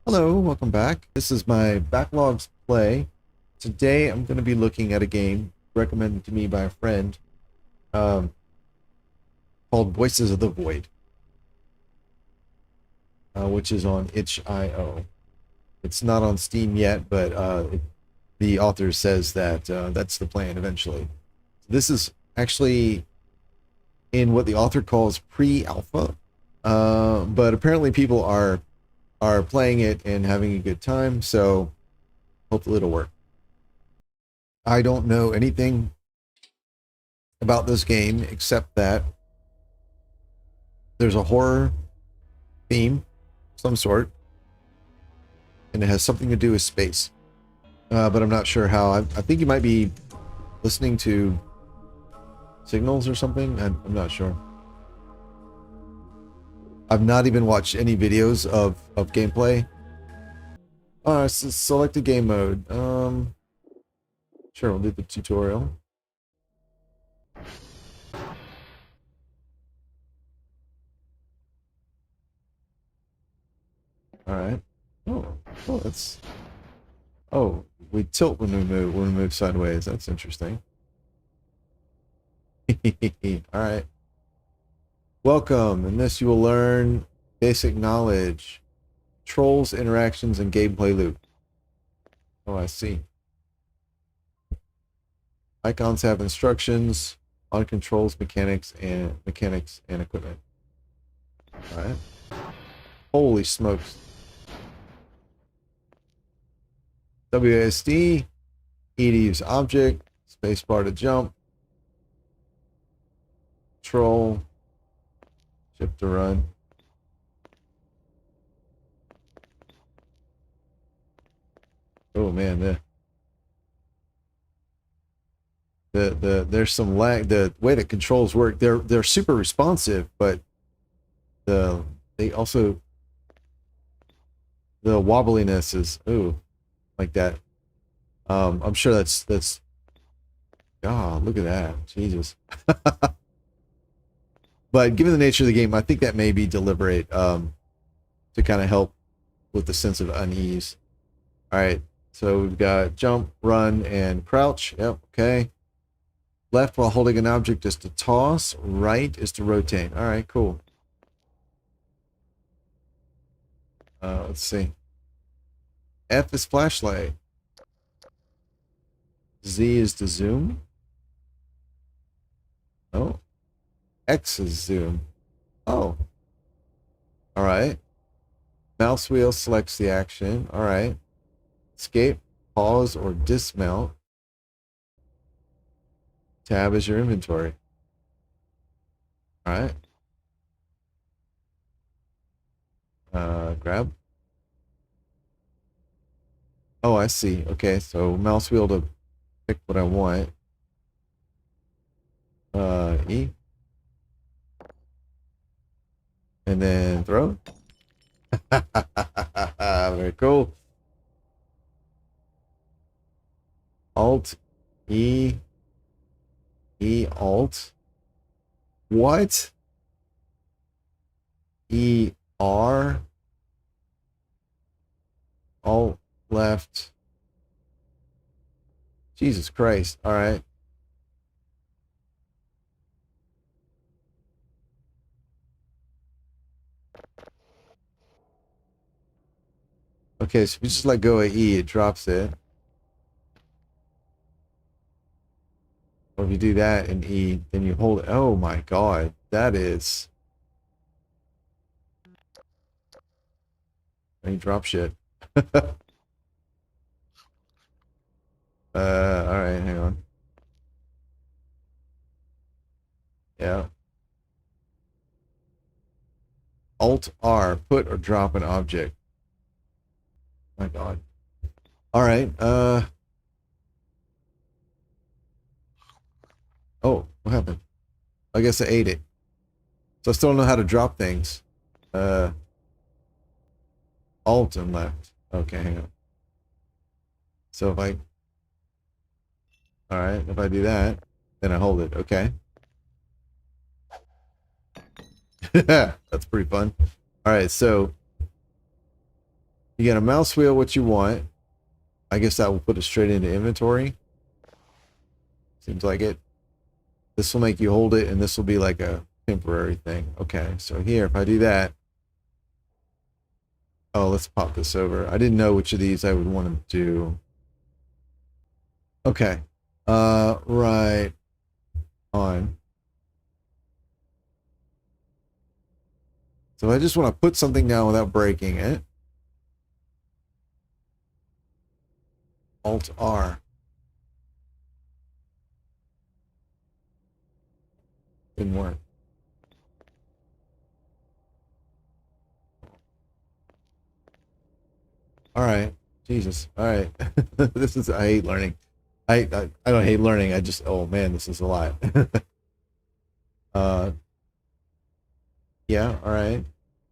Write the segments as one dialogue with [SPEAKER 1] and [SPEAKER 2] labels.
[SPEAKER 1] Hello, welcome back. This is my Backlogs play. Today I'm going to be looking at a game recommended to me by a friend um, called Voices of the Void, which is on itch.io. It's not on Steam yet, but the author says that that's the plan eventually. This is actually in what the author calls pre-alpha, but apparently people are playing it and having a good time, so hopefully it'll work. I don't know anything about this game except that there's a horror theme of some sort, and it has something to do with space. But I'm not sure how. I think you might be listening to signals or something. I'm not sure. I've not even watched any videos of gameplay. Select a game mode. Sure, we'll do the tutorial. All right. Oh, that's. Oh, we tilt when we move sideways. That's interesting. All right. Welcome. In this, you will learn basic knowledge, trolls, interactions, and gameplay loop. Oh, I see. Icons have instructions on controls, mechanics, and equipment. All right. Holy smokes. WASD, E to use object, spacebar to jump, control, shift to run. Oh man, there's some lag. The way the controls work, they're super responsive, but they also the wobbliness is like that. I'm sure that's look at that, Jesus. But given the nature of the game, I think that may be deliberate to kind of help with the sense of unease. All right, so we've got jump, run, and crouch. Yep, okay. Left while holding an object is to toss. Right is to rotate. All right, cool. Let's see. F is flashlight. Z is to zoom. Oh. X is zoom. Oh. All right. Mouse wheel selects the action. All right. Escape, pause, or dismount. Tab is your inventory. All right. Grab. Oh, I see. Okay, so mouse wheel to pick what I want. E. And then throw. Very cool. Alt. E. E. Alt. What? E. R. Alt. Left. Jesus Christ. All right. Okay, so if you just let go of E, it drops it. Or if you do that and E, then you hold it. Oh my God. That is. And you drop shit. All right, hang on. Yeah. Alt R, put or drop an object. My God. All right. Oh, what happened? I guess I ate it. So I still don't know how to drop things. Uh, Alt and left. Okay, hang on. So if I, all right, if I do that, then I hold it. Okay. That's pretty fun. All right, so You get a mouse wheel, what you want. I guess that will put it straight into inventory. Seems like it. This will make you hold it, and this will be like a temporary thing. Okay, so here, if I do that. Oh, let's pop this over. I didn't know which of these I would want to do. Okay. Right on. So I just want to put something down without breaking it. Alt R. Didn't work. All right. Jesus. All right. This is, I hate learning. I don't hate learning. I just, oh man, this is a lot. uh, yeah. All right.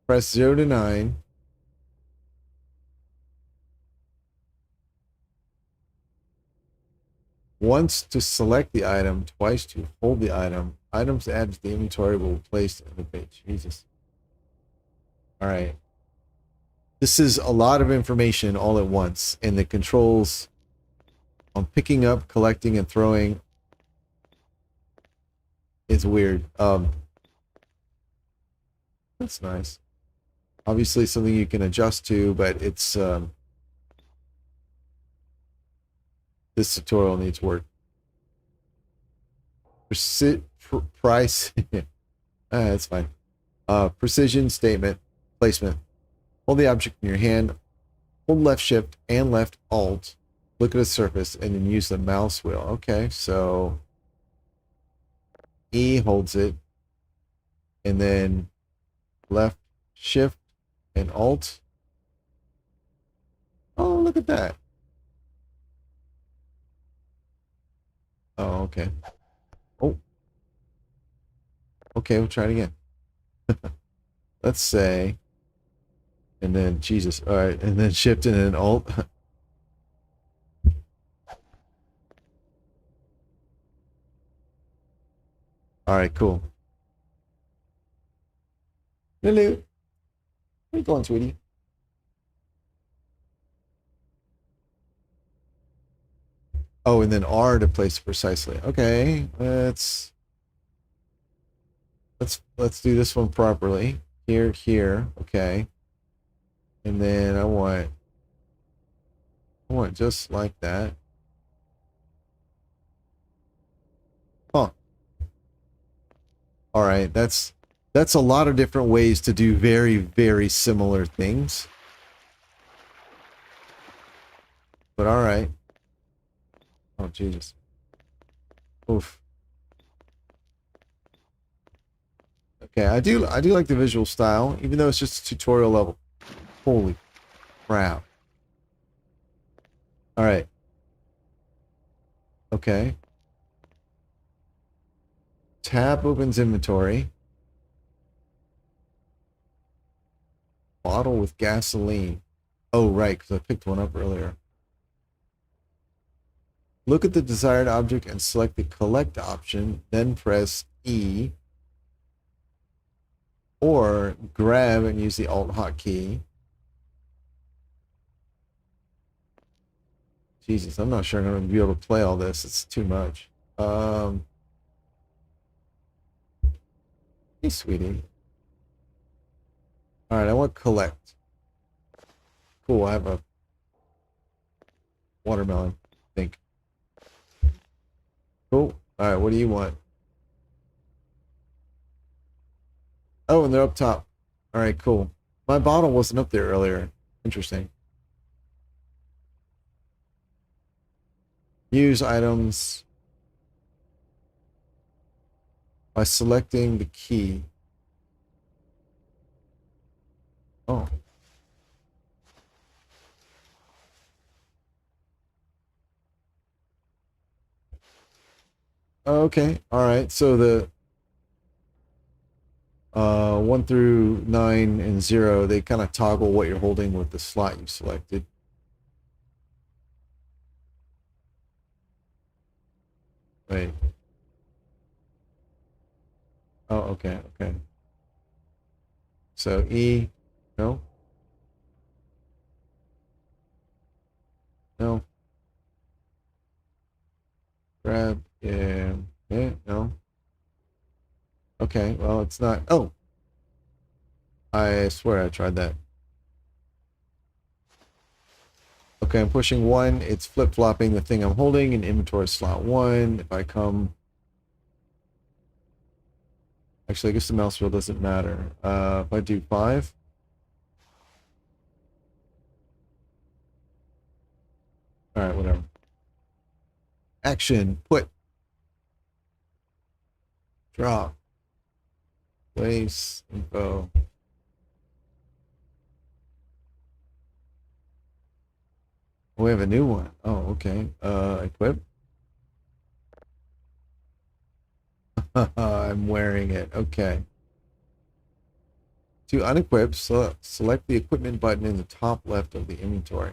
[SPEAKER 1] Press 0 to 9. Once to select the item, twice to hold the item. Items added to the inventory will be placed in the page. Jesus. All right. This is a lot of information all at once, and the controls on picking up, collecting, and throwing is weird. That's nice. Obviously something you can adjust to, but it's this tutorial needs work. Price. That's fine. Precision statement placement. Hold the object in your hand. Hold left shift and left alt. Look at a surface and then use the mouse wheel. Okay, so E holds it, and then left shift and alt. Oh, look at that. Oh, okay. Oh. Okay, we'll try it again. Let's say, and then, Jesus, all right, and then shift and then alt. All right, cool. Hello. Where you going, sweetie? Oh, and then R to place precisely. Okay, let's do this one properly. Here, okay. And then I want just like that. Huh. All right, that's a lot of different ways to do very, very similar things. But all right. Oh, Jesus. Oof. Okay, I do like the visual style, even though it's just a tutorial level. Holy crap. All right. Okay. Tab opens inventory. Bottle with gasoline. Oh, right, because I picked one up earlier. Look at the desired object and select the collect option, then press E. Or grab and use the Alt hotkey. Jesus, I'm not sure I'm going to be able to play all this. It's too much. Hey, sweetie. All right, I want collect. Cool, I have a watermelon, I think. Cool. All right, what do you want? Oh, and they're up top. All right, cool. My bottle wasn't up there earlier. Interesting. Use items by selecting the key. Oh. Okay. All right. So the 1 through 9 and 0, they kind of toggle what you're holding with the slot you selected. Wait. Oh, okay, okay. So E, no? No. Grab. Yeah. Yeah. No. Okay. Well, it's not. Oh. I swear I tried that. Okay, I'm pushing 1. It's flip-flopping the thing I'm holding in inventory slot 1. If I come... Actually, I guess the mouse wheel doesn't matter. If I do 5... Alright, whatever. Action. Put. Drop. Place. Info. We have a new one. Oh, okay. Equip. I'm wearing it. Okay. To unequip, select the equipment button in the top left of the inventory.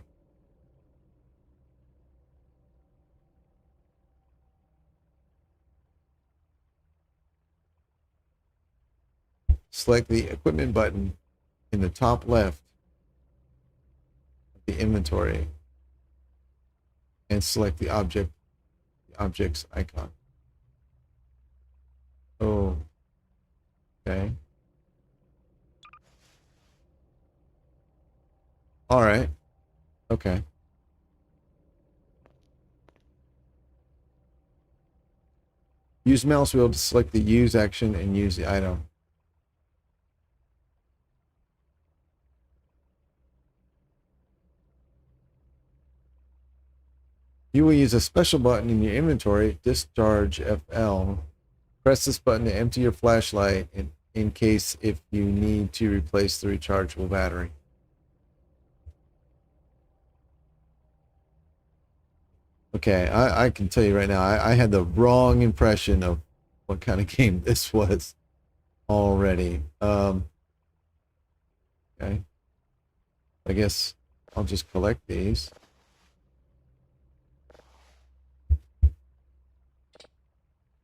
[SPEAKER 1] Select the equipment button in the top left of the inventory and select the object's icon. Oh, okay. All right. Okay. Use mouse wheel to select the use action and use the item. You will use a special button in your inventory, discharge FL. Press this button to empty your flashlight in case if you need to replace the rechargeable battery. Okay, I can tell you right now, I had the wrong impression of what kind of game this was already. Okay. I guess I'll just collect these.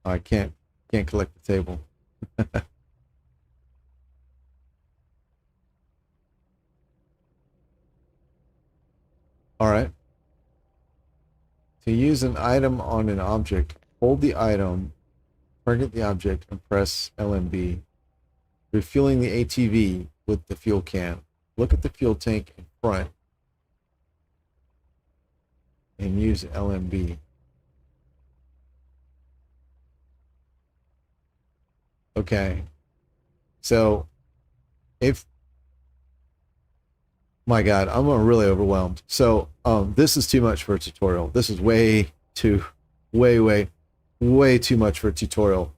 [SPEAKER 1] I can't collect the table. All right. To use an item on an object, hold the item, target the object, and press LMB. Refueling the ATV with the fuel can. Look at the fuel tank in front and use LMB. Okay. So, if... My God, I'm really overwhelmed. So, this is too much for a tutorial. This is way too much for a tutorial.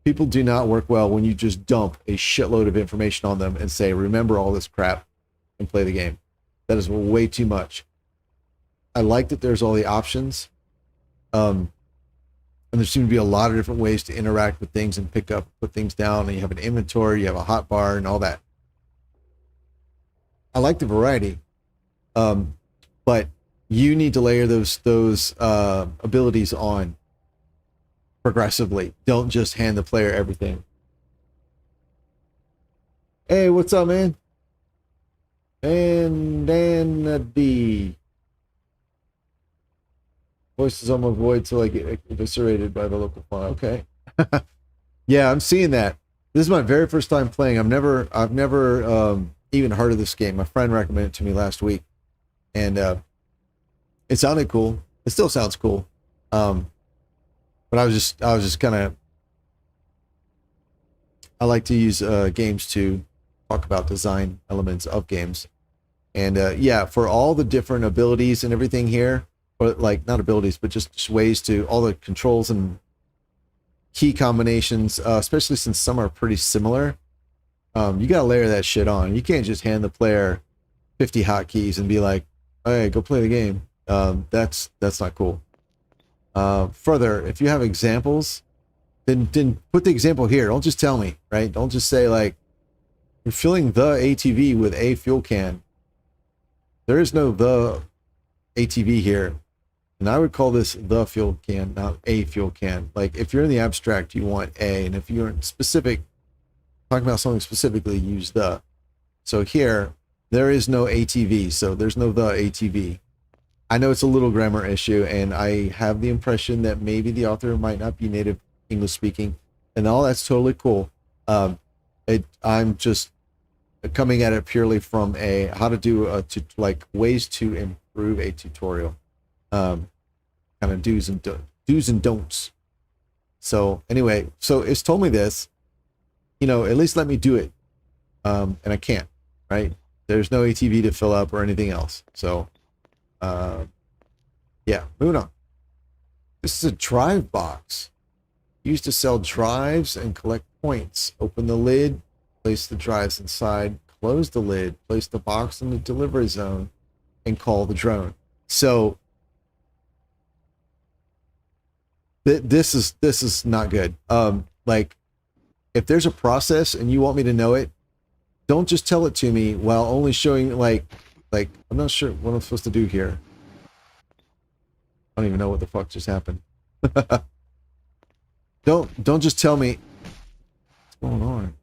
[SPEAKER 1] People do not work well when you just dump a shitload of information on them and say, remember all this crap and play the game. That is way too much. I like that there's all the options. And there seem to be a lot of different ways to interact with things and pick up, put things down, and you have an inventory, you have a hotbar and all that. I like the variety. But you need to layer those abilities on progressively. Don't just hand the player everything. Hey, what's up, man? And Dan D. Voices on my void till I get eviscerated by the local file. Okay. Yeah, I'm seeing that. This is my very first time playing. I've never even heard of this game. My friend recommended it to me last week, and it sounded cool. It still sounds cool. But I was just kind of... I like to use games to talk about design elements of games, and yeah, for all the different abilities and everything here, or like not abilities, but just ways to all the controls and key combinations, especially since some are pretty similar. You gotta layer that shit on. You can't just hand the player 50 hotkeys and be like, "Hey, go play the game." That's not cool. Further, if you have examples, then put the example here. Don't just tell me, right? Don't just say like, "You're filling the ATV with a fuel can." There is no the ATV here, and I would call this the fuel can, not a fuel can. Like if you're in the abstract, you want a, and if you're in specific, talking about something specifically, use the. So here, There is no ATV, so there's no the ATV. I know it's a little grammar issue, and I have the impression that maybe the author might not be native English speaking, and all that's totally cool. I'm just coming at it purely from a how to do like ways to improve a tutorial, kind of do's and don'ts. So anyway, so it's told me this, at least let me do it, and I can't, right? There's no ATV to fill up or anything else. So, yeah, moving on. This is a drive box used to sell drives and collect points. Open the lid, place the drives inside, close the lid, place the box in the delivery zone, and call the drone. So this is not good. Like, if there's a process and you want me to know it, don't just tell it to me while only showing like I'm not sure what I'm supposed to do here. I don't even know what the fuck just happened. Don't just tell me what's going on.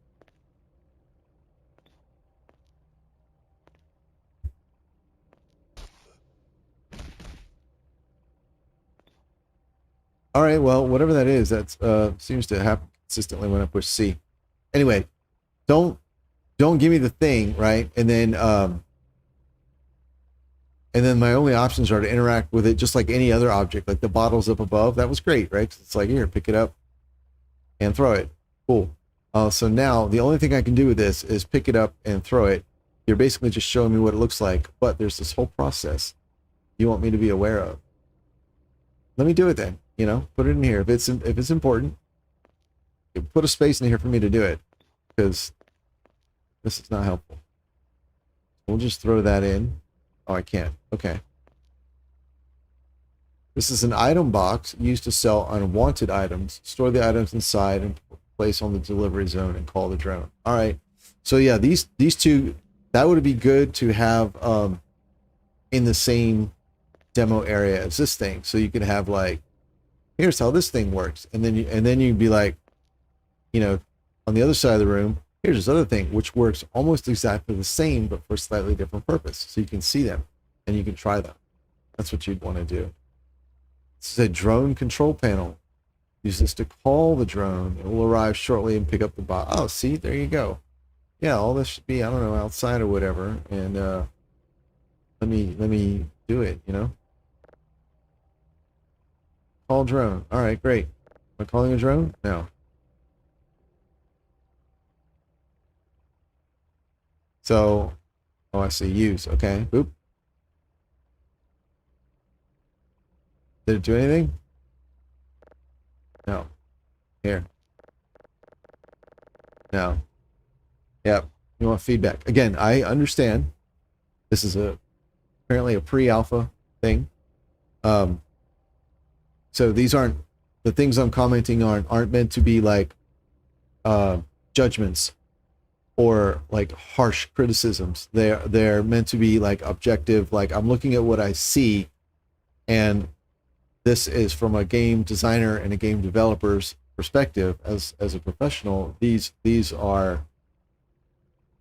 [SPEAKER 1] All right, well, whatever that is, that seems to happen consistently when I push C. Anyway, don't give me the thing, right? And then my only options are to interact with it just like any other object, like the bottles up above. That was great, right? It's like, here, pick it up and throw it. Cool. So now the only thing I can do with this is pick it up and throw it. You're basically just showing me what it looks like, but there's this whole process you want me to be aware of. Let me do it then. Put it in here. If it's important, put a space in here for me to do it, because this is not helpful. We'll just throw that in. Oh, I can't. Okay. This is an item box used to sell unwanted items. Store the items inside and place on the delivery zone and call the drone. All right. So yeah, these two, that would be good to have in the same demo area as this thing. So you could have like, here's how this thing works, and then you'd be like, on the other side of the room, here's this other thing which works almost exactly the same but for a slightly different purpose, so you can see them and you can try them. That's what you'd want to do. This is a drone control panel. Use this to call the drone. It will arrive shortly and pick up the box. Oh, see, there you go. Yeah, all this should be, I don't know, outside or whatever, and let me do it. Call drone. All right, great. Am I calling a drone? No. So, oh, I see. Use. Okay. Boop. Did it do anything? No. Here. No. Yep. You want feedback. Again, I understand. This is apparently a pre-alpha thing. So these aren't, the things I'm commenting on aren't meant to be like judgments or like harsh criticisms. They're meant to be like objective, like I'm looking at what I see, and this is from a game designer and a game developer's perspective as a professional. These are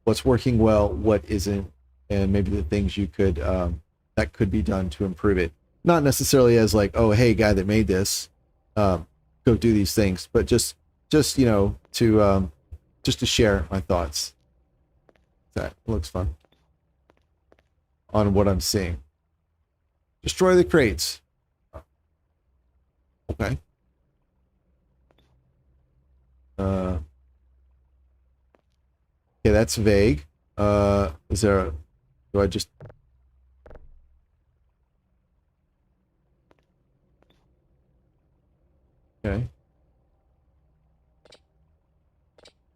[SPEAKER 1] what's working well, what isn't, and maybe the things you could that could be done to improve it. Not necessarily as like, oh, hey, guy that made this, go do these things, but just to share my thoughts. That looks fun on what I'm seeing. Destroy the crates. Okay. Okay, that's vague. Is there? Do I just? Okay.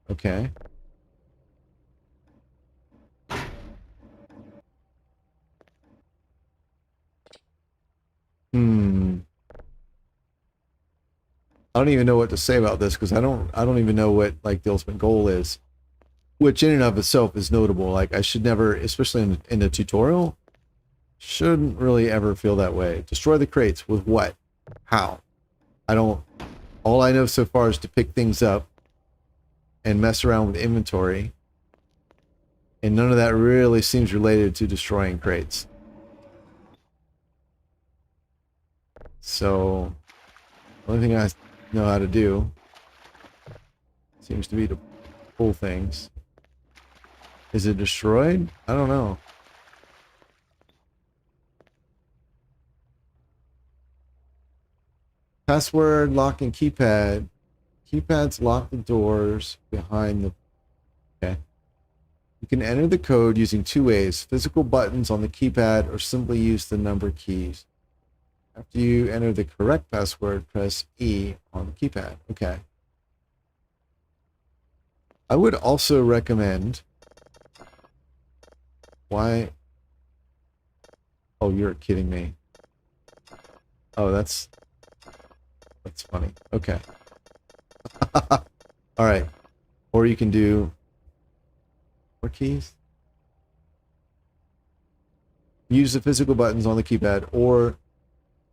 [SPEAKER 1] Okay. I don't even know what to say about this, because I don't even know what like the ultimate goal is, which in and of itself is notable. Like I should never, especially in the tutorial, shouldn't really ever feel that way. Destroy the crates with what? How? All I know so far is to pick things up and mess around with inventory And none of that really seems related to destroying crates. So, the only thing I know how to do seems to be to pull things. Is it destroyed? I don't know. Password, lock, and keypad. Keypads lock the doors behind the... Okay. You can enter the code using two ways. Physical buttons on the keypad or simply use the number keys. After you enter the correct password, press E on the keypad. Okay. I would also recommend... Why? Oh, you're kidding me. Oh, that's funny. Okay. All right. Or you can do more keys. Use the physical buttons on the keypad or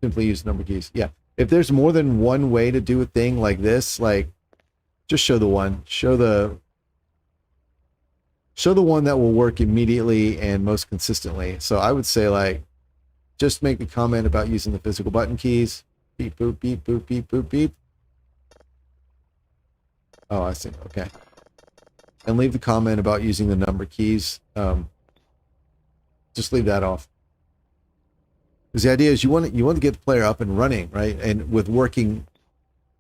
[SPEAKER 1] simply use the number keys. Yeah. If there's more than one way to do a thing like this, like just show the one. Show the one that will work immediately and most consistently. So I would say, like, just make the comment about using the physical button keys. Beep, boop, beep, boop, beep, boop, beep. Oh, I see. Okay. And leave the comment about using the number keys. Just leave that off. Because the idea is you want to get the player up and running, right? And with working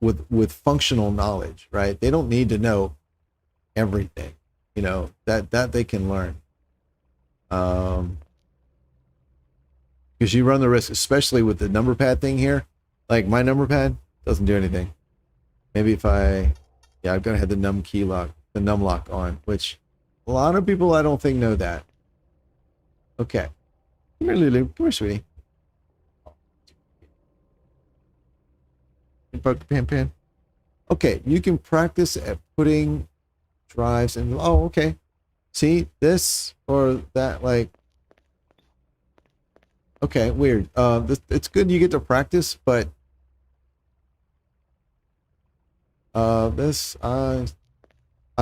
[SPEAKER 1] with functional knowledge, right? They don't need to know everything. You know, that they can learn. Because you run the risk, especially with the number pad thing here. Like, my number pad doesn't do anything. Maybe if I've got to have the num key lock, the num lock on, which a lot of people I don't think know that. Okay. Come here, Lulu. Come here, sweetie. You broke the pan. Okay, you can practice at putting drives in. Oh, okay. See, this or that, like, okay, weird. It's good you get to practice, but I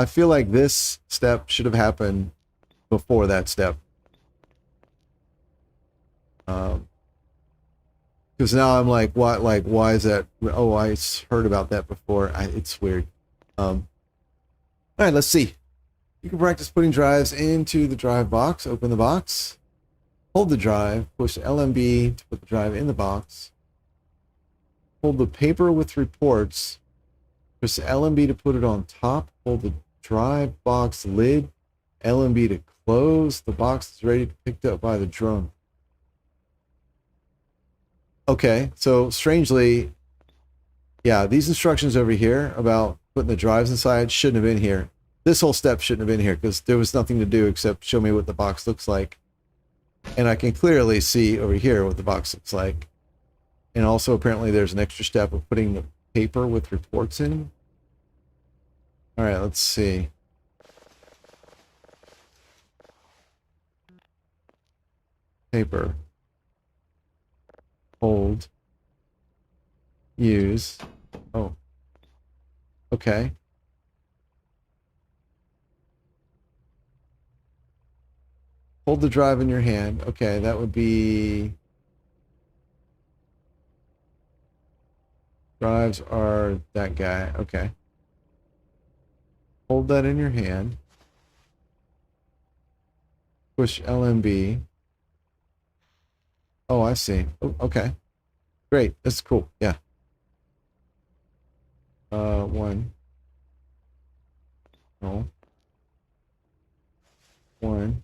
[SPEAKER 1] feel like this step should have happened before that step. Because now I'm like, what? Like, why is that? Oh, I heard about that before. It's weird. All right, let's see. You can practice putting drives into the drive box. Open the box. Hold the drive. Push LMB to put the drive in the box. Hold the paper with reports. Press LMB to put it on top. Hold the drive box lid. LMB to close. The box is ready to be picked up by the drone. Okay, so strangely, yeah, these instructions over here about putting the drives inside shouldn't have been here. This whole step shouldn't have been here because there was nothing to do except show me what the box looks like. And I can clearly see over here what the box looks like. And also apparently there's an extra step of putting the paper with reports in. All right, let's see. Paper. Hold. Use. Oh. Okay. Hold the drive in your hand. Okay, that would be... Drives are that guy. Okay. Hold that in your hand. Push LMB. Oh, I see. Oh, okay. Great. That's cool. Yeah. One. Oh. One.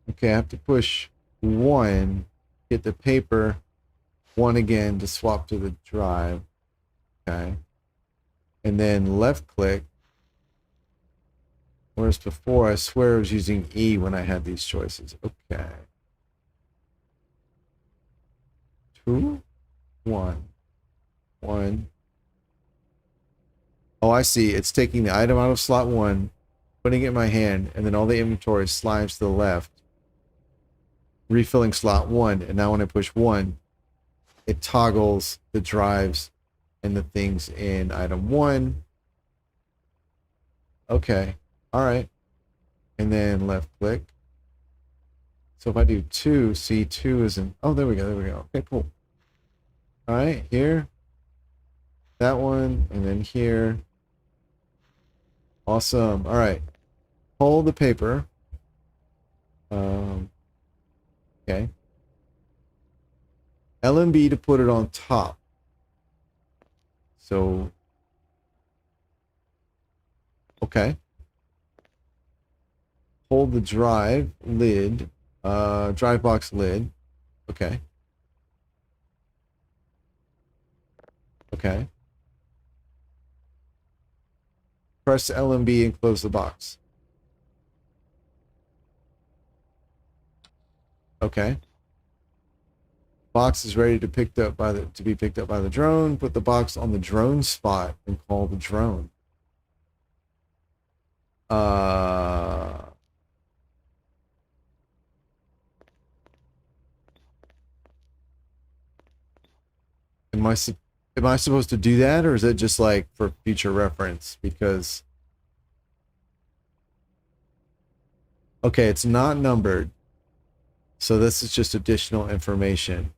[SPEAKER 1] Okay, I have to push one, hit the paper, one again to swap to the drive. Okay. And then left click. Whereas before, I swear I was using E when I had these choices. Okay. 2, 1, 1. Oh, I see. It's taking the item out of slot 1, putting it in my hand, and then all the inventory slides to the left. refilling slot 1, and now when I push 1, it toggles the drives and the things in item 1. Okay. All right. And then left click. So if I do 2, see 2 isn't. Oh, there we go. There we go. Okay, cool. All right, here. That one, and then here. Awesome. All right. Hold the paper. Okay. LMB to put it on top. So, okay. Hold the drive lid, drive box lid. Okay. Okay. Press LMB and close the box. Okay. Box is ready to be picked up by the drone. Put the box on the drone spot and call the drone. Am I supposed to do that, or is it just like for future reference? Because okay, it's not numbered, so this is just additional information.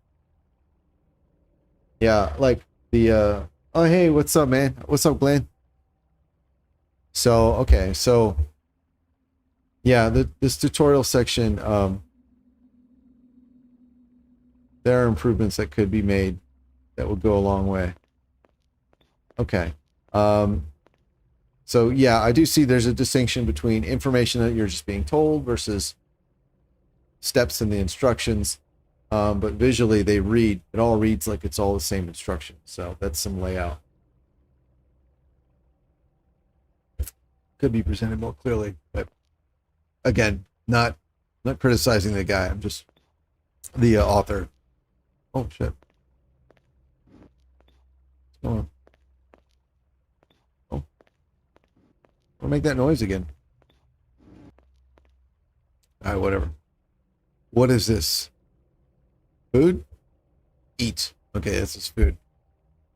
[SPEAKER 1] Yeah, like the oh hey, what's up, man? What's up, Glenn? So okay, so yeah, this tutorial section, there are improvements that could be made that would go a long way. Okay. So yeah, I do see there's a distinction between information that you're just being told versus steps in the instructions. But visually it all reads like it's all the same instruction. So that's some layout. Could be presented more clearly, but again, not criticizing the guy. I'm just the author. Oh shit. Oh. Oh. I'll make that noise again. Alright, whatever. What is this? Food? Eat. Okay, this is food.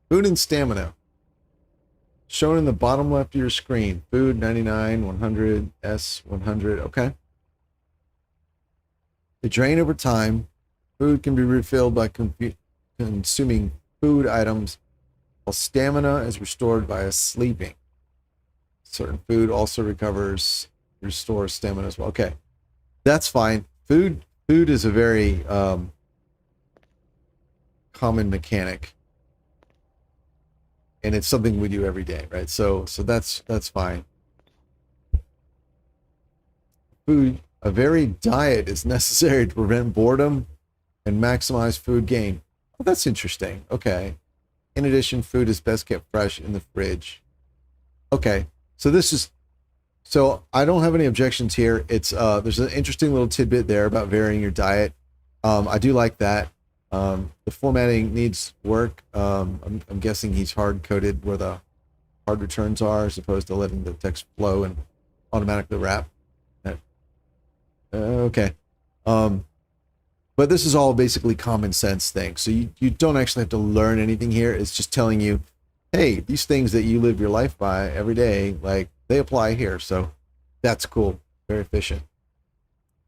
[SPEAKER 1] Food and stamina. Shown in the bottom left of your screen. Food 99, 100, S 100. Okay. They drain over time. Food can be refilled by consuming food items, while stamina is restored by sleeping. Certain food also restores stamina as well. Okay, that's fine. Food is a very common mechanic, and it's something we do every day, right? So that's fine. Food, a varied diet is necessary to prevent boredom and maximize food gain. Oh, that's interesting. Okay. In addition, food is best kept fresh in the fridge. Okay. So I don't have any objections here. It's there's an interesting little tidbit there about varying your diet. I do like that. The formatting needs work. I'm guessing he's hard coded where the hard returns are, as opposed to letting the text flow and automatically wrap. Okay. But this is all basically common sense things. So you don't actually have to learn anything here. It's just telling you, hey, these things that you live your life by every day, like they apply here. So that's cool. Very efficient.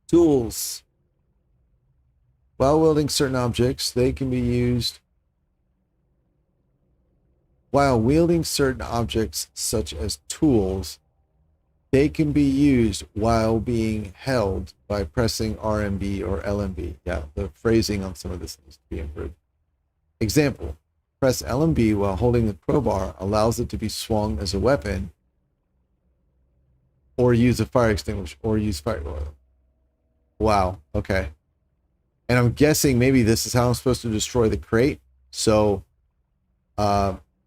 [SPEAKER 1] Tools. While wielding certain objects, they can be used. While wielding certain objects, such as tools, they can be used while being held by pressing RMB or LMB. Yeah, the phrasing on some of this needs to be improved. Example, press LMB while holding the crowbar allows it to be swung as a weapon, or use a fire extinguisher, or use fire oil. Wow, okay. And I'm guessing maybe this is how I'm supposed to destroy the crate. So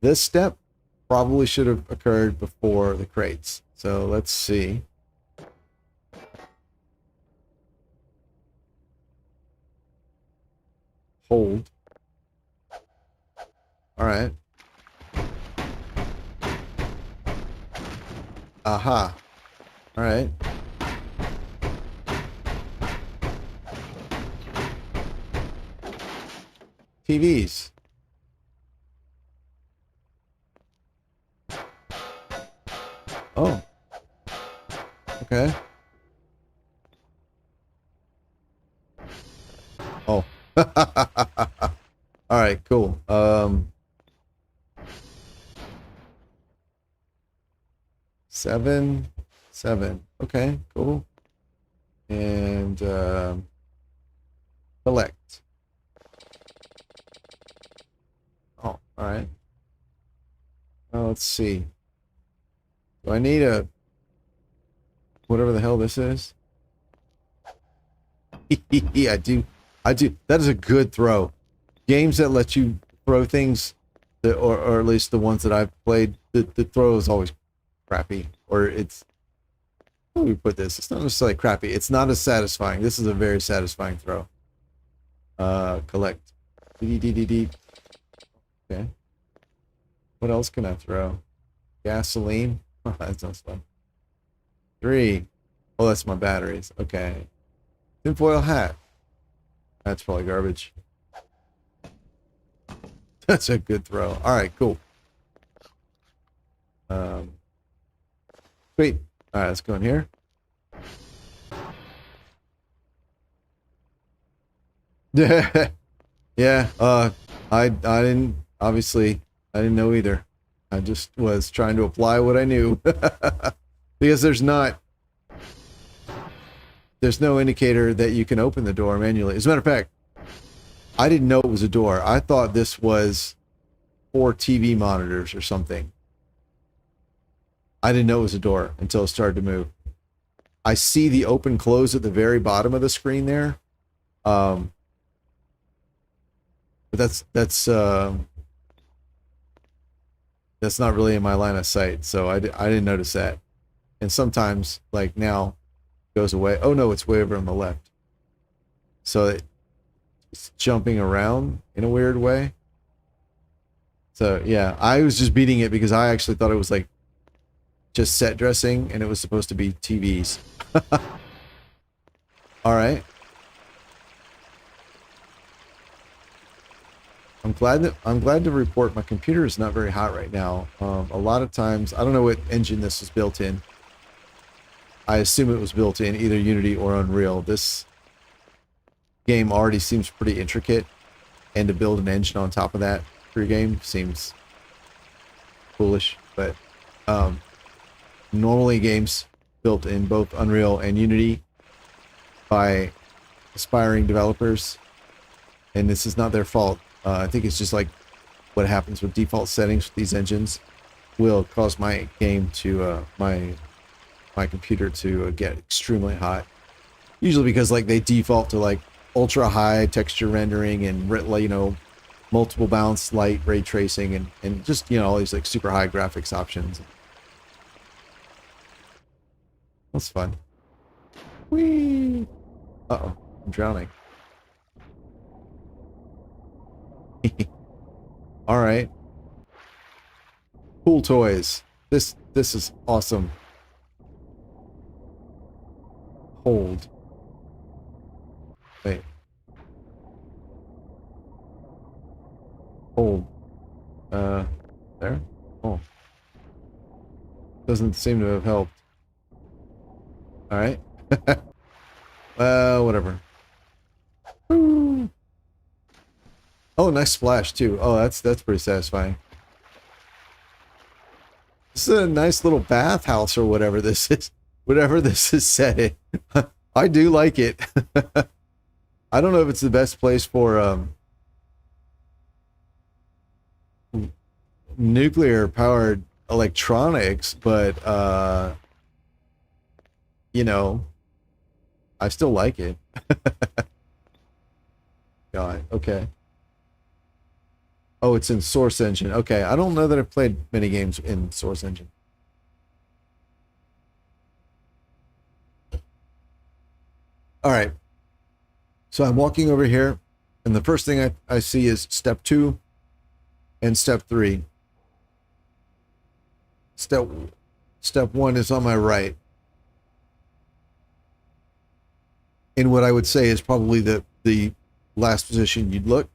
[SPEAKER 1] this step probably should have occurred before the crates. So let's see. Hold. All right. Aha. All right. TVs. Oh. Okay. Oh. All right, cool. Seven. Okay, cool. And collect. Oh, all right. Well, let's see. Do I need a whatever the hell this is? I do. That is a good throw. Games that let you throw things, that, or at least the ones that I've played, the throw is always crappy. Or it's, how do we put this? It's not necessarily crappy. It's not as satisfying. This is a very satisfying throw. Collect. Okay. What else can I throw? Gasoline. Oh, that sounds fun. 3. Oh, that's my batteries. Okay. Tinfoil hat. That's probably garbage. That's a good throw. All right, cool. Sweet. All right, let's go in here. Yeah. I didn't, obviously I didn't know either. I just was trying to apply what I knew. Because there's no indicator that you can open the door manually. As a matter of fact, I didn't know it was a door. I thought this was 4 TV monitors or something. I didn't know it was a door until it started to move. I see the open close at the very bottom of the screen there. But that's not really in my line of sight, so I didn't notice that. And sometimes, like now, it goes away. Oh no, it's way over on the left. So it's jumping around in a weird way. So yeah, I was just beating it because I actually thought it was like just set dressing, and it was supposed to be TVs. All right. I'm glad to report my computer is not very hot right now. A lot of times, I don't know what engine this is built in. I assume it was built in either Unity or Unreal. This game already seems pretty intricate, and to build an engine on top of that for your game seems foolish. But normally games built in both Unreal and Unity by aspiring developers, and this is not their fault. I think it's just like what happens with default settings with these engines will cause my game to my computer to get extremely hot. Usually because like they default to like ultra high texture rendering and multiple bounce light ray tracing and just all these like super high graphics options. That's fun. Whee! Uh-oh, I'm drowning. All right. Cool toys. This is awesome. Hold. Wait. Hold. There? Oh. Doesn't seem to have helped. All right. Whatever. Woo. Oh, nice splash too. Oh, that's pretty satisfying. This is a nice little bathhouse or whatever this is. Whatever this is set in. I do like it. I don't know if it's the best place for nuclear powered electronics, but I still like it. God, okay. Oh, it's in Source Engine. Okay, I don't know that I've played many games in Source Engine. All right. So I'm walking over here, and the first thing I see is step 2 and step 3. Step 1 is on my right. In what I would say is probably the last position you'd look.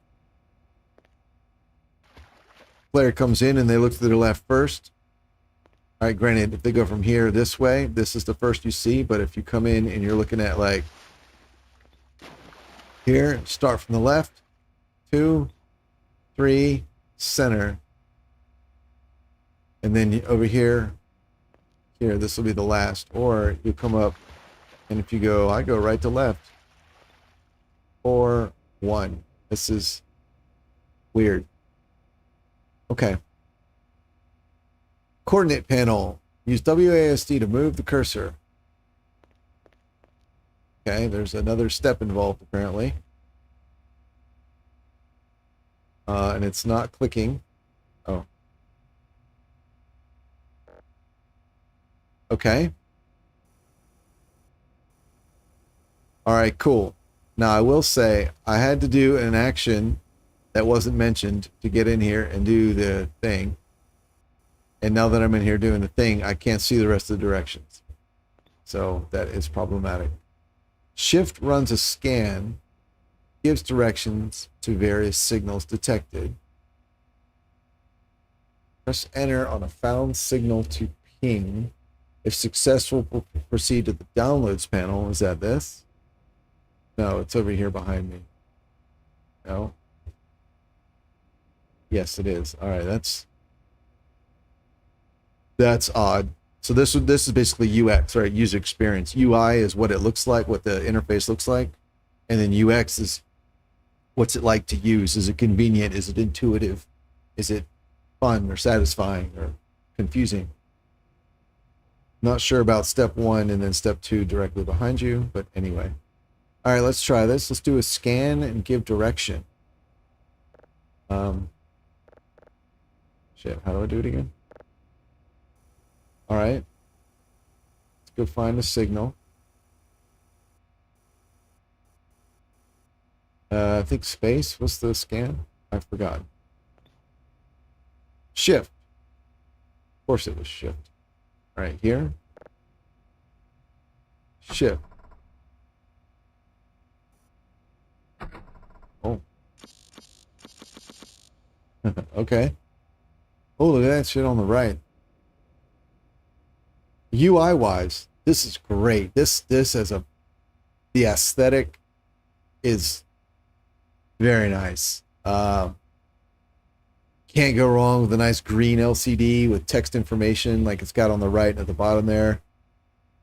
[SPEAKER 1] player comes in and they look to their left first. All right, granted, if they go from here this way, this is the first you see. But if you come in and you're looking at like here, start from the left, 2, 3, center, and then over here, this will be the last. Or you come up, and if you go, I go right to left, 4, 1. This is weird. Okay. Coordinate panel. Use WASD to move the cursor. Okay, there's another step involved apparently. And it's not clicking. Oh. Okay. All right, cool. Now I will say I had to do an action that wasn't mentioned to get in here and do the thing. And now that I'm in here doing the thing, I can't see the rest of the directions. So that is problematic. Shift runs a scan, gives directions to various signals detected. Press enter on a found signal to ping. If successful, proceed to the downloads panel. Is that this? No, it's over here behind me. No. Yes, it is. All right, that's odd. So this is basically UX, right? User experience. UI is what it looks like, what the interface looks like, and then UX is what's it like to use? Is it convenient? Is it intuitive? Is it fun or satisfying or confusing? Not sure about step 1 and then step 2 directly behind you, but anyway. All right, let's try this. Let's do a scan and give direction. Shit, how do I do it again? All right. Let's go find a signal. I think space was the scan. I forgot. Shift. Of course it was shift. All right, here. Shift. Oh. Okay. Oh, look at that shit on the right. UI wise, this is great. This as the aesthetic is very nice. Can't go wrong with a nice green LCD with text information like it's got on the right and at the bottom there.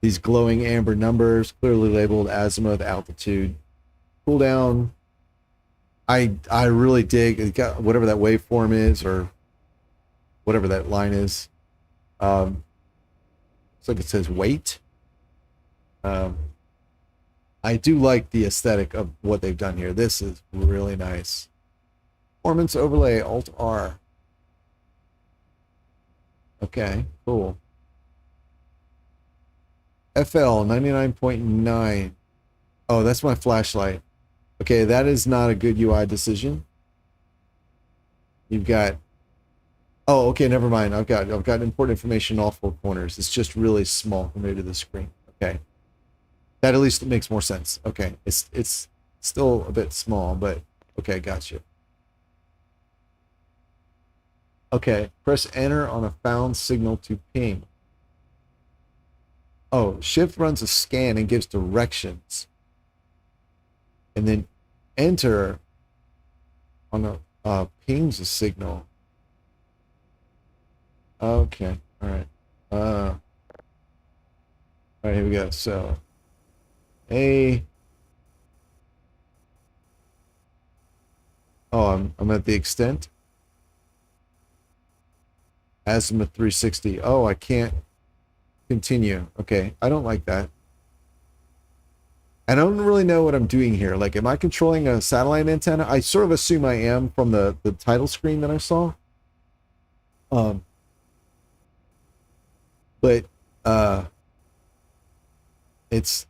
[SPEAKER 1] These glowing amber numbers clearly labeled azimuth, altitude, cooldown. I really dig it. Got whatever that waveform is or whatever that line is. Looks like it says wait. I do like the aesthetic of what they've done here. This is really nice. Performance overlay, Alt R. Okay, cool. FL 99.9. Oh, that's my flashlight. Okay, that is not a good UI decision. You've got. Oh, okay, never mind. I've got important information in all 4 corners. It's just really small compared to the screen. Okay. That at least makes more sense. Okay. It's still a bit small, but okay, gotcha. Okay, press enter on a found signal to ping. Oh, shift runs a scan and gives directions. And then enter on a pings a signal. Okay, all right. All right, here we go. So, I'm at the extent. Azimuth 360. Oh, I can't continue. Okay, I don't like that. I don't really know what I'm doing here. Like, am I controlling a satellite antenna? I sort of assume I am from the title screen that I saw. But it's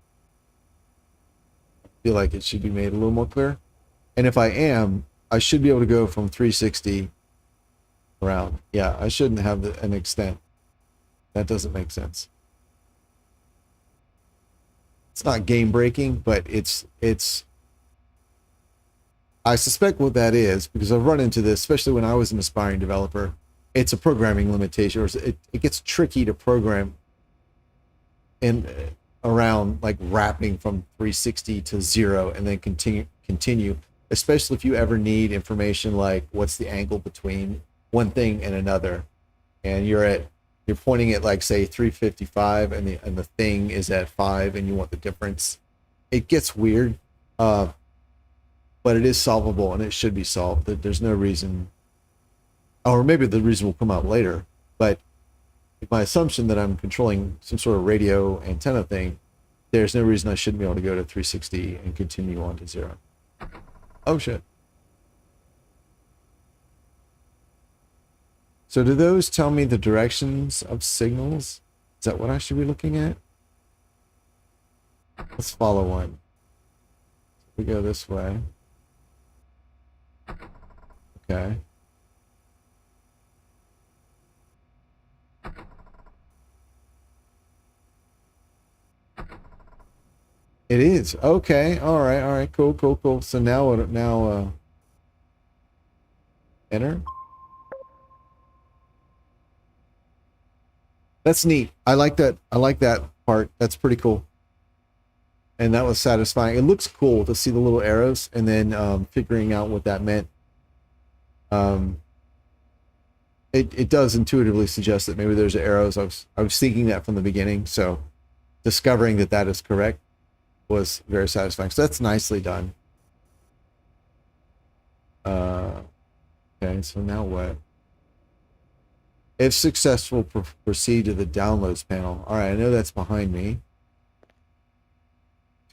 [SPEAKER 1] I feel like it should be made a little more clear. And if I am, I should be able to go from 360 around. Yeah, I shouldn't have an extent. That doesn't make sense. It's not game breaking, but it's I suspect what that is, because I've run into this, especially when I was an aspiring developer. It's a programming limitation, or it gets tricky to program in around like wrapping from 360 to 0 and then continue, especially if you ever need information like what's the angle between one thing and another, and you're pointing at like say 355 and the thing is at 5 and you want the difference. It gets weird, but it is solvable and it should be solved. There's no reason, or maybe the reason will come out later, but my assumption that I'm controlling some sort of radio antenna thing, there's no reason I shouldn't be able to go to 360 and continue on to 0. Oh shit. So do those tell me the directions of signals? Is that what I should be looking at? Let's follow one. We go this way. Okay. It is. Okay. All right. Cool. So now what? Now, enter. That's neat. I like that. I like that part. That's pretty cool. And that was satisfying. It looks cool to see the little arrows and then figuring out what that meant. It does intuitively suggest that maybe there's arrows. I was thinking that from the beginning. So discovering that is correct was very satisfying. So that's nicely done. Okay, so now what? If successful, proceed to the downloads panel. All right, I know that's behind me.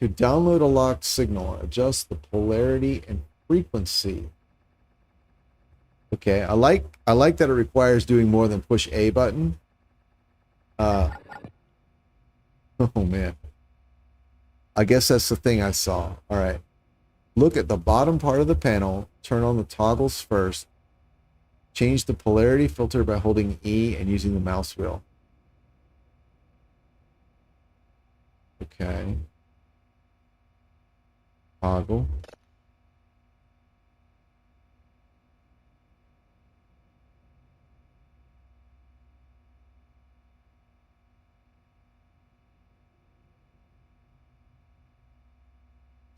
[SPEAKER 1] To download a locked signal, adjust the polarity and frequency. Okay, I like that it requires doing more than push A button. Oh man. I guess that's the thing I saw. All right. Look at the bottom part of the panel, turn on the toggles first. Change the polarity filter by holding E and using the mouse wheel. Okay. Toggle.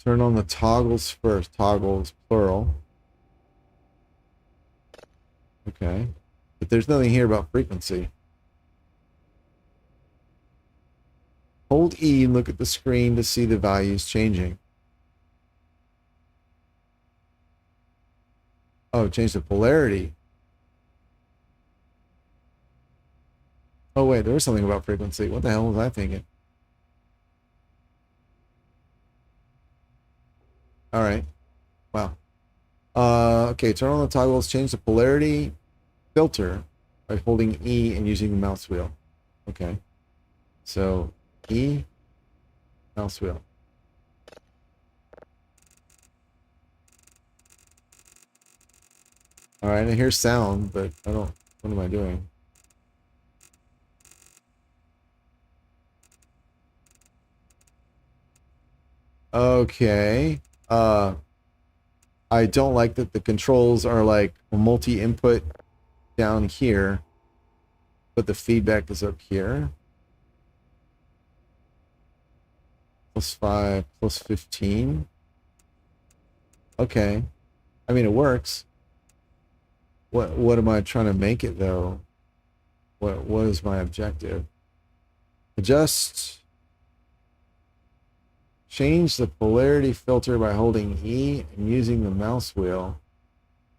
[SPEAKER 1] Turn on the toggles first. Toggles, plural. Okay. But there's nothing here about frequency. Hold E and look at the screen to see the values changing. Oh, change the polarity. Oh, wait, there was something about frequency. What the hell was I thinking? All right. Wow. Okay, turn on the toggles, change the polarity filter by holding E and using the mouse wheel. Okay. So, E, mouse wheel. All right, I hear sound, but I don't, what am I doing? Okay. I don't like that the controls are like multi-input down here, but the feedback is up here. +5, +15. Okay. I mean, it works. What am I trying to make it though? What is my objective? Adjust. Change the polarity filter by holding E and using the mouse wheel.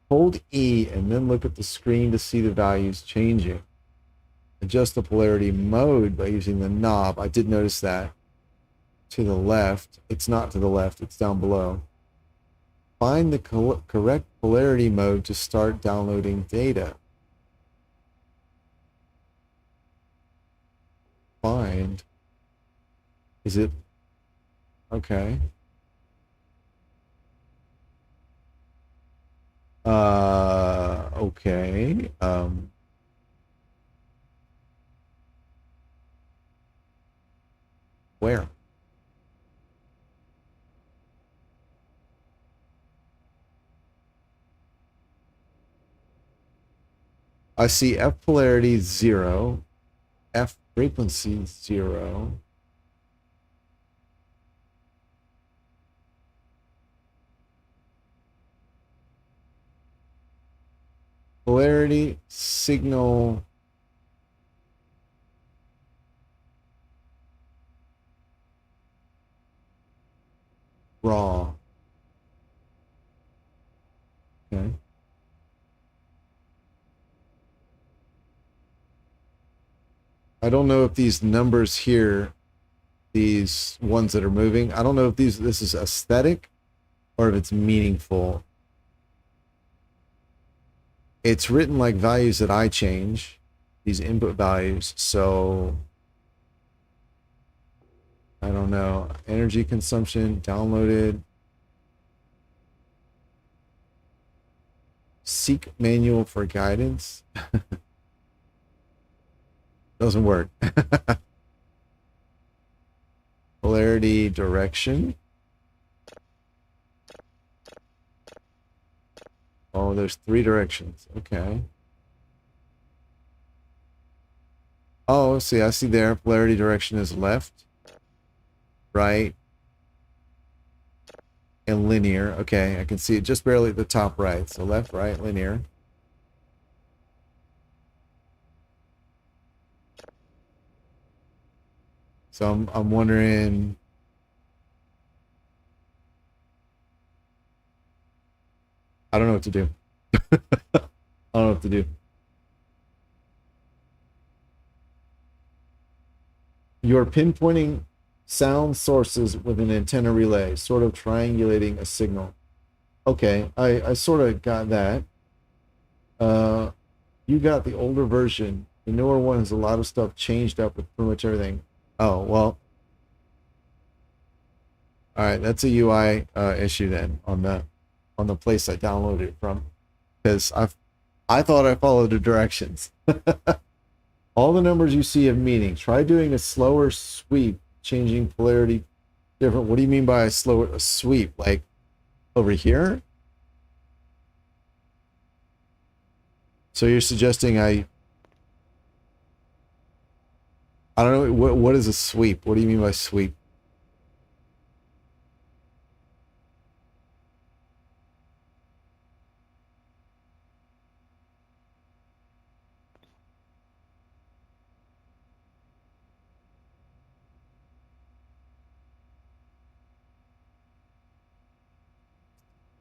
[SPEAKER 1] Hold E and then look at the screen to see the values changing. Adjust the polarity mode by using the knob. I did notice that. To the left. It's not to the left. It's down below. Find the correct polarity mode to start downloading data. Find. Is it? Okay. Okay. Where? I see F polarity 0, F frequency 0. Polarity signal raw. Okay. I don't know if these numbers here, these ones that are moving, I don't know if this is aesthetic or if it's meaningful. It's written like values that I change, these input values, so I don't know. Energy consumption, downloaded. Seek manual for guidance. Doesn't work. Polarity direction. Oh, there's 3 directions. Okay. Oh, see, I see there. Polarity direction is left, right, and linear. Okay, I can see it just barely at the top right. So left, right, linear. So I'm wondering. I don't know what to do. I don't know what to do. You're pinpointing sound sources with an antenna relay, sort of triangulating a signal. Okay, I sort of got that. You got the older version. The newer one has a lot of stuff changed up with pretty much everything. Oh, well. All right, that's a UI issue then on the place I downloaded it from, because I thought I followed the directions. All the numbers you see have meaning. Try doing a slower sweep, changing polarity different. What do you mean by a slower sweep? Like over here? So you're suggesting I don't know, what is a sweep? What do you mean by sweep?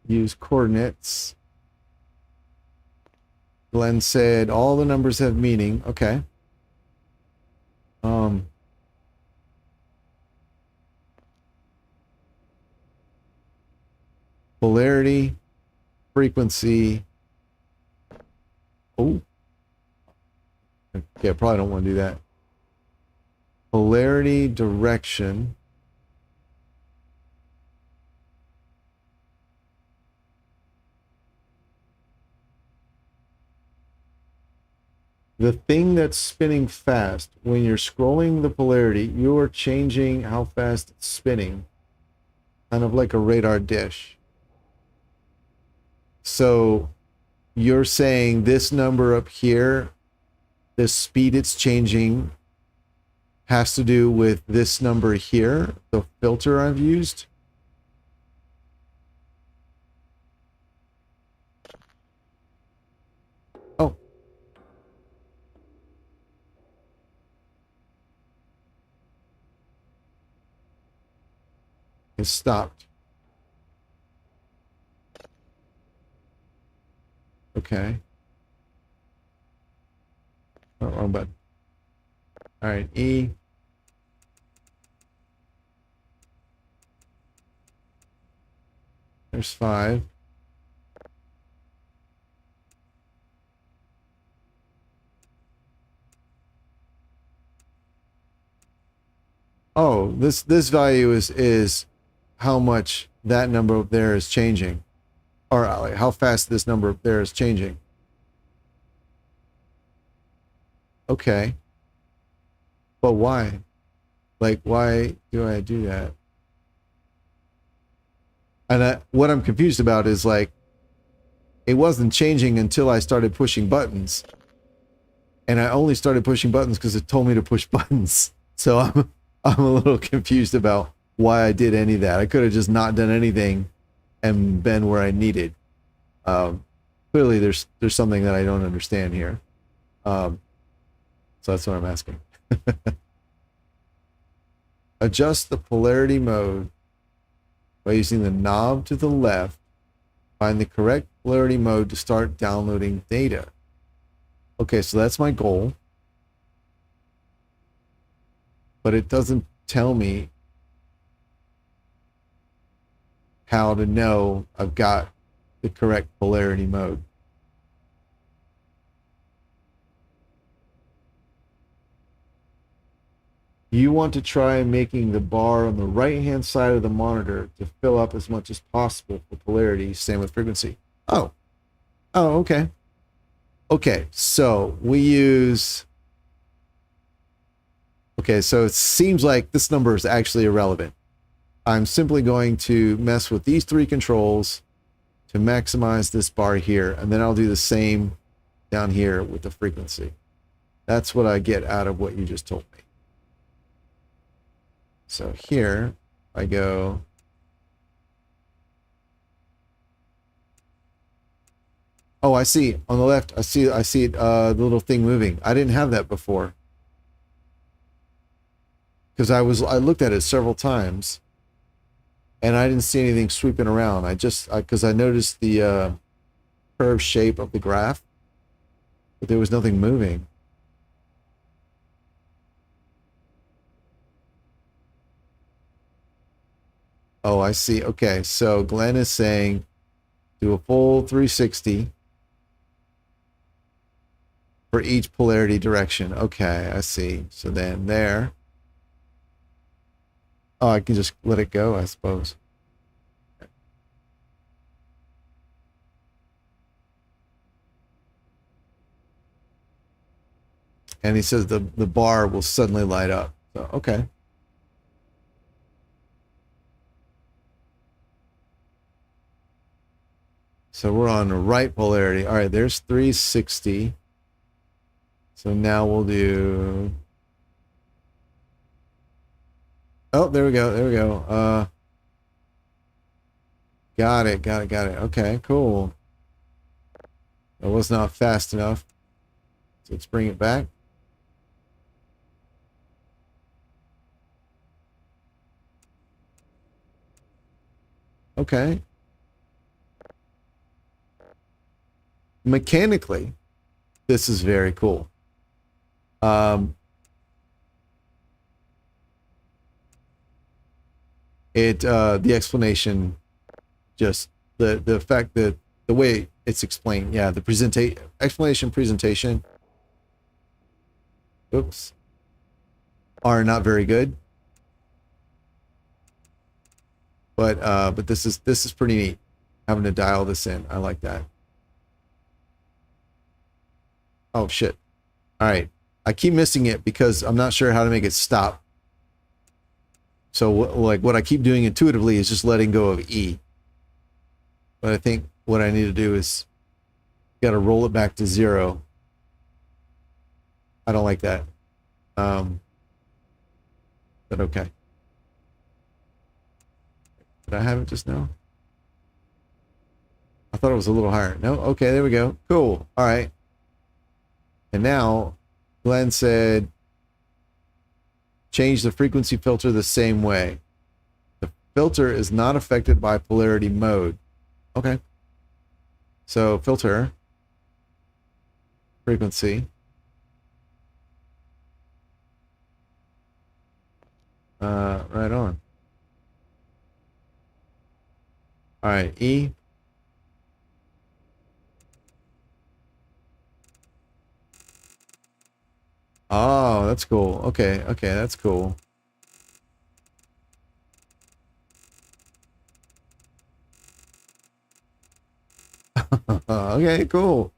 [SPEAKER 1] Use coordinates. Glenn said all the numbers have meaning. Okay. Polarity, frequency. Oh. Okay, I probably don't want to do that. Polarity, direction. The thing that's spinning fast, when you're scrolling the polarity, you are changing how fast it's spinning. Kind of like a radar dish. So you're saying this number up here, the speed it's changing, has to do with this number here, the filter I've used? Oh. It stopped. Okay. Oh, wrong button. All right, E. There's 5. Oh, this value is how much that number up there is changing, or like how fast this number up there is changing. Okay. But why? Like, why do I do that? And what I'm confused about is like, it wasn't changing until I started pushing buttons. and I only started pushing buttons because it told me to push buttons. So I'm a little confused about why I did any of that. I could have just not done anything and been where I needed. Clearly, there's something that I don't understand here. So that's what I'm asking. Adjust the polarity mode by using the knob to the left. Find the correct polarity mode to start downloading data. Okay, so that's my goal. But it doesn't tell me how to know I've got the correct polarity mode. You want to try making the bar on the right-hand side of the monitor to fill up as much as possible for polarity, same with frequency. Oh, okay. Okay, so we use... Okay, so it seems like this number is actually irrelevant. I'm simply going to mess with these three controls to maximize this bar here, and then I'll do the same down here with the frequency. That's what I get out of what you just told me. So here I go. Oh, I see on the left. I see it, the little thing moving. I didn't have that before because I looked at it several times and I didn't see anything sweeping around. Because I noticed the curved shape of the graph, but there was nothing moving. Oh, I see. Okay, so Glenn is saying do a full 360 for each polarity direction. Okay, I see. So then there. Oh, I can just let it go, I suppose. And he says the bar will suddenly light up. So, okay. So we're on the right polarity. All right, there's 360. So now we'll do... Oh, there we go. There we go. Got it. Okay, cool. That was not fast enough. So let's bring it back. Okay. Mechanically, this is very cool. The explanation, just the fact that the way it's explained, yeah, the presentation, oops, are not very good. But this is pretty neat, having to dial this in. I like that. Oh shit. All right. I keep missing it because I'm not sure how to make it stop. So like what I keep doing intuitively is just letting go of E. But I think what I need to do is got to roll it back to 0. I don't like that. But okay. Did I have it just now? I thought it was a little higher. No? Okay, there we go. Cool. All right. And now Glenn said change the frequency filter the same way. The filter is not affected by polarity mode. Okay. So filter, frequency. Right on. All right, E. Oh, that's cool. Okay, that's cool. Okay, cool.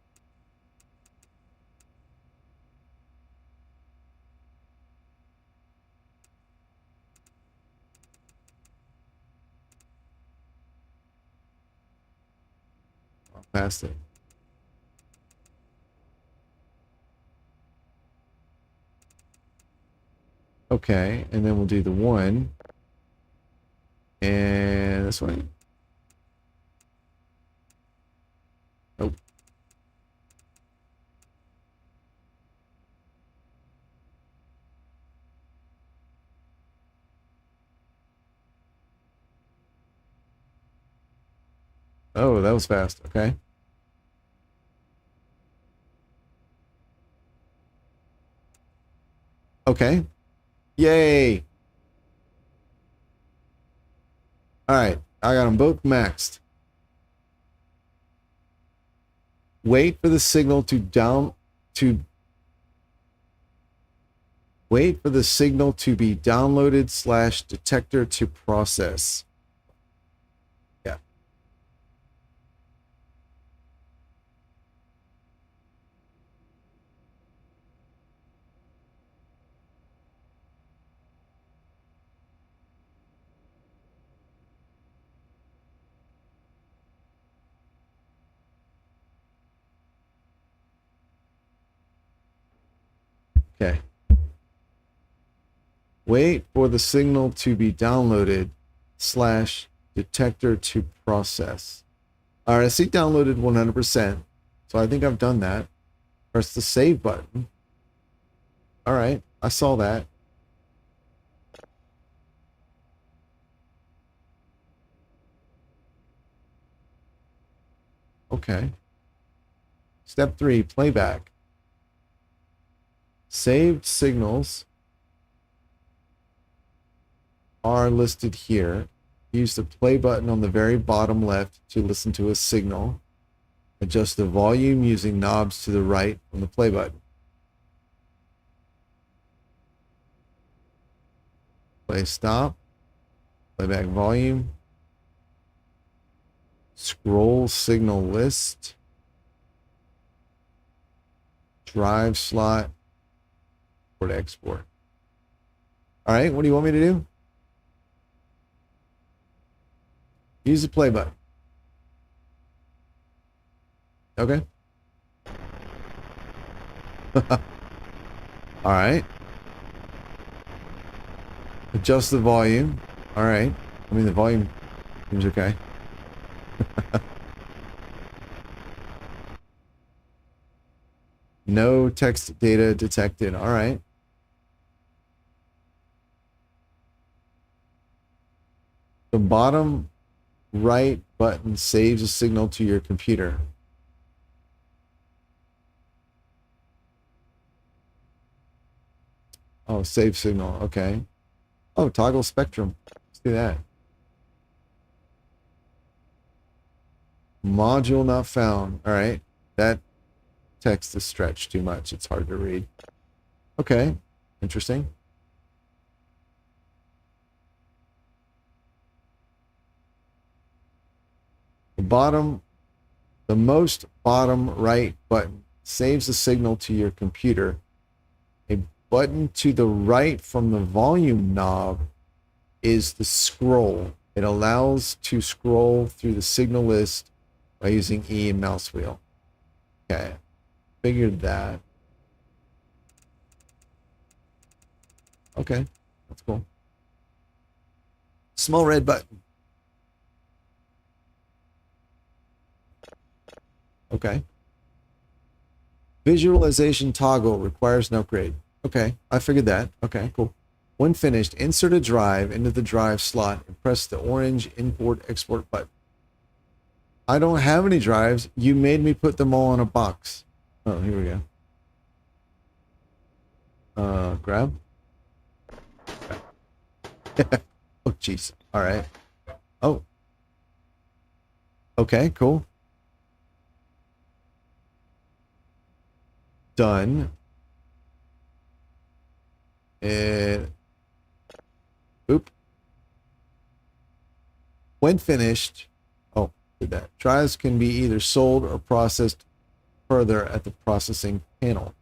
[SPEAKER 1] Past it. Okay, and then we'll do the 1. And this way. Nope. Oh, that was fast. Okay. Okay. Yay. All right. I got them both maxed. Wait for the signal to wait for the signal to be downloaded / detector to process. Yeah. Okay. Wait for the signal to be downloaded / detector to process. All right, I see downloaded 100%. So I think I've done that. Press the save button. All right, I saw that. Okay. Step 3, playback. Saved signals are listed here. Use the play button on the very bottom left to listen to a signal. Adjust the volume using knobs to the right on the play button. Play stop. Playback volume. Scroll signal list. Drive slot. Import export. All right, what do you want me to do? Use the play button. Okay. All right. Adjust the volume. All right. I mean, the volume seems okay. No text data detected. All right. The bottom right button saves a signal to your computer. Oh, save signal. Okay. Oh, toggle spectrum. Let's do that. Module not found. All right. That text is stretched too much. It's hard to read. Okay. Interesting. The most bottom right button saves a signal to your computer. A button to the right from the volume knob is the scroll. It allows to scroll through the signal list by using E and mouse wheel. Okay, figured that. Okay, that's cool. Small red button. Okay. Visualization toggle requires an upgrade. Okay, I figured that. Okay, cool. When finished, insert a drive into the drive slot and press the orange import export button. I don't have any drives. You made me put them all in a box. Oh, here we go. Grab. Oh, jeez. All right. Oh. Okay, cool. Done. And oop. When finished, oh, did that. Drives can be either sold or processed further at the processing panel.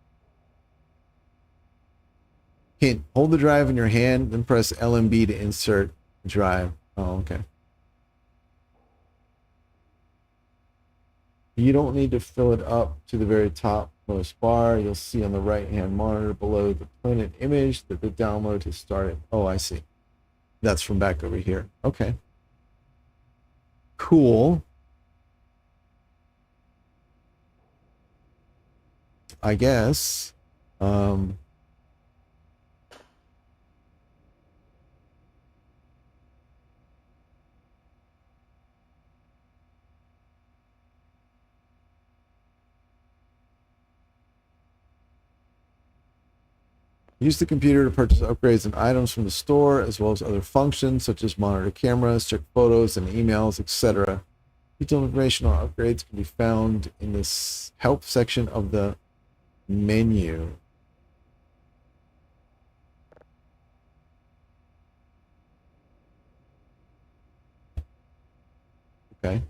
[SPEAKER 1] Hint, hold the drive in your hand, then press LMB to insert the drive. Oh, okay. You don't need to fill it up to the very top Lowest bar, you'll see on the right-hand monitor below the printed image that the download has started. Oh, I see. That's from back over here. Okay. Cool. I guess. Use the computer to purchase upgrades and items from the store, as well as other functions such as monitor cameras, check photos and emails, etc. Detailed information on upgrades can be found in this help section of the menu. Okay.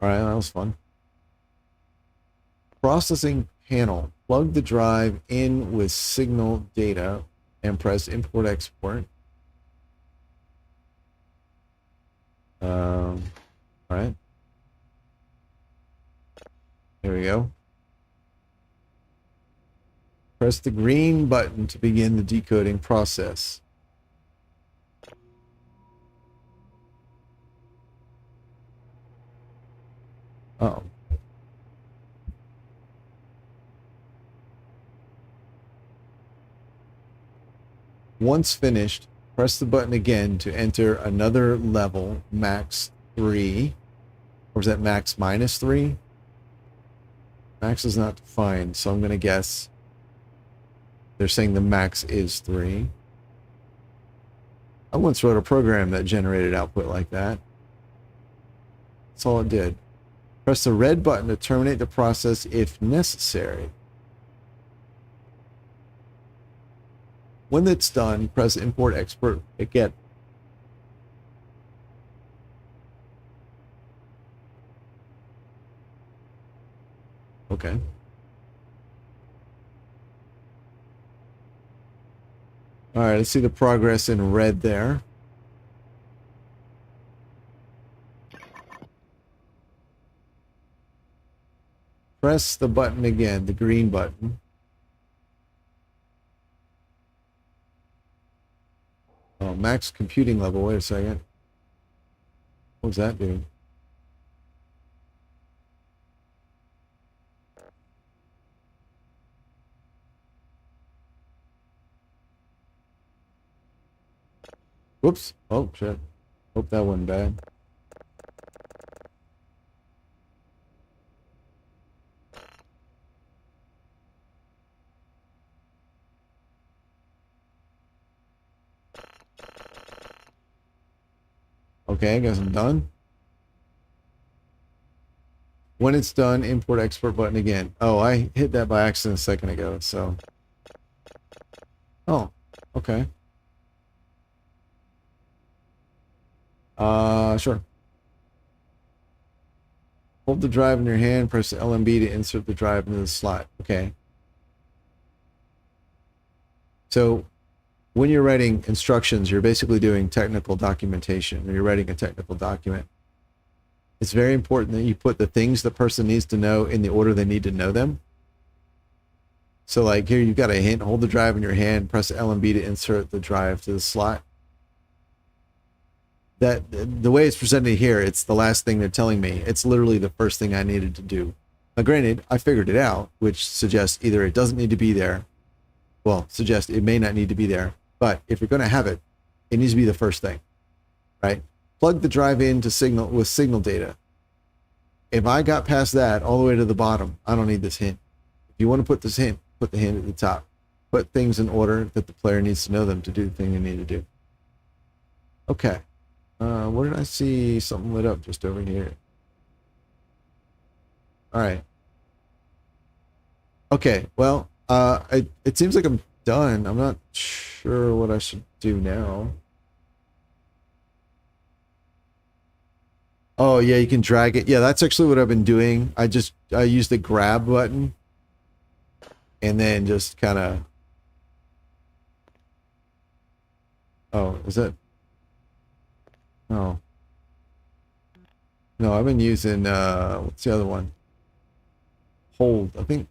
[SPEAKER 1] All right, that was fun. Processing panel. Plug the drive in with signal data and press import export. All right. There we go. Press the green button to begin the decoding process. Uh-oh. Once finished, press the button again to enter another level, max 3. Or is that max minus 3? Max is not defined, so I'm going to guess they're saying the max is 3. I once wrote a program that generated output like that. That's all it did. Press the red button to terminate the process if necessary. When it's done, press import export again. Okay. All right, let's see the progress in red there. Press the button again, the green button. Oh, max computing level. Wait a second. What was that doing? Whoops. Oh, shit. Hope that wasn't bad. Okay, I guess I'm done. When it's done, import export button again. Oh, I hit that by accident a second ago, so. Oh, okay. Sure. Hold the drive in your hand, press the LMB to insert the drive into the slot. Okay. So when you're writing instructions, you're basically doing technical documentation, or you're writing a technical document. It's very important that you put the things the person needs to know in the order they need to know them. So like here, you've got a hint, hold the drive in your hand, press LMB to insert the drive to the slot. That the way it's presented here, it's the last thing they're telling me. It's literally the first thing I needed to do. Now, granted, I figured it out, which suggests either it doesn't need to be there. Well, suggests it may not need to be there. But if you're going to have it, it needs to be the first thing, right? Plug the drive into signal with signal data. If I got past that all the way to the bottom, I don't need this hint. If you want to put this hint, put the hint at the top. Put things in order that the player needs to know them to do the thing they need to do. Okay. Where did I see something lit up just over here? All right. Okay, well, it seems like I'm done. I'm not sure what I should do now. Oh, yeah, you can drag it. Yeah, that's actually what I've been doing. I use the grab button and then just kind of... Oh, is that... Oh. No, I've been using, what's the other one? hold. I think.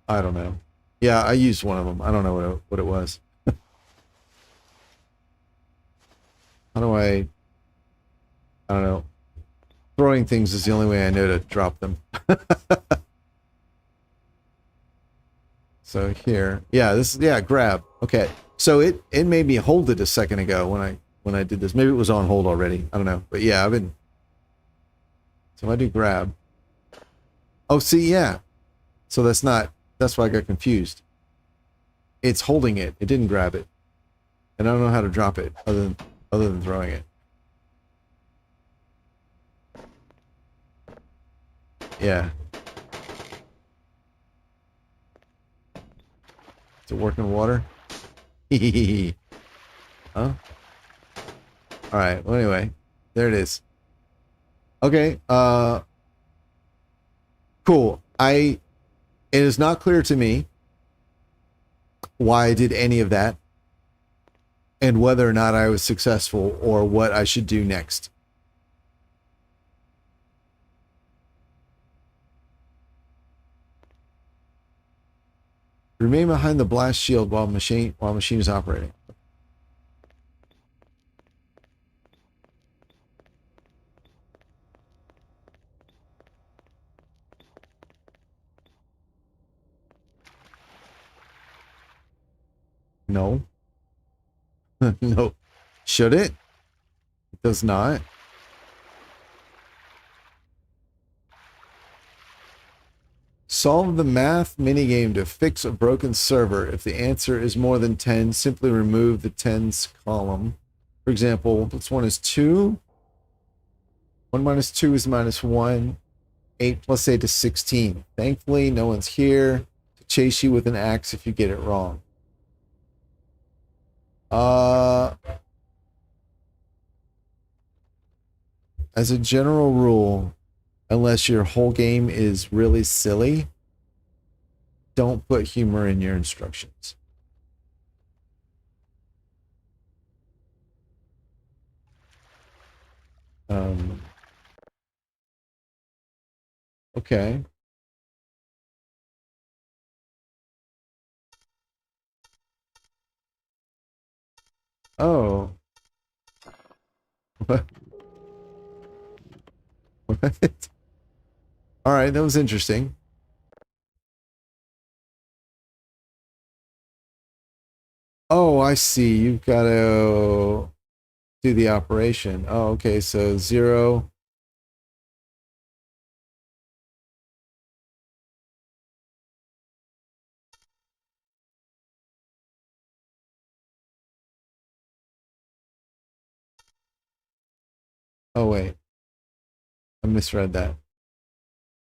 [SPEAKER 1] I don't know. Yeah, I used one of them. I don't know what it was. How do I don't know. Throwing things is the only way I know to drop them. So here, yeah, this is, yeah, grab. Okay, so it made me hold it a second ago when I did this. Maybe it was on hold already. I don't know, but yeah, I've been. So I do grab. Oh, see, yeah. So that's not. That's why I got confused. It's holding it. It didn't grab it, and I don't know how to drop it other than throwing it. Yeah. Does it work in water? Huh? Alright, well anyway. There it is. Okay, cool. It is not clear to me why I did any of that and whether or not I was successful or what I should do next. Remain behind the blast shield while machine is operating. No. No. Should it? It does not. Solve the math minigame to fix a broken server. If the answer is more than 10, simply remove the tens column. For example, this one is 2. 1 minus 2 is minus 1. 8 plus 8 is 16. Thankfully, no one's here to chase you with an axe if you get it wrong. As a general rule, unless your whole game is really silly, don't put humor in your instructions. Okay. Oh. What? What? All right, that was interesting. Oh, I see. You've got to do the operation. Oh, okay. So 0. Oh, wait. I misread that.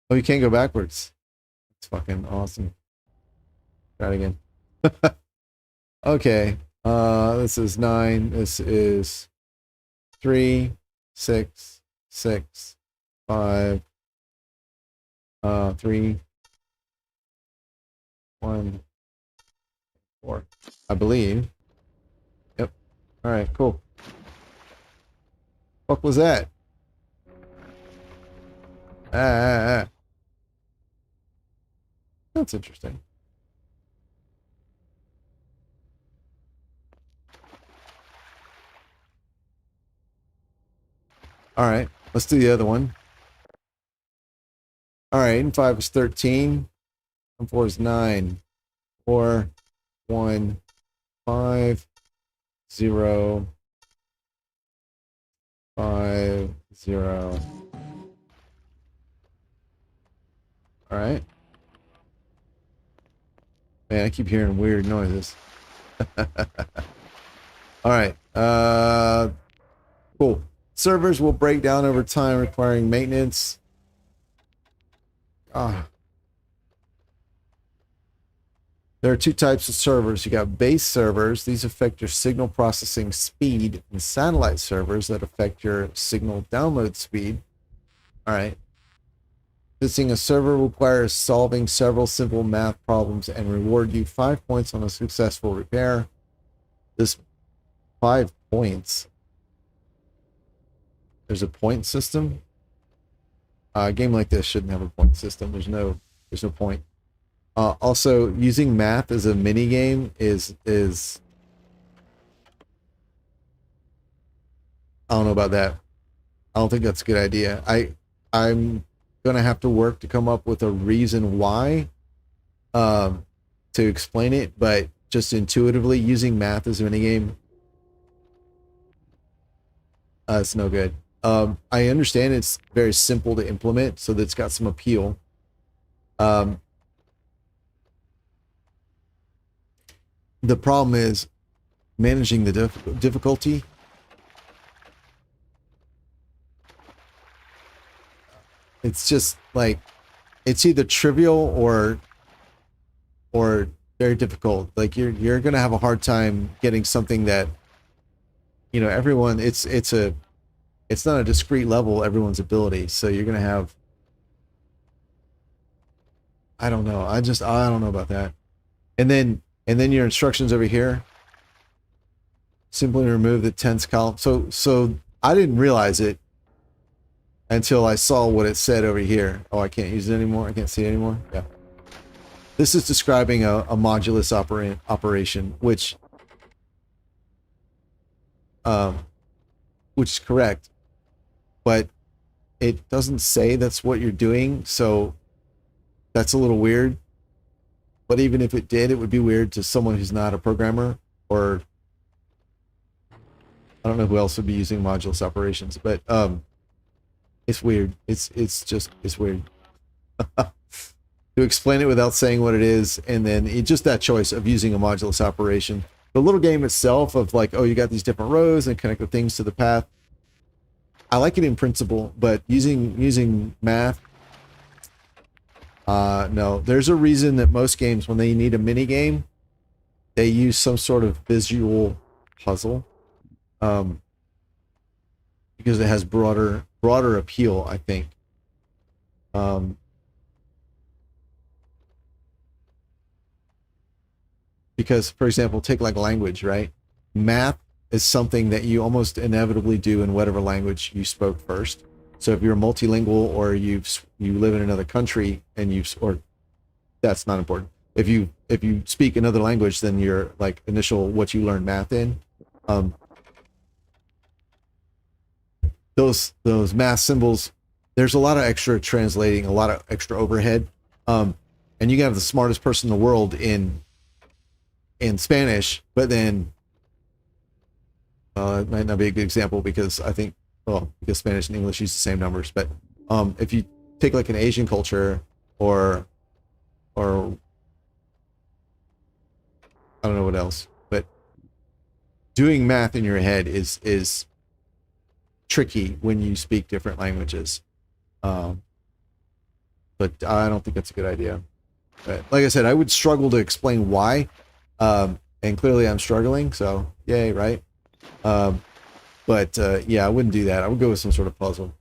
[SPEAKER 1] Oh, you can't go backwards. It's fucking awesome. Try it again. Okay. This is 9. This is 3, 6, 6, 5, 3, 1, 4. I believe. Yep. All right, cool. What was that? That's interesting. All right, let's do the other one. All right, and 5 is 13. And 4 is 9. 4, 1, 5, 0, 5, 0. All right. Man, I keep hearing weird noises. All right. Cool. Servers will break down over time, requiring maintenance. There are 2 types of servers. You got base servers. These affect your signal processing speed, and satellite servers that affect your signal download speed. All right. Fixing a server requires solving several simple math problems and reward you 5 points on a successful repair. This 5 Points. There's a point system. A game like this shouldn't have a point system. There's no point. Also, using math as a mini game is I don't know about that. I don't think that's a good idea. I'm gonna have to work to come up with a reason why, to explain it, but just intuitively using math as a mini game, it's no good. I understand it's very simple to implement, so that's got some appeal. The problem is managing the difficulty. It's just like, it's either trivial or very difficult. Like you're gonna have a hard time getting something that, you know, everyone, it's not a discrete level, everyone's ability. So you're gonna have, I don't know. I don't know about that. And then your instructions over here, simply remove the tense column. So I didn't realize it until I saw what it said over here. Oh, I can't use it anymore. I can't see it anymore. Yeah. This is describing a modulus operation, which is correct, but it doesn't say that's what you're doing, so that's a little weird. But even if it did, it would be weird to someone who's not a programmer, or I don't know who else would be using modulus operations, but it's weird. It's weird. To explain it without saying what it is, and then just that choice of using a modulus operation. The little game itself of like, oh, you got these different rows and connect the things to the path. I like it in principle, but using math, no. There's a reason that most games, when they need a mini game, they use some sort of visual puzzle, because it has broader appeal, I think. Because, for example, take like language, right? Math is something that you almost inevitably do in whatever language you spoke first. So if you're multilingual, or you live in another country and or that's not important. If you speak another language, then your like initial what you learn math in, those math symbols, there's a lot of extra translating, a lot of extra overhead, and you can have the smartest person in the world in Spanish, but then it might not be a good example because I think, well, because Spanish and English use the same numbers, but if you take like an Asian culture, or I don't know what else, but doing math in your head is tricky when you speak different languages. But I don't think that's a good idea. But like I said, I would struggle to explain why. And clearly I'm struggling, so yay, right? But yeah, I wouldn't do that. I would go with some sort of puzzle.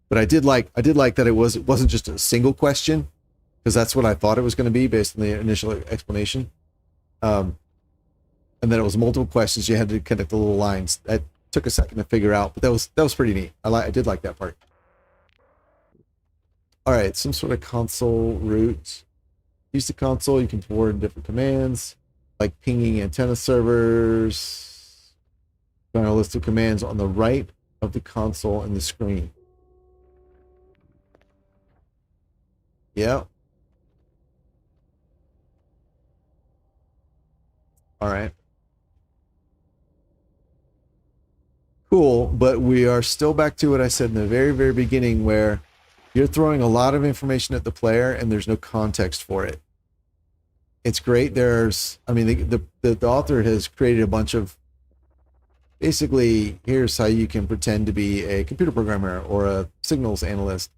[SPEAKER 1] But I did like that it wasn't just a single question, because that's what I thought it was going to be based on the initial explanation. And then it was multiple questions. You had to connect the little lines. That took a second to figure out, but that was pretty neat. I did like that part. All right, some sort of console root. Use the console. You can forward different commands, like pinging antenna servers. Find a list of commands on the right of the console and the screen. Yeah. All right. Cool, but we are still back to what I said in the very, very beginning, where you're throwing a lot of information at the player and there's no context for it. It's great. I mean, the author has created a bunch of, basically, here's how you can pretend to be a computer programmer or a signals analyst.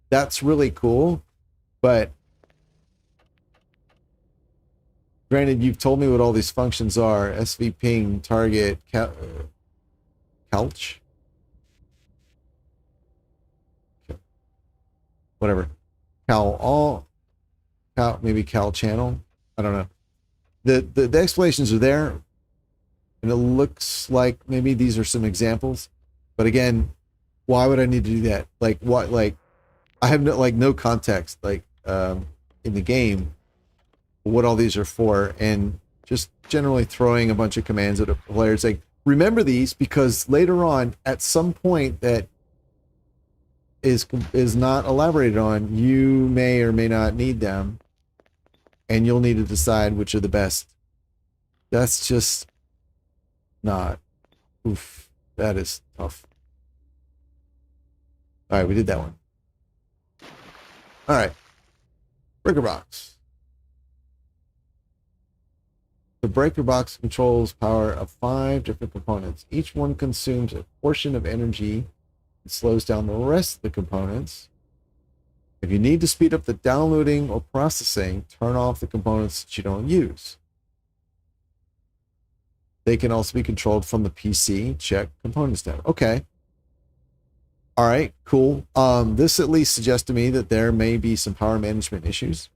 [SPEAKER 1] That's really cool, but granted, you've told me what all these functions are: SV ping, target, couch, whatever, maybe cal channel. I don't know. The explanations are there, and And it looks like maybe these are some examples. But again, why would I need to do that? Like what? Like I have no context like in the game what all these are for, and just generally throwing a bunch of commands at a player saying, remember these because later on at some point that is not elaborated on, you may or may not need them, and you'll need to decide which are the best. That's just not. Oof, that is tough. All right, we did that one. All right, breaker box. The breaker box controls power of 5 different components. Each one consumes a portion of energy and slows down the rest of the components. If you need to speed up the downloading or processing, turn off the components that you don't use. They can also be controlled from the PC. Check components tab. Okay. All right, cool. This at least suggests to me that there may be some power management issues.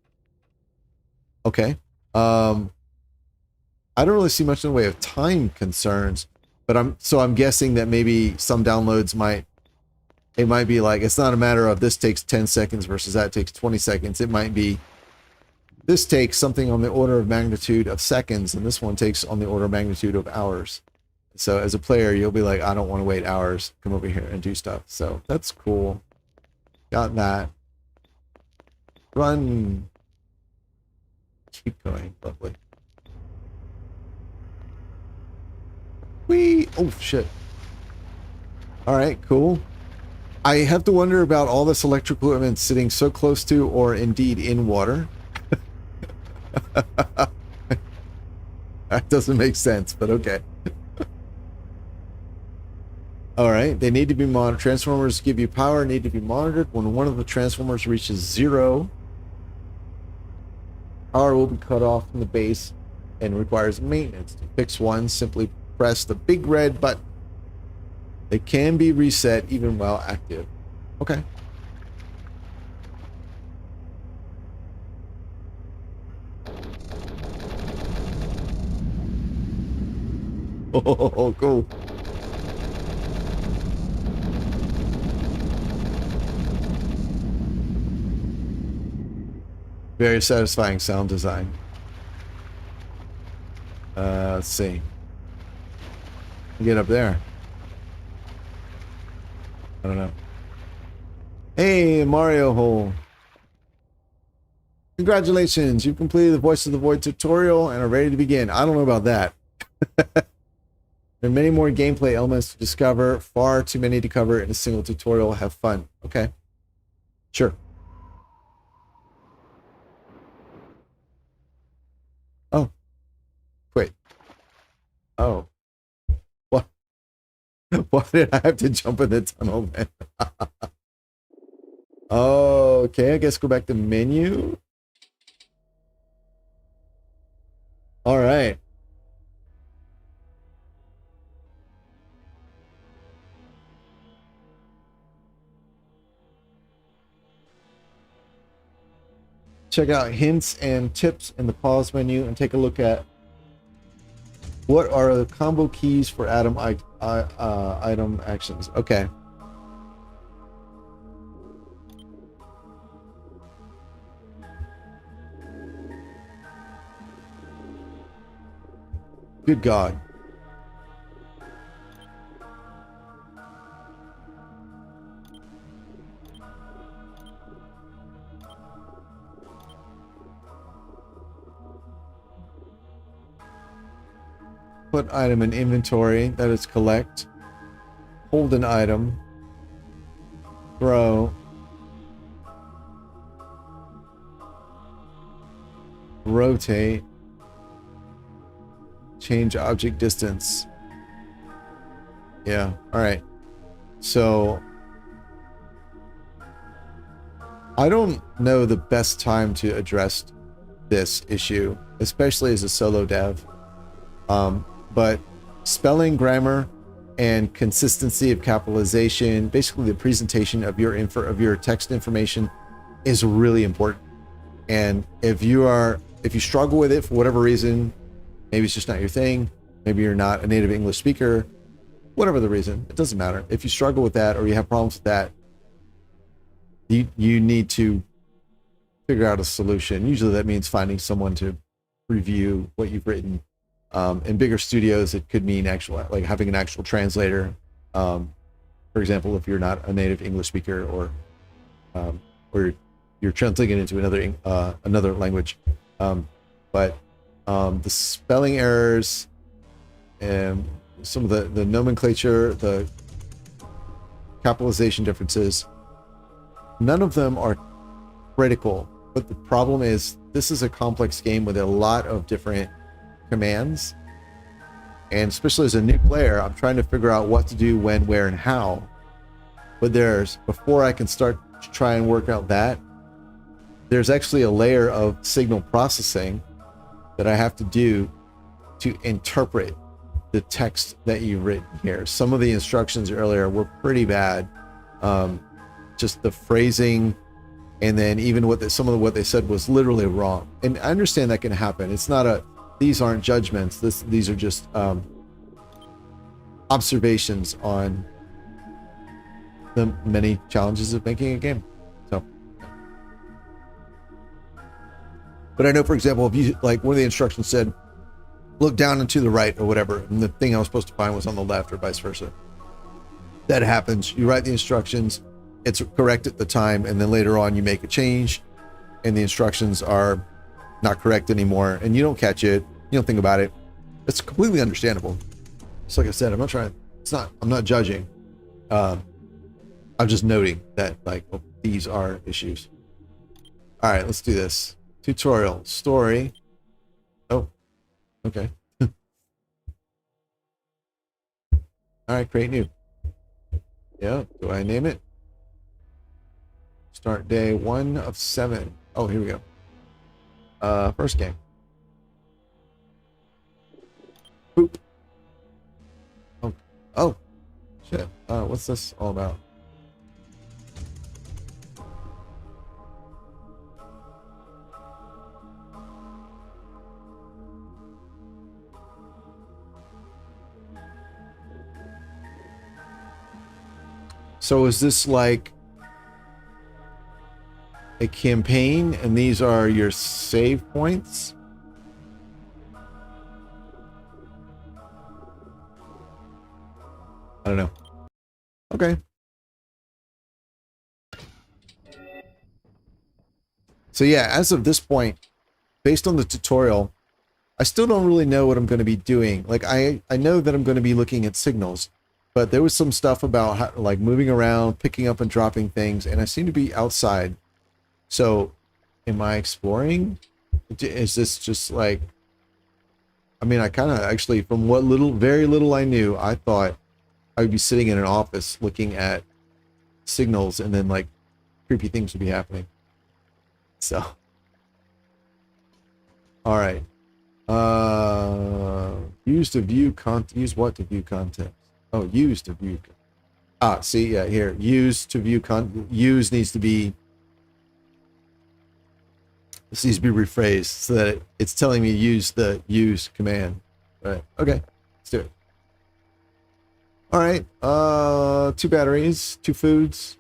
[SPEAKER 1] Okay. I don't really see much in the way of time concerns, but I'm guessing that maybe some downloads might be like, it's not a matter of this takes 10 seconds versus that takes 20 seconds. It might be this takes something on the order of magnitude of seconds, and this one takes on the order of magnitude of hours. So as a player, you'll be like, I don't want to wait hours. Come over here and do stuff. So that's cool. Got that. Run. Keep going. Lovely. Whee! Oh, shit. All right, cool. I have to wonder about all this electrical equipment sitting so close to or indeed in water. That doesn't make sense, but okay. All right, they need to be monitored. Transformers give you power, need to be monitored. When one of the transformers reaches 0, power will be cut off from the base and requires maintenance. To fix one, simply press the big red button. They can be reset even while active. Okay. Oh, cool. Very satisfying sound design. Let's see. Get up there. I don't know. Hey, Mario Hole. Congratulations, you've completed the Voice of the Void tutorial and are ready to begin. I don't know about that. There are many more gameplay elements to discover, far too many to cover in a single tutorial. Have fun. Okay. Sure. Oh. Wait. Oh. What? Why did I have to jump in the tunnel then? Oh, okay. I guess go back to menu. All right. Check out hints and tips in the pause menu and take a look at what are the combo keys for item actions. Okay. Good God. Put item in inventory, that is collect. Hold an item. Throw. Rotate. Change object distance. Yeah, alright. So I don't know the best time to address this issue, especially as a solo dev. But spelling, grammar, and consistency of capitalization, basically the presentation of your text information, is really important. And if you struggle with it for whatever reason, maybe it's just not your thing, maybe you're not a native English speaker, whatever the reason, it doesn't matter. If you struggle with that or you have problems with that, you need to figure out a solution. Usually that means finding someone to review what you've written. In bigger studios, it could mean like having an actual translator. For example, if you're not a native English speaker or you're translating it into another language. But the spelling errors and some of the nomenclature, the capitalization differences, none of them are critical. But the problem is this is a complex game with a lot of different commands. And especially as a new player, I'm trying to figure out what to do, when, where, and how. But before I can start to try and work out that, there's actually a layer of signal processing that I have to do to interpret the text that you've written here. Some of the instructions earlier were pretty bad. Just the phrasing, and then even some of what they said was literally wrong. And I understand that can happen. It's not these aren't judgments. These are just observations on the many challenges of making a game. So, but I know, for example, if you, like, one of the instructions said, look down and to the right or whatever, and the thing I was supposed to find was on the left or vice versa. That happens. You write the instructions, it's correct at the time, and then later on you make a change and the instructions are not correct anymore and you don't catch it, you don't think about it. It's completely understandable. Just like I said, I'm not judging. I'm just noting that, like, well, these are issues. All right, let's do this. Tutorial, story. Oh, okay. All right, create new. Yeah, do I name it? Start day 1 of 7. Oh, here we go. First game. Boop. Oh, shit. What's this all about? So is this like a campaign and these are your save points? I don't know. Okay. So yeah, as of this point, based on the tutorial, I still don't really know what I'm going to be doing. Like, I know that I'm going to be looking at signals, but there was some stuff about how, like, moving around, picking up and dropping things, and I seem to be outside. So, am I exploring? Is this just like... I mean, I kind of actually, from what very little I knew, I thought I would be sitting in an office looking at signals and then, like, creepy things would be happening. So, all right. Use what to view context? Oh, use to view. See, yeah, here. Use to view use needs to be... This needs to be rephrased so that it's telling me to use the use command. Right. Okay. Let's do it. All right. 2 batteries, 2 foods,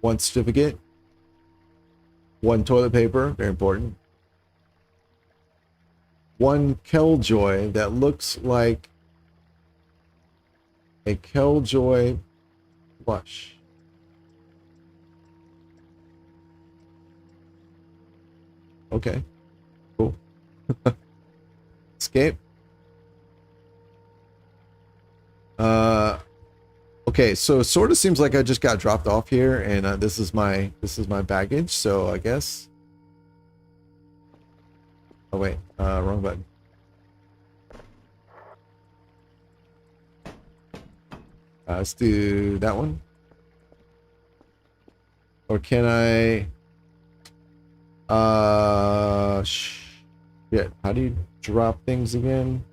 [SPEAKER 1] 1 certificate, 1 toilet paper, very important. 1 Killjoy that looks like a Killjoy plush. Okay, cool. Escape. Okay, so it sort of seems like I just got dropped off here, and this is my baggage. So I guess. Oh wait, wrong button. Let's do that one. Or can I? Shit. How do you drop things again?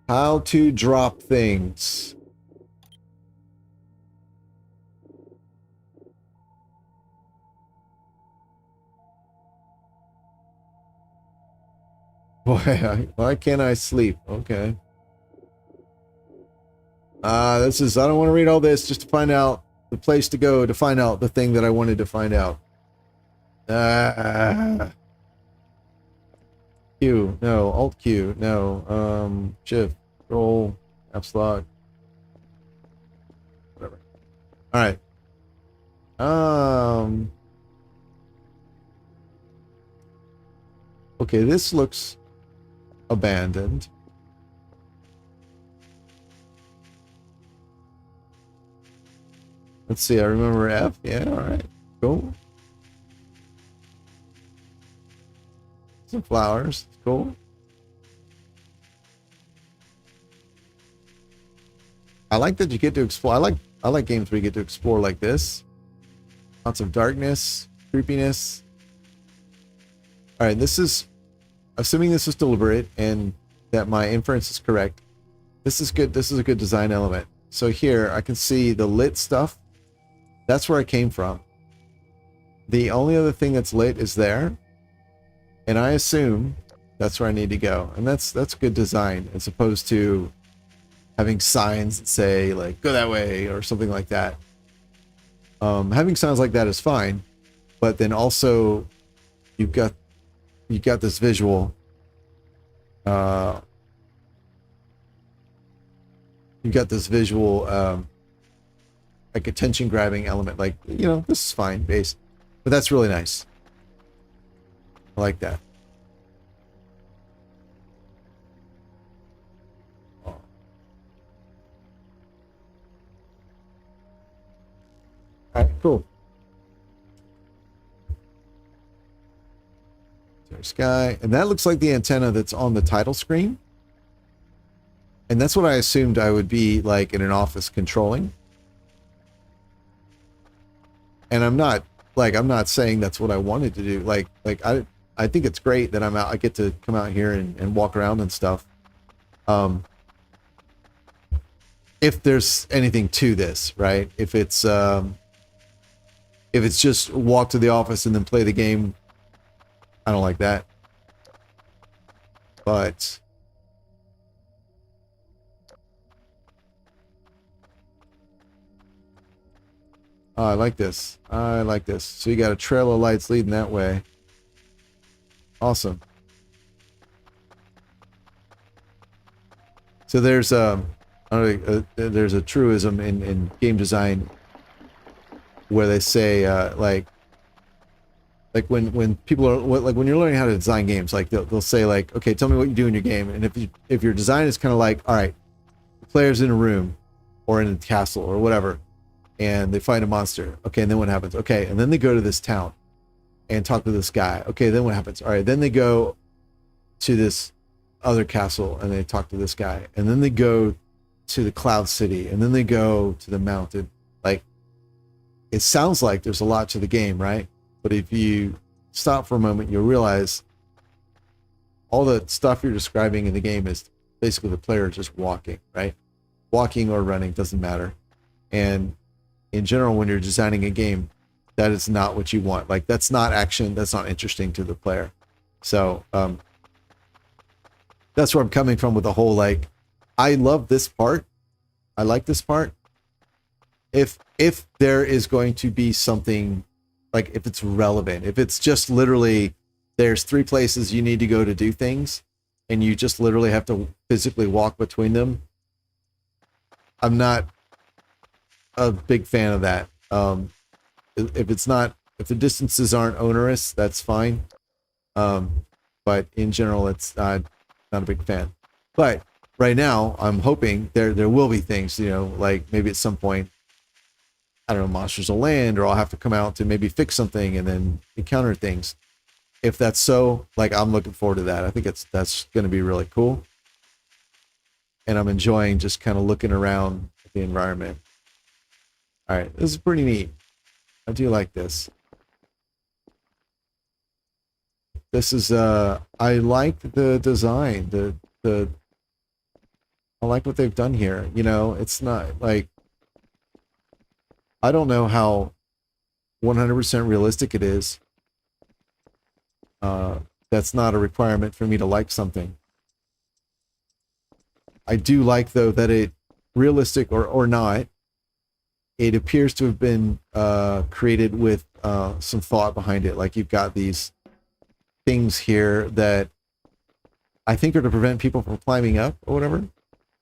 [SPEAKER 1] How to drop things. Why can't I sleep? Okay. This is, I don't want to read all this just to find out the place to go to find out the thing that I wanted to find out. Q, no. Alt Q, no. Shift, Control, Caps Lock. Whatever. Alright. Okay, this looks abandoned. Let's see, I remember F. Yeah, alright. Cool. Some flowers. Cool. I like that you get to explore. I like games where you get to explore like this. Lots of darkness, creepiness. Alright, this is, assuming this is deliberate and that my inference is correct, this is good. This is a good design element. So here I can see the lit stuff. That's where I came from. The only other thing that's lit is there. And I assume that's where I need to go. And that's good design as opposed to having signs that say like go that way or something like that. Having signs like that is fine, but then also you've got this visual like attention grabbing element, like, you know, this is fine base, but that's really nice. I like that. Oh. Alright, cool. There's sky, and that looks like the antenna that's on the title screen. And that's what I assumed I would be like in an office controlling. And I'm not saying that's what I wanted to do. Like I think it's great that I'm out. I get to come out here and walk around and stuff. If there's anything to this, right? If it's just walk to the office and then play the game, I don't like that. But oh, I like this. I like this. So you got a trail of lights leading that way. Awesome. So there's there's a truism in game design where they say like when people are like when you're learning how to design games, like they'll say like, okay, tell me what you do in your game, and if your design is kind of like, all right, the player's in a room or in a castle or whatever, and they fight a monster, okay, and then what happens? Okay, and then they go to this town and talk to this guy, okay, then what happens? All right, then they go to this other castle and they talk to this guy, and then they go to the cloud city, and then they go to the mountain. Like, it sounds like there's a lot to the game, right? But if you stop for a moment, you'll realize all the stuff you're describing in the game is basically the player just walking, right? Walking or running, doesn't matter. And in general, when you're designing a game, that is not what you want. Like, that's not action. That's not interesting to the player. So that's where I'm coming from with the whole, like, I love this part. I like this part. If there is going to be something, like if it's relevant, if it's just literally there's 3 places you need to go to do things and you just literally have to physically walk between them, I'm not a big fan of that. If the distances aren't onerous, that's fine. But in general, it's not a big fan. But right now, I'm hoping there will be things, you know, like maybe at some point, I don't know, monsters will land, or I'll have to come out to maybe fix something and then encounter things. If that's so, like, I'm looking forward to that. I think that's going to be really cool. And I'm enjoying just kind of looking around at the environment. All right, this is pretty neat. I do like this. This is I like the design. I like what they've done here. You know, it's not like, I don't know how 100% realistic it is. That's not a requirement for me to like something. I do like, though, that it, realistic or not, it appears to have been created with some thought behind it. Like, you've got these things here that I think are to prevent people from climbing up or whatever.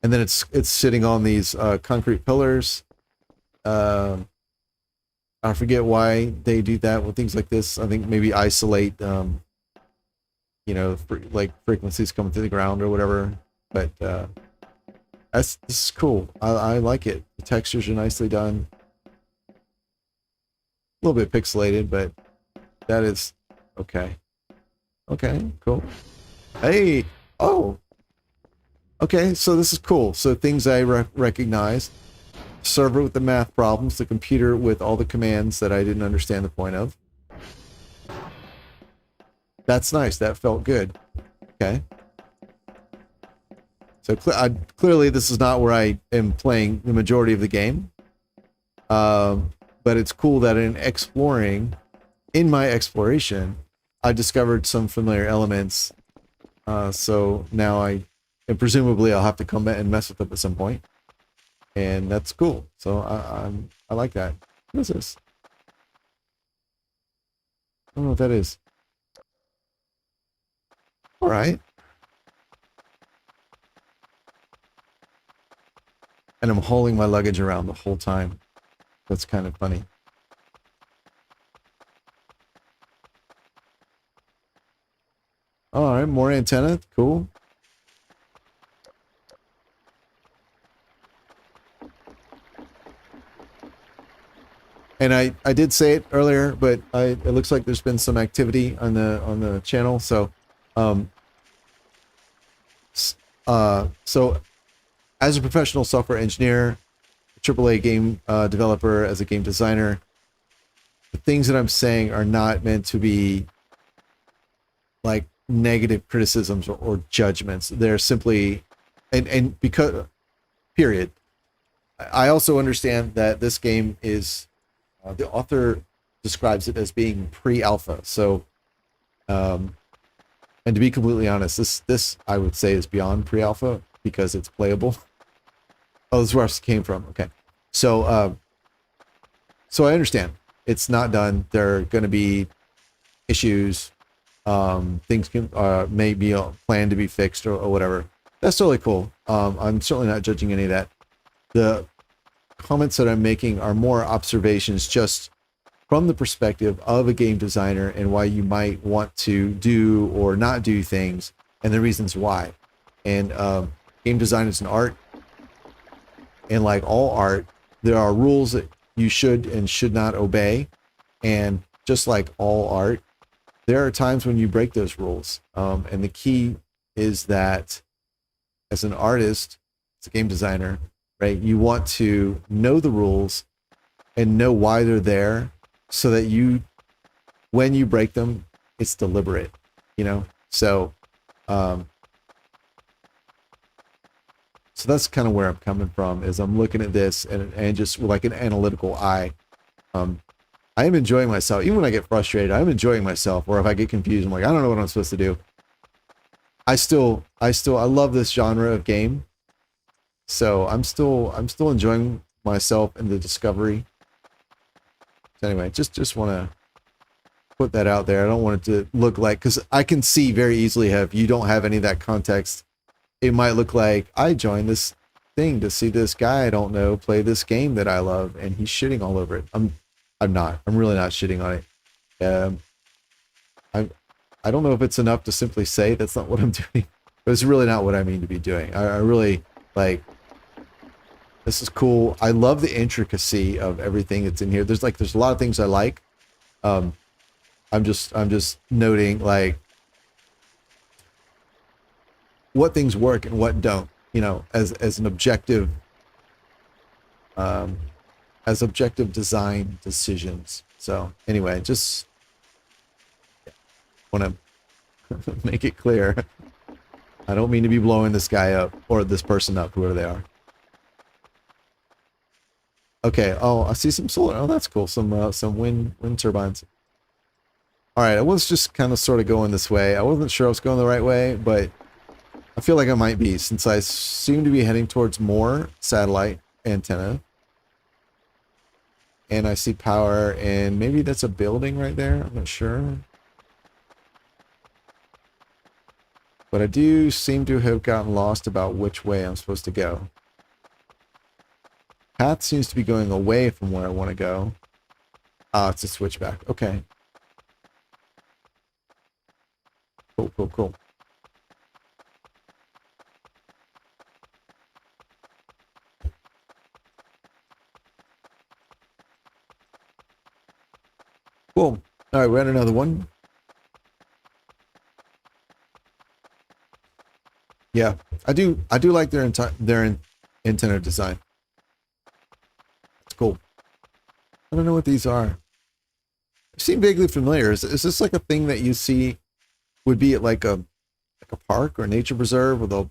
[SPEAKER 1] And then it's sitting on these concrete pillars. I forget why they do that with things like this. I think maybe isolate, you know, like frequencies coming through the ground or whatever. But this is cool. I like it. The textures are nicely done. A little bit pixelated, but that is okay. Okay, cool. Hey, oh. Okay, so this is cool. So things I recognize. Server with the math problems, the computer with all the commands that I didn't understand the point of. That's nice. That felt good. Okay. So clearly this is not where I am playing the majority of the game. But it's cool that in my exploration, I discovered some familiar elements. So now and presumably I'll have to come back and mess with them at some point. And that's cool. So I like that. What is this? I don't know what that is. All right. And I'm hauling my luggage around the whole time. That's kind of funny. All right, more antenna. Cool. And I did say it earlier, but it looks like there's been some activity on the channel. So, so as a professional software engineer, AAA game developer, as a game designer, the things that I'm saying are not meant to be like negative criticisms or judgments. They're simply, and because, period. I also understand that this game is, the author describes it as being pre-alpha. So, and to be completely honest, this I would say is beyond pre-alpha because it's playable. Oh, this is where it came from. Okay. So, so I understand it's not done. There are going to be issues. Things can, may be planned to be fixed or whatever. That's totally cool. I'm certainly not judging any of that. The comments that I'm making are more observations just from the perspective of a game designer and why you might want to do or not do things and the reasons why. And game design is an art. And like all art, there are rules that you should and should not obey. And just like all art, there are times when you break those rules. And the key is that as an artist, as a game designer, right, you want to know the rules and know why they're there so that when you break them, it's deliberate, you know? So, so that's kind of where I'm coming from, is I'm looking at this and just with like an analytical eye. I am enjoying myself. Even when I get frustrated, I'm enjoying myself. Or if I get confused, I'm like, I don't know what I'm supposed to do. I love this genre of game. So I'm still enjoying myself in the discovery. So anyway, just want to put that out there. I don't want it to look like, because I can see very easily if you don't have any of that context, it might look like I joined this thing to see this guy I don't know play this game that I love, and he's shitting all over it. I'm not. I'm really not shitting on it. I don't know if it's enough to simply say that's not what I'm doing. But it's really not what I mean to be doing. I really like. This is cool. I love the intricacy of everything that's in here. There's a lot of things I like. I'm just noting like what things work and what don't, you know, as an objective, as objective design decisions. So anyway, just want to make it clear. I don't mean to be blowing this guy up or this person up, whoever they are. Okay. Oh, I see some solar. Oh, that's cool. Some wind turbines. All right, I was just kind of sort of going this way. I wasn't sure I was going the right way, but I feel like I might be, since I seem to be heading towards more satellite antenna. And I see power, and maybe that's a building right there. I'm not sure. But I do seem to have gotten lost about which way I'm supposed to go. Path seems to be going away from where I want to go. Ah, it's a switchback. Okay. Cool, cool, cool. Cool. All right, we're at another one. Yeah, I do like their antenna design. It's cool. I don't know what these are. They seem vaguely familiar. Is this like a thing that you see would be at like a park or a nature preserve where they'll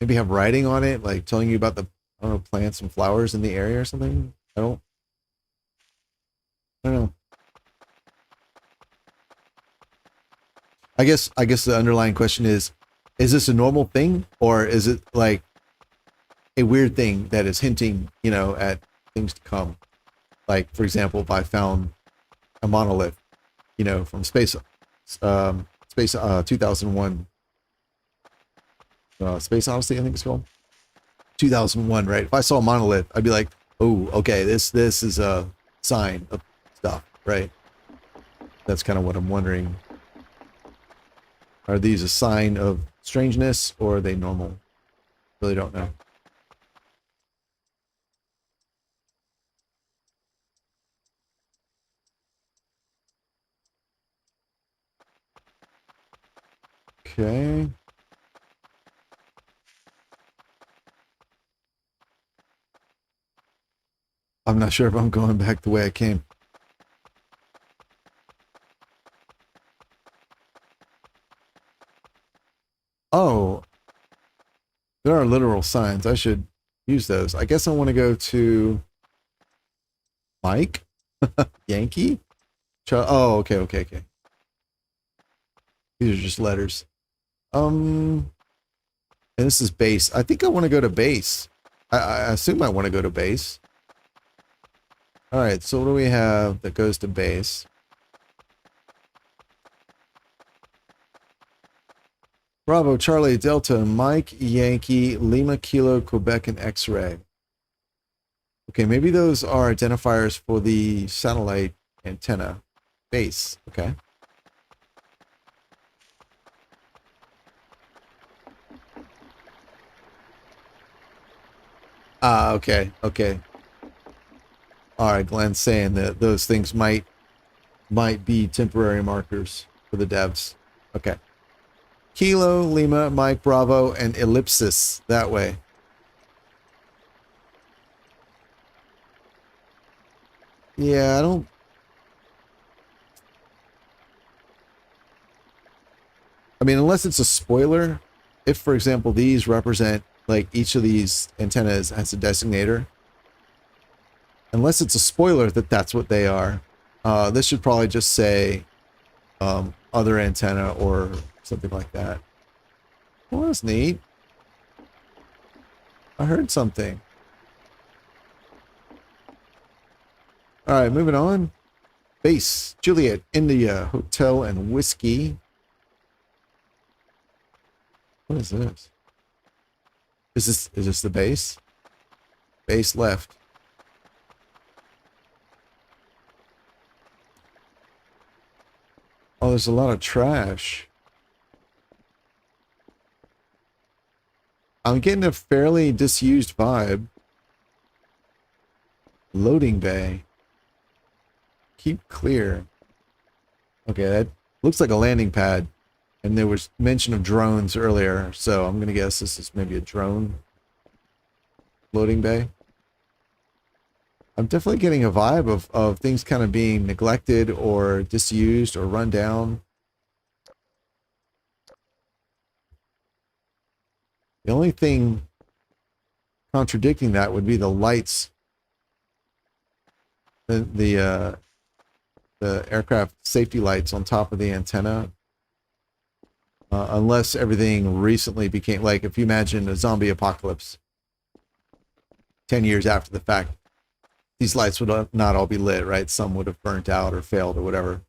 [SPEAKER 1] maybe have writing on it, like telling you about the, I don't know, plants and flowers in the area or something? I don't know. I guess the underlying question is this a normal thing, or is it like a weird thing that is hinting, you know, at things to come? Like, for example, if I found a monolith, you know, from Space 2001, Space Odyssey, I think it's called 2001, right? If I saw a monolith, I'd be like, oh, okay, this is a sign of stuff, right? That's kind of what I'm wondering. Are these a sign of strangeness, or are they normal? Really don't know. Okay. I'm not sure if I'm going back the way I came. Oh, there are literal signs. I should use those. I guess I want to go to Mike, Yankee. Oh, okay, okay, okay. These are just letters. And this is base. I think I want to go to base. I assume I want to go to base. All right, so what do we have that goes to base? Bravo, Charlie, Delta, Mike, Yankee, Lima, Kilo, Quebec, and X-Ray. Okay, maybe those are identifiers for the satellite antenna base. Okay. Ah, okay, okay. All right, Glenn's saying that those things might be temporary markers for the devs. Okay. Kilo, Lima, Mike, Bravo, and Ellipsis that way. Yeah, I don't... I mean, unless it's a spoiler, if, for example, these represent, like, each of these antennas has a designator, unless it's a spoiler that that's what they are, this should probably just say other antenna or something like that. Well, that's neat. I heard something. All right, moving on. Base, Juliet, India, Hotel, and Whiskey. What is this? Is this the base? Base left. Oh, there's a lot of trash. I'm getting a fairly disused vibe. Loading bay. Keep clear. Okay, that looks like a landing pad. And there was mention of drones earlier, so I'm going to guess this is maybe a drone loading bay. I'm definitely getting a vibe of things kind of being neglected or disused or run down. The only thing contradicting that would be the lights. The the aircraft safety lights on top of the antenna. Unless everything recently became, like if you imagine a zombie apocalypse 10 years after the fact, these lights would not all be lit, right? Some would have burnt out or failed or whatever.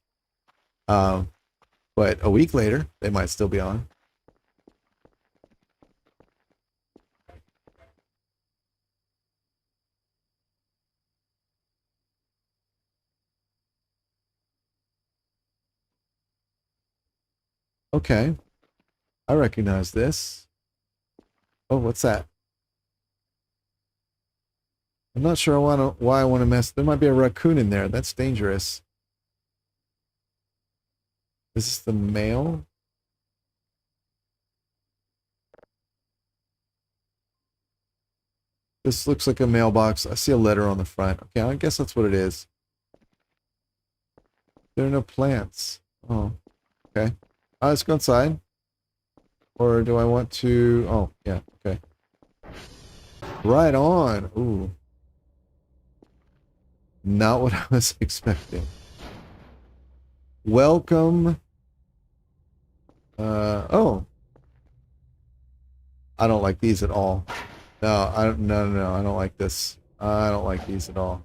[SPEAKER 1] But a week later, they might still be on. Okay. I recognize this. Oh, what's that? I'm not sure why I want to mess. There might be a raccoon in there. That's dangerous. Is this the mail? This looks like a mailbox. I see a letter on the front. Okay, I guess that's what it is. There are no plants. Oh, okay. Let's go inside. Or do I want to... Oh, yeah, okay. Right on. Ooh. Not what I was expecting. Welcome. Oh. I don't like these at all. No, I don't like this. I don't like these at all.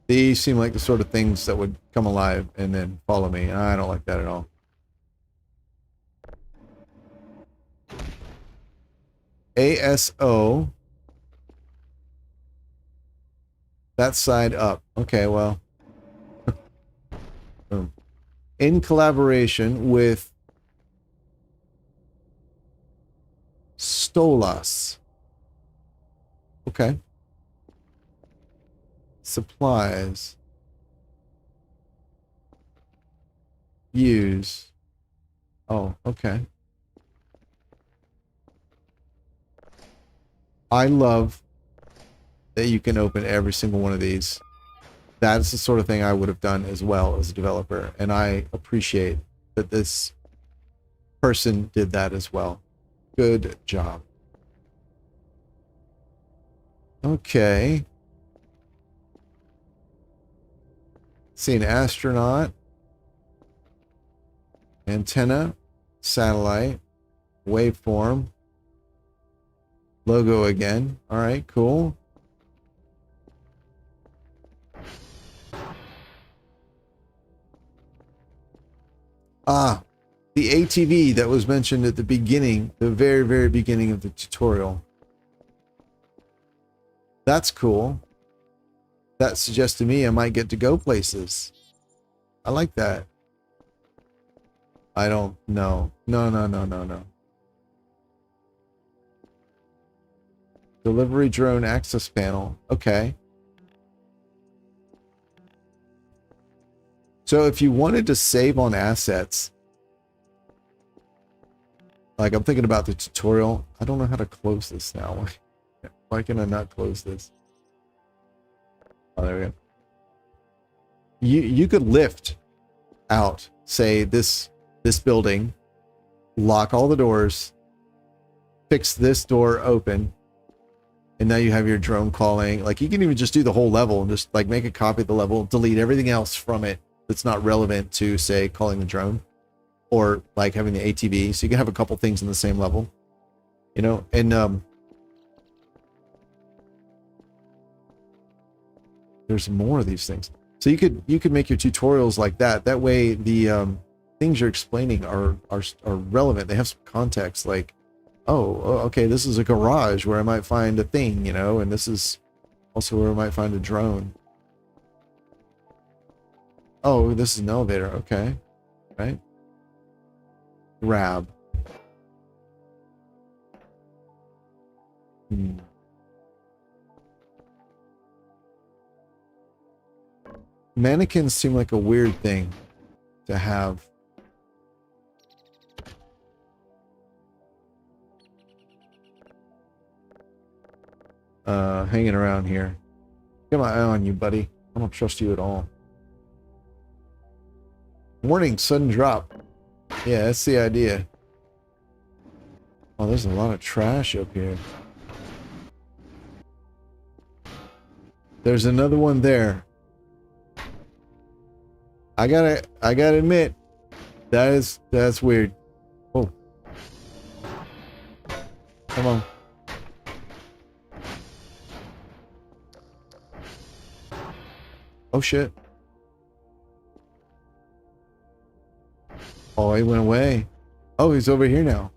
[SPEAKER 1] These seem like the sort of things that would come alive and then follow me. I don't like that at all. ASO. That side up. Okay, well. In collaboration with Stolas. Okay. Supplies. Use. Oh, okay. I love that you can open every single one of these. That's the sort of thing I would have done as well as a developer. And I appreciate that this person did that as well. Good job. Okay. See an astronaut. Antenna. Satellite. Waveform. Logo again. All right, cool. Ah, the ATV that was mentioned at the beginning, the very, very beginning of the tutorial. That's cool. That suggests to me I might get to go places. I like that. I don't know. No. Delivery drone access panel. Okay. So if you wanted to save on assets, like I'm thinking about the tutorial, I don't know how to close this now. Why can I not close this? Oh, there we go. You could lift out, say this building, lock all the doors, fix this door open, and now you have your drone calling. Like you can even just do the whole level and just like make a copy of the level, delete everything else from it that's not relevant to, say, calling the drone or like having the ATV. So you can have a couple things in the same level, you know, and there's more of these things. So you could make your tutorials like that. That way the things you're explaining are relevant. They have some context, like, oh, okay, this is a garage where I might find a thing, you know, and this is also where I might find a drone. Oh, this is an elevator. Okay. Right. Grab. Mannequins seem like a weird thing to have. Hanging around here. Get my eye on you, buddy. I don't trust you at all. Warning, sudden drop. Yeah, that's the idea. Oh, there's a lot of trash up here. There's another one there. I gotta admit, that's weird. Oh. Come on. Oh shit. Oh, he went away. Oh, he's over here now.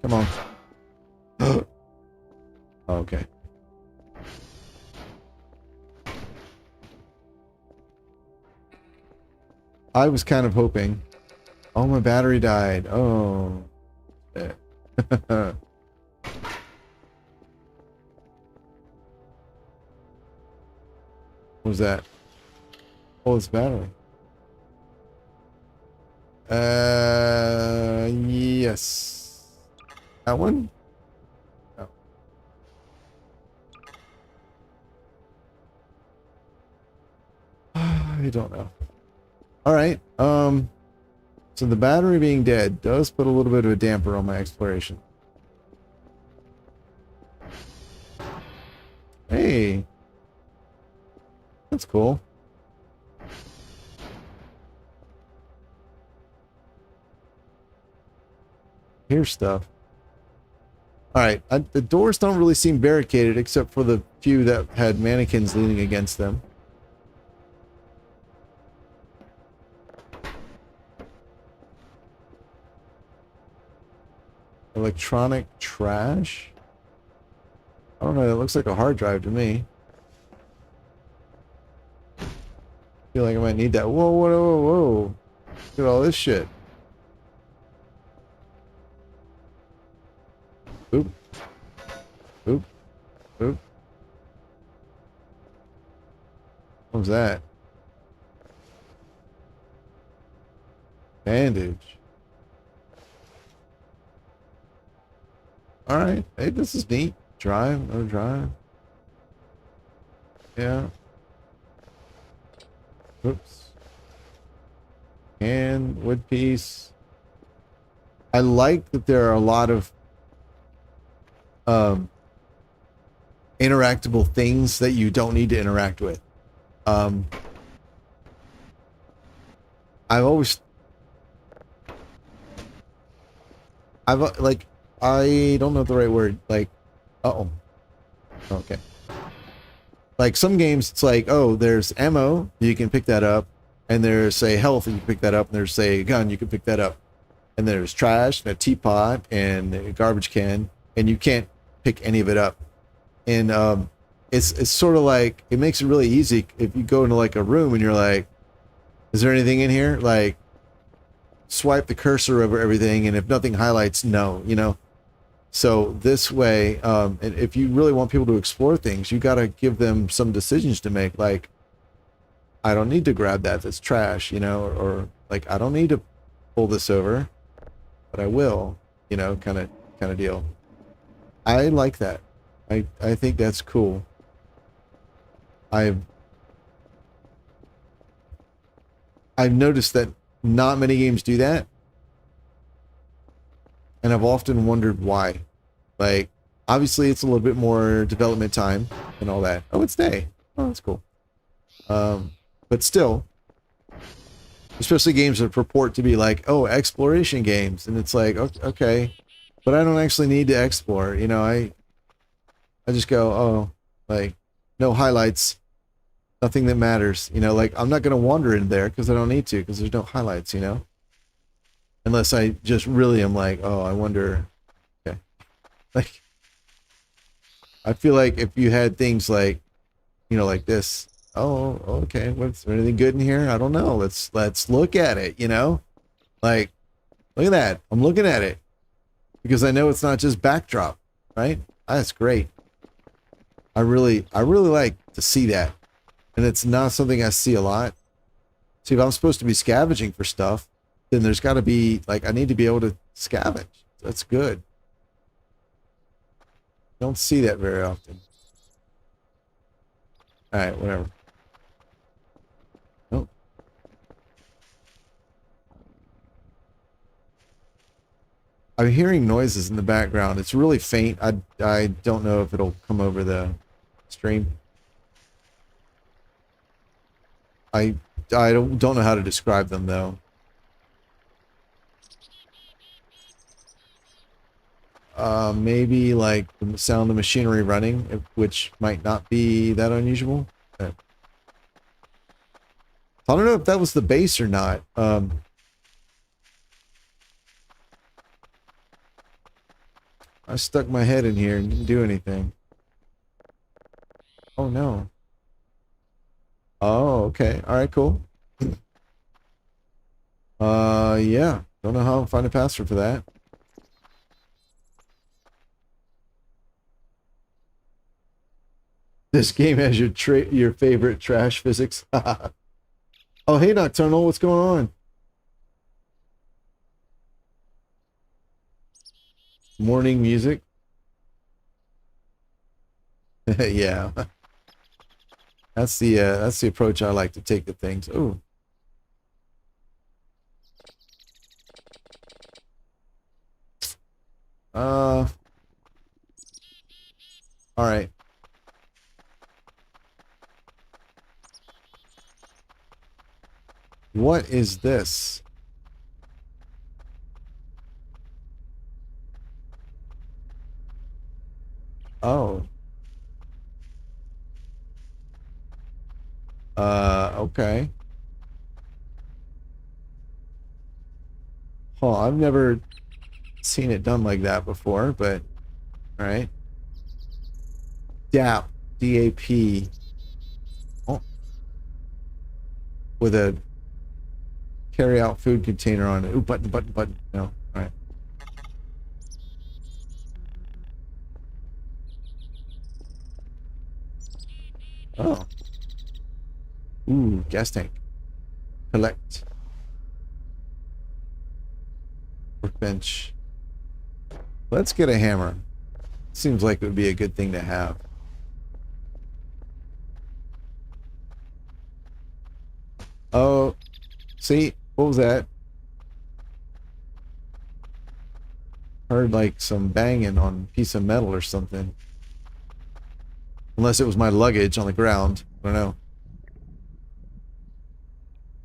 [SPEAKER 1] Come on. Okay. I was kind of hoping. Oh, my battery died. Oh. Shit. What was that? Oh, it's battery. Yes. That one? No. I don't know. All right. So the battery being dead does put a little bit of a damper on my exploration. Hey. That's cool. Here's stuff. Alright, the doors don't really seem barricaded except for the few that had mannequins leaning against them. Electronic trash? I don't know, that looks like a hard drive to me. Feel like I might need that. Whoa, whoa, whoa, whoa. Look at all this shit. Oop. Oop. Oop. What was that? Bandage. Alright. Hey, this is neat. Drive. No drive. Yeah. Oops. And wood piece. I like that there are a lot of interactable things that you don't need to interact with. I've like, I don't know the right word, like, okay. Like some games, it's like, oh, there's ammo, you can pick that up, and there's, say, health, and you can pick that up, and there's, say, a gun, you can pick that up, and there's trash, and a teapot, and a garbage can, and you can't pick any of it up. And it's sort of like, it makes it really easy if you go into like a room and you're like, is there anything in here? Like, swipe the cursor over everything, and if nothing highlights, no, you know. So this way, and if you really want people to explore things, you got to give them some decisions to make. Like, I don't need to grab that. That's trash, you know, or like, I don't need to pull this over, but I will, you know, kind of deal. I like that. I think that's cool. I've noticed that not many games do that. And I've often wondered why. Like, obviously it's a little bit more development time and all that. Oh, it's day. Oh, that's cool. But still, especially games that purport to be like, oh, exploration games. And it's like, okay, but I don't actually need to explore. You know, I just go, oh, like, no highlights, nothing that matters. You know, like, I'm not going to wander in there because I don't need to, because there's no highlights, you know? Unless I just really am like, oh, I wonder. Okay. Like, I feel like if you had things like, you know, like this. Oh, okay. What's there anything good in here? I don't know. Let's look at it, you know? Like, look at that. I'm looking at it. Because I know it's not just backdrop, right? That's great. I really like to see that. And it's not something I see a lot. See, if I'm supposed to be scavenging for stuff, then there's got to be, like, I need to be able to scavenge. That's good. Don't see that very often. Alright, whatever. Oh. I'm hearing noises in the background. It's really faint. I don't know if it'll come over the stream. I don't know how to describe them though. Maybe like the sound of machinery running, which might not be that unusual. I don't know if that was the bass or not. I stuck my head in here and didn't do anything. Oh no. Oh, okay. All right, cool. Yeah. Don't know how to find a password for that. This game has your favorite trash physics. Oh, hey, Nocturnal, what's going on? Morning music. Yeah. That's the approach I like to take to things. Ooh. All right. What is this? Oh. Okay. Huh, I've never seen it done like that before, but all right. DAP, D-A-P. Oh. With a carry out food container on it. Ooh, button. No, all right. Oh. Ooh, gas tank. Collect. Workbench. Let's get a hammer. Seems like it would be a good thing to have. Oh, see? What was that? Heard like some banging on a piece of metal or something. Unless it was my luggage on the ground. I don't know.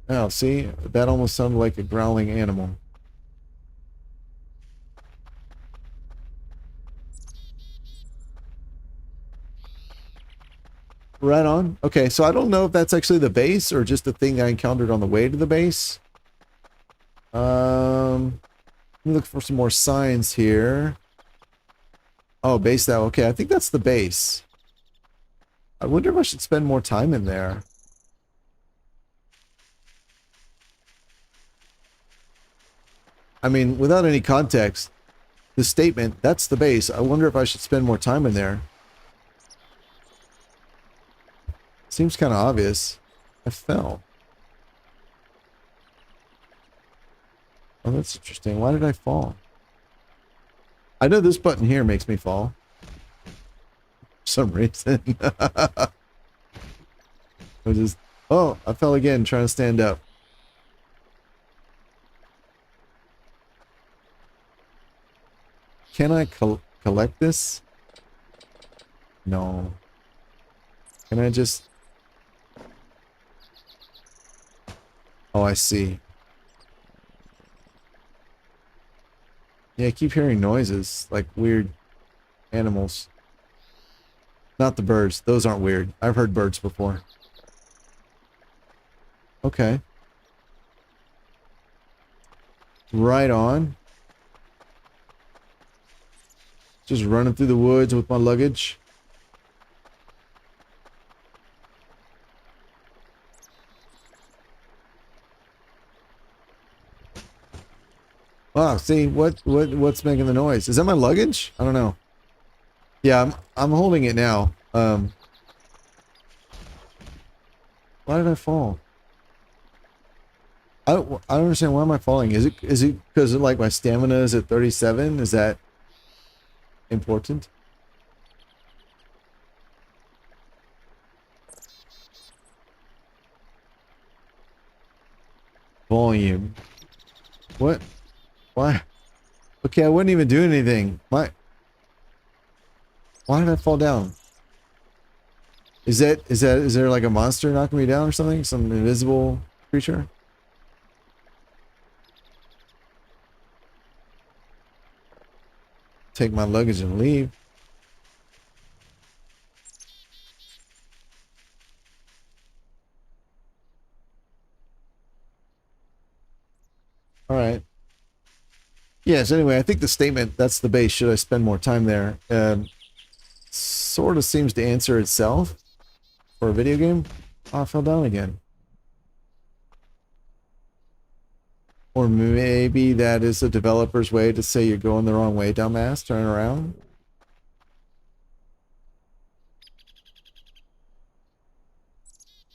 [SPEAKER 1] Oh, see? That almost sounded like a growling animal. Right on. Okay, so I don't know if that's actually the base or just the thing I encountered on the way to the base. Let me look for some more signs here. Oh, base now. Okay, I think that's the base. I wonder if I should spend more time in there. I mean, without any context, the statement, that's the base. I wonder if I should spend more time in there. Seems kind of obvious. I fell. Oh, that's interesting. Why did I fall? I know this button here makes me fall. For some reason. Oh, I fell again trying to stand up. Can I collect this? No. Can I just... Oh, I see. Yeah, I keep hearing noises, like weird animals. Not the birds. Those aren't weird. I've heard birds before. Okay. Right on. Just running through the woods with my luggage. Wow, see what's making the noise? Is that my luggage? I don't know. Yeah, I'm holding it now. Why did I fall? I don't understand, why am I falling? Is it because like my stamina is at 37? Is that important? Volume. What? Why? Okay, I wasn't even doing anything. Why did I fall down? Is there like a monster knocking me down or something? Some invisible creature? Take my luggage and leave. All right. Yes, anyway, I think the statement, that's the base, should I spend more time there, sort of seems to answer itself for a video game. Oh, I fell down again. Or maybe that is a developer's way to say you're going the wrong way, dumbass, turn around.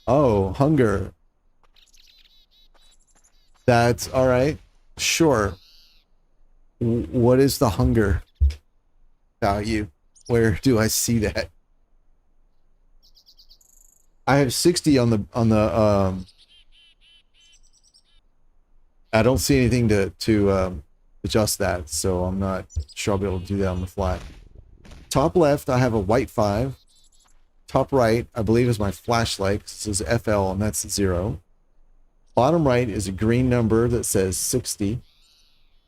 [SPEAKER 1] Oh, hunger. That's all right. Sure. What is the hunger value? Where do I see that? I have 60 on the I don't see anything to adjust that, so I'm not sure I'll be able to do that on the fly. Top left, I have a white 5. Top right, I believe, is my flashlight. It says FL, and that's 0. Bottom right is a green number that says 60.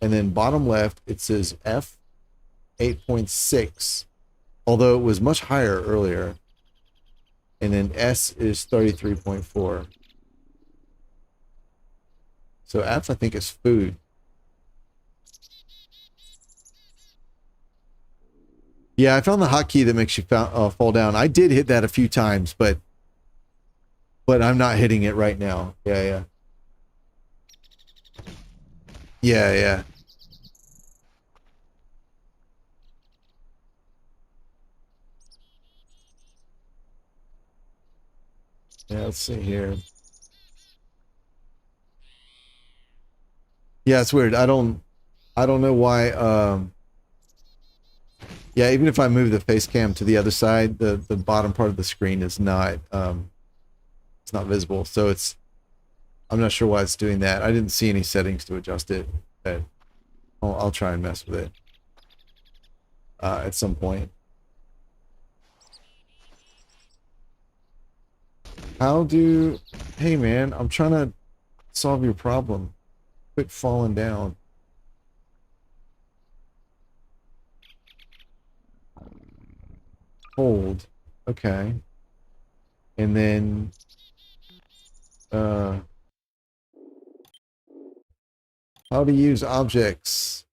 [SPEAKER 1] And then bottom left, it says F 8.6, although it was much higher earlier. And then S is 33.4. So F, I think, is food. Yeah, I found the hotkey that makes you fall down. I did hit that a few times, but I'm not hitting it right now. Yeah. Yeah. Yeah, let's see here. Yeah, it's weird. I don't know why. Yeah, even if I move the face cam to the other side, the bottom part of the screen is not it's not visible. So I'm not sure why it's doing that. I didn't see any settings to adjust it, but I'll try and mess with it at some point. Hey man, I'm trying to solve your problem. Quit falling down. Hold. Okay. And then how to use objects.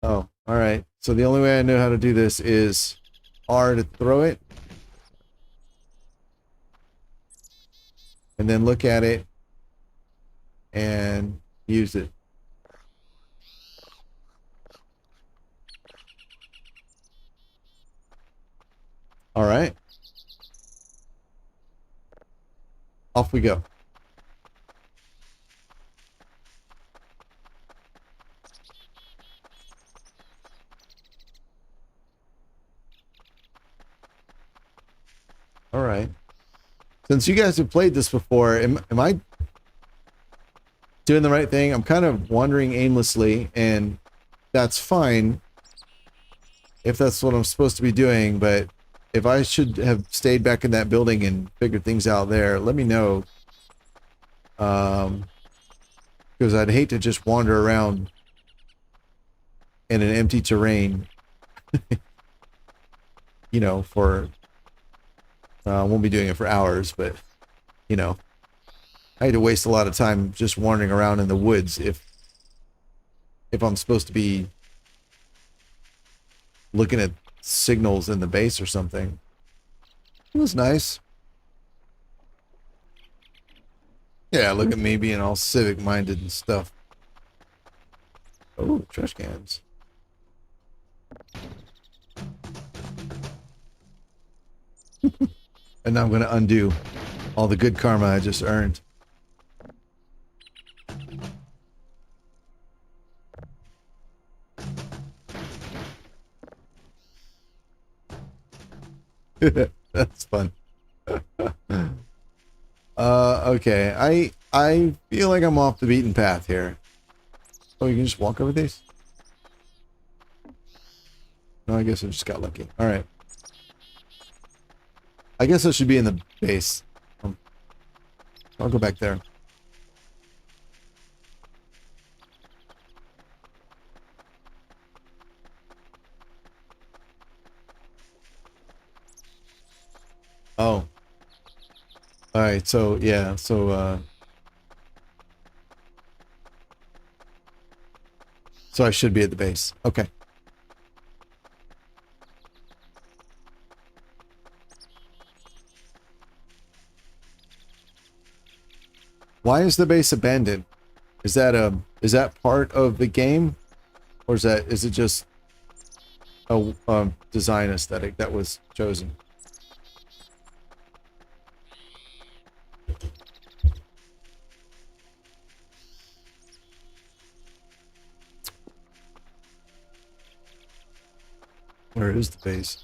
[SPEAKER 1] Oh, all right. So the only way I know how to do this is R to throw it. And then look at it and use it. All right. Off we go. All right. Since you guys have played this before, am I doing the right thing? I'm kind of wandering aimlessly, and that's fine if that's what I'm supposed to be doing, but if I should have stayed back in that building and figured things out there, let me know. Because I'd hate to just wander around in an empty terrain, you know, for... I won't be doing it for hours, but, you know, I had to waste a lot of time just wandering around in the woods if I'm supposed to be looking at signals in the base or something. It was nice. Yeah, look at me being all civic-minded and stuff. Oh, trash cans. And now I'm going to undo all the good karma I just earned. That's fun. Okay. I feel like I'm off the beaten path here. Oh, you can just walk over these? No, I guess I just got lucky. Alright. I guess I should be in the base. I'll go back there. Oh. Alright, so, yeah, so I should be at the base. Okay. Why is the base abandoned? Is that part of the game? Or is it just a design aesthetic that was chosen? Where is the base?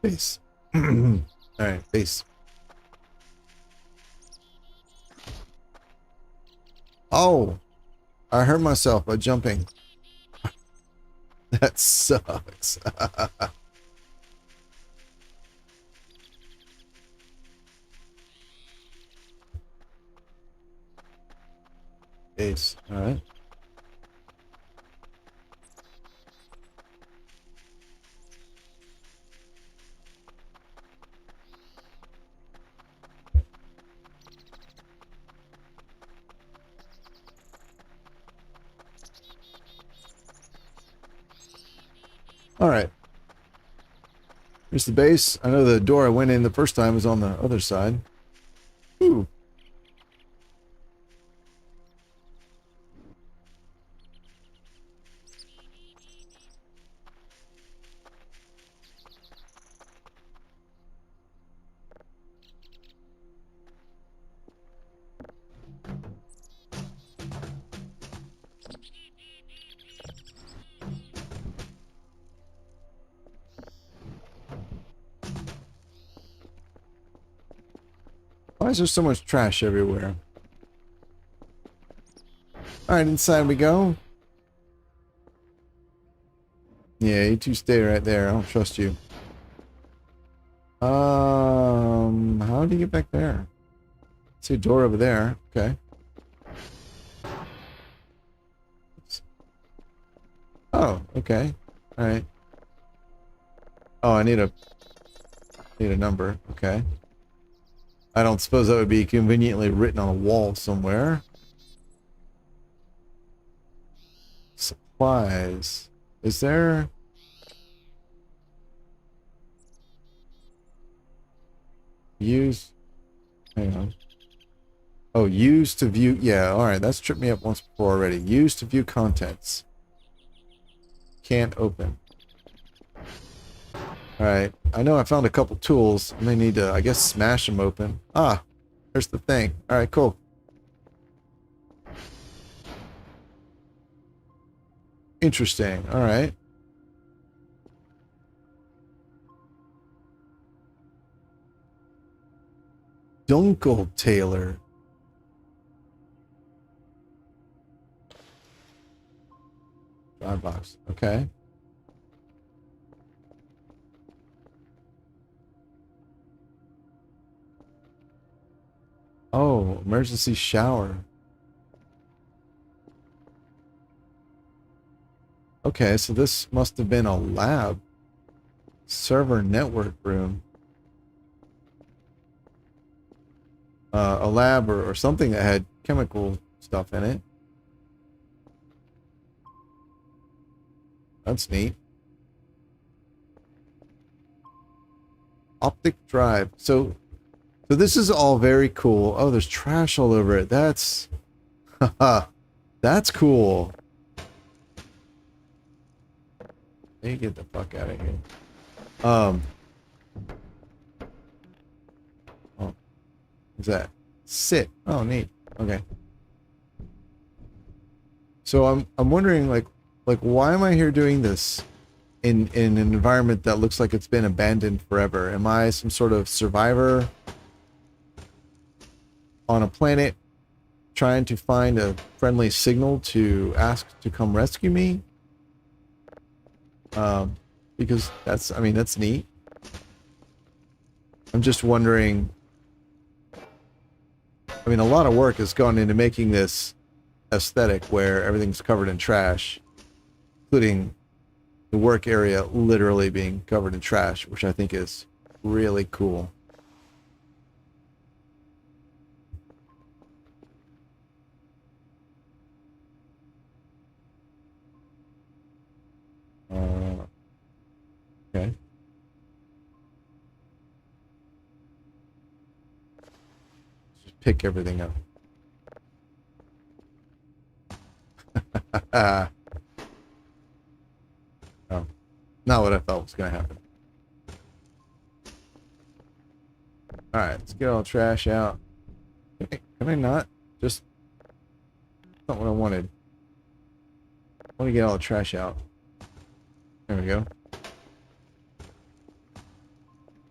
[SPEAKER 1] Base. Alright, base. Oh! I hurt myself by jumping. That sucks. Base. Alright. Alright. Here's the base. I know the door I went in the first time was on the other side. Ooh. Why is there so much trash everywhere? Alright, inside we go. Yeah, you two stay right there. I don't trust you. How do you get back there? I see a door over there. Okay. Oh, okay. Alright. Oh, I need a number. Okay. I don't suppose that would be conveniently written on a wall somewhere. Supplies. Is there... Use... Hang on. Oh, use to view... Yeah, alright, that's tripped me up once before already. Use to view contents. Can't open. Alright, I know I found a couple tools. I may need to, I guess, smash them open. Ah, there's the thing. Alright, cool. Interesting, alright. Dunkel Taylor. Drive box, okay. Oh, emergency shower. Okay, so this must have been a lab. Server network room. A lab or something that had chemical stuff in it. That's neat. Optic drive. So this is all very cool. Oh, there's trash all over it. That's... That's cool. You get the fuck out of here. Oh. What's that? Sit. Oh, neat. Okay. So I'm wondering, like why am I here doing this in an environment that looks like it's been abandoned forever? Am I some sort of survivor on a planet trying to find a friendly signal to ask to come rescue me. Because that's, I mean, that's neat. I'm just wondering, I mean, a lot of work has gone into making this aesthetic where everything's covered in trash, including the work area literally being covered in trash, which I think is really cool. Okay. Just pick everything up. Oh, not what I thought was going to happen. Alright, let's get all the trash out. Can I not? Just... That's not what I wanted. I want to get all the trash out. There we go.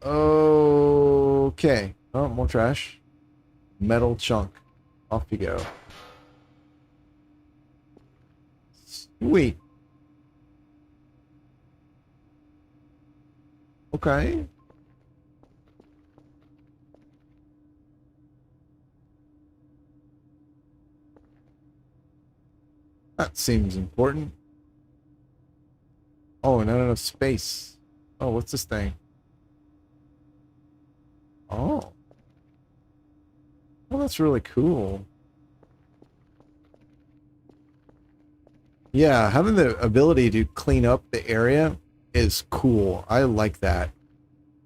[SPEAKER 1] Okay. Oh, more trash. Metal chunk. Off you go. Sweet. Okay. That seems important. Oh, not enough space. Oh, what's this thing? Oh. Well, that's really cool. Yeah, having the ability to clean up the area is cool. I like that.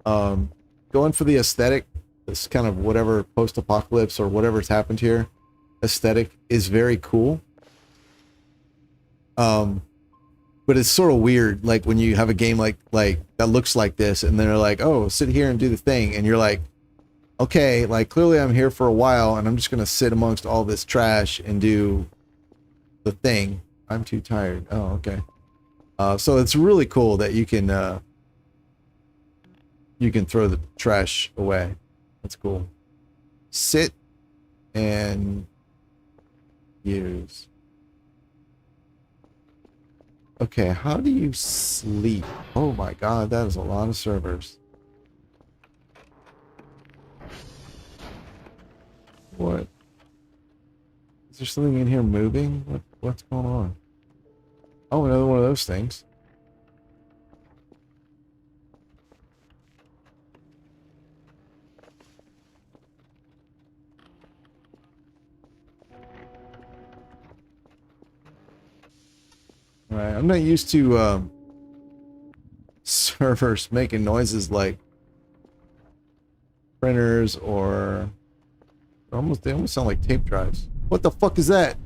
[SPEAKER 1] Going for the aesthetic, this kind of whatever post-apocalypse or whatever's happened here aesthetic is very cool. But it's sort of weird, like when you have a game like that looks like this, and they're like, "Oh, sit here and do the thing," and you're like, "Okay, like clearly I'm here for a while, and I'm just gonna sit amongst all this trash and do the thing." I'm too tired. Oh, okay. So it's really cool that you can throw the trash away. That's cool. Sit and use. Okay, how do you sleep? Oh my god, that is a lot of servers. What? Is there something in here moving? What's going on? Oh, another one of those things. Alright, I'm not used to servers making noises like printers or they almost sound like tape drives. What the fuck is that?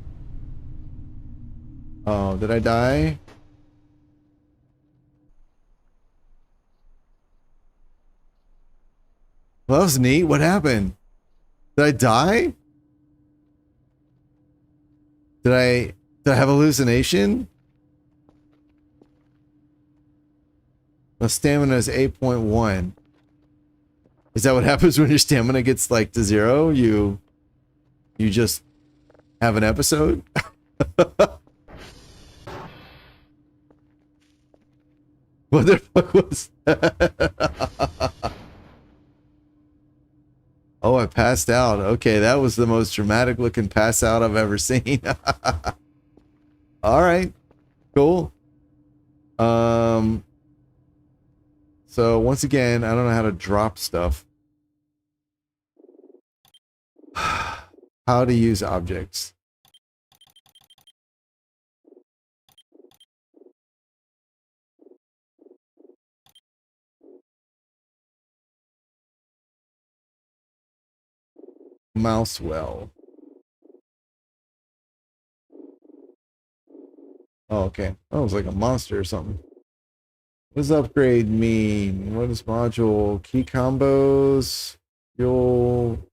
[SPEAKER 1] Oh, did I die? Well, that was neat. What happened? Did I die? Did I have a hallucination? My stamina is 8.1. Is that what happens when your stamina gets like to 0? You just have an episode? What the fuck was that? Oh, I passed out. Okay, that was the most dramatic looking pass out I've ever seen. Alright. Cool. So once again, I don't know how to drop stuff. How to use objects. Mouse well. Oh, okay. Oh, it was like a monster or something. What does upgrade mean? What is module? Key combos. Fuel.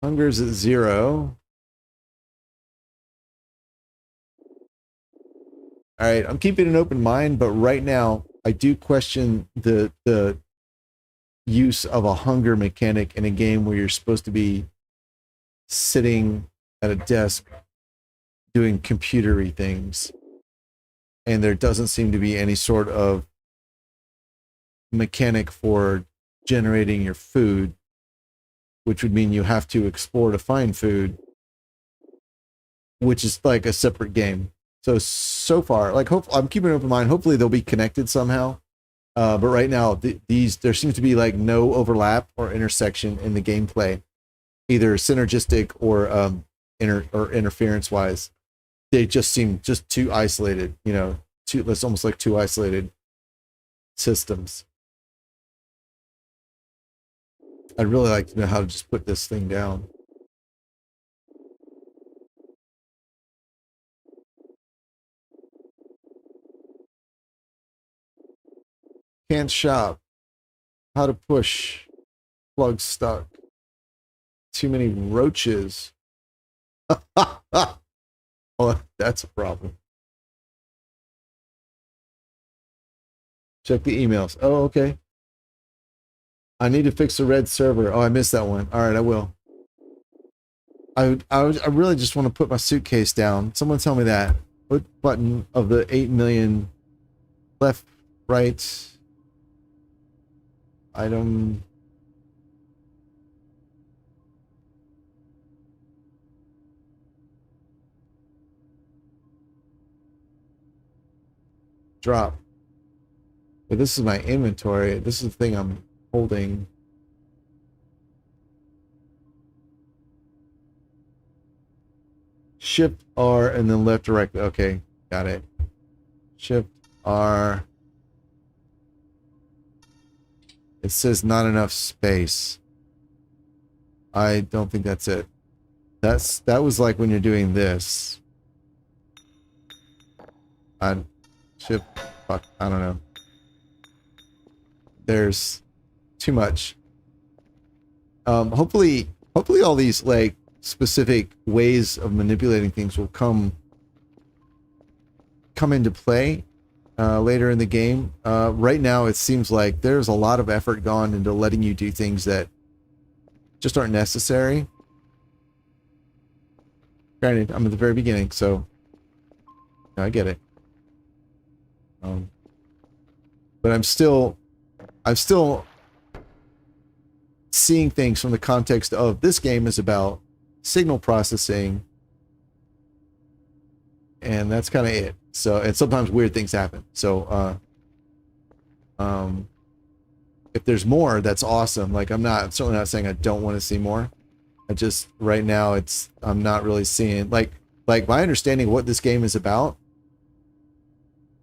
[SPEAKER 1] Hunger's at 0. Alright, I'm keeping an open mind, but right now I do question the use of a hunger mechanic in a game where you're supposed to be sitting at a desk doing computery things, and there doesn't seem to be any sort of mechanic for generating your food, which would mean you have to explore to find food, which is like a separate game. So far, like, I'm keeping an open mind. Hopefully they'll be connected somehow. But right now, there seems to be like no overlap or intersection in the gameplay, either synergistic or interference wise. They just seem just too isolated. It's almost like two isolated systems. I'd really like to know how to just put this thing down. Can't shop. How to push. Plug stuck. Too many roaches. Oh, that's a problem. Check the emails. Oh, okay. I need to fix the red server. Oh, I missed that one. All right, I will. I really just want to put my suitcase down. Someone tell me that. What button of the 8 million? Left, right, item. Drop. But this is my inventory. This is the thing I'm holding. Shift R and then left direct. Okay, got it. Shift R. It says not enough space. I don't think that's it. That was like when you're doing this. Shift. Fuck. I don't know. There's too much. Hopefully all these like specific ways of manipulating things will come into play later in the game. Right now it seems like there's a lot of effort gone into letting you do things that just aren't necessary. Granted, I'm at the very beginning, so I get it. But I'm still seeing things from the context of this game is about signal processing, and that's kind of it. So, and sometimes weird things happen. So, if there's more, that's awesome. Like, I'm certainly not saying I don't want to see more. I just, right now, I'm not really seeing, like my understanding of what this game is about,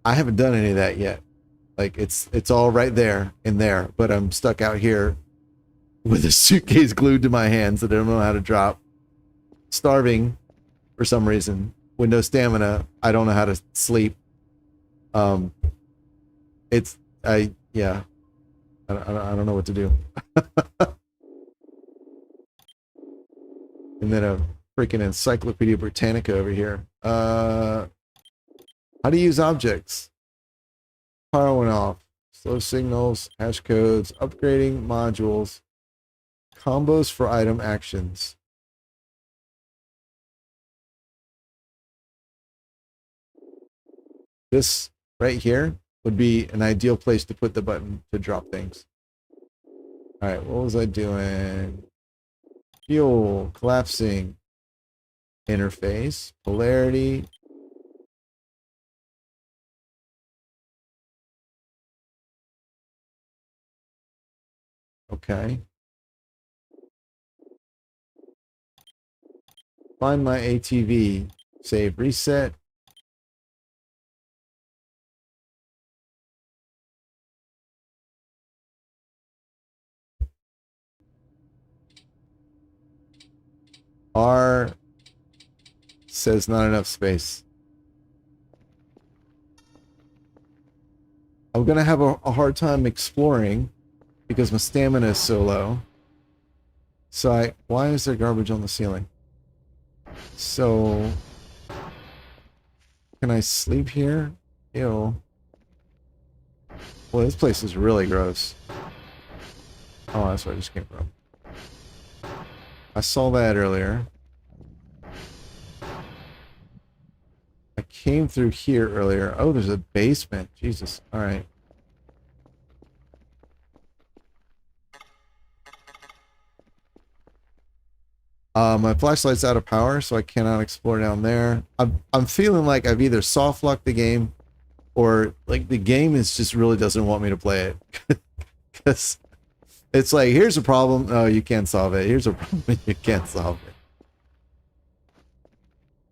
[SPEAKER 1] I haven't done any of that yet. Like, it's all right there in there, but I'm stuck out here with a suitcase glued to my hands that I don't know how to drop. Starving for some reason. With no stamina. I don't know how to sleep. Yeah. I don't know what to do. And then a freaking Encyclopedia Britannica over here. How to use objects. Power went off. Slow signals, hash codes, upgrading modules, combos for item actions. This right here would be an ideal place to put the button to drop things. All right, what was I doing? Fuel, collapsing, interface, polarity. Okay. Find my ATV. Save, reset. R says not enough space. I'm gonna have a hard time exploring because my stamina is so low. So why is there garbage on the ceiling? So can I sleep here? Ew. Well, this place is really gross. Oh, that's where I just came from. I saw that earlier. came through here earlier. Oh, there's a basement. Jesus. All right. My flashlight's out of power, so I cannot explore down there. I'm feeling like I've either soft locked the game, or like the game is just really doesn't want me to play it. Because it's like, here's a problem. Oh, you can't solve it. Here's a problem. You can't solve it.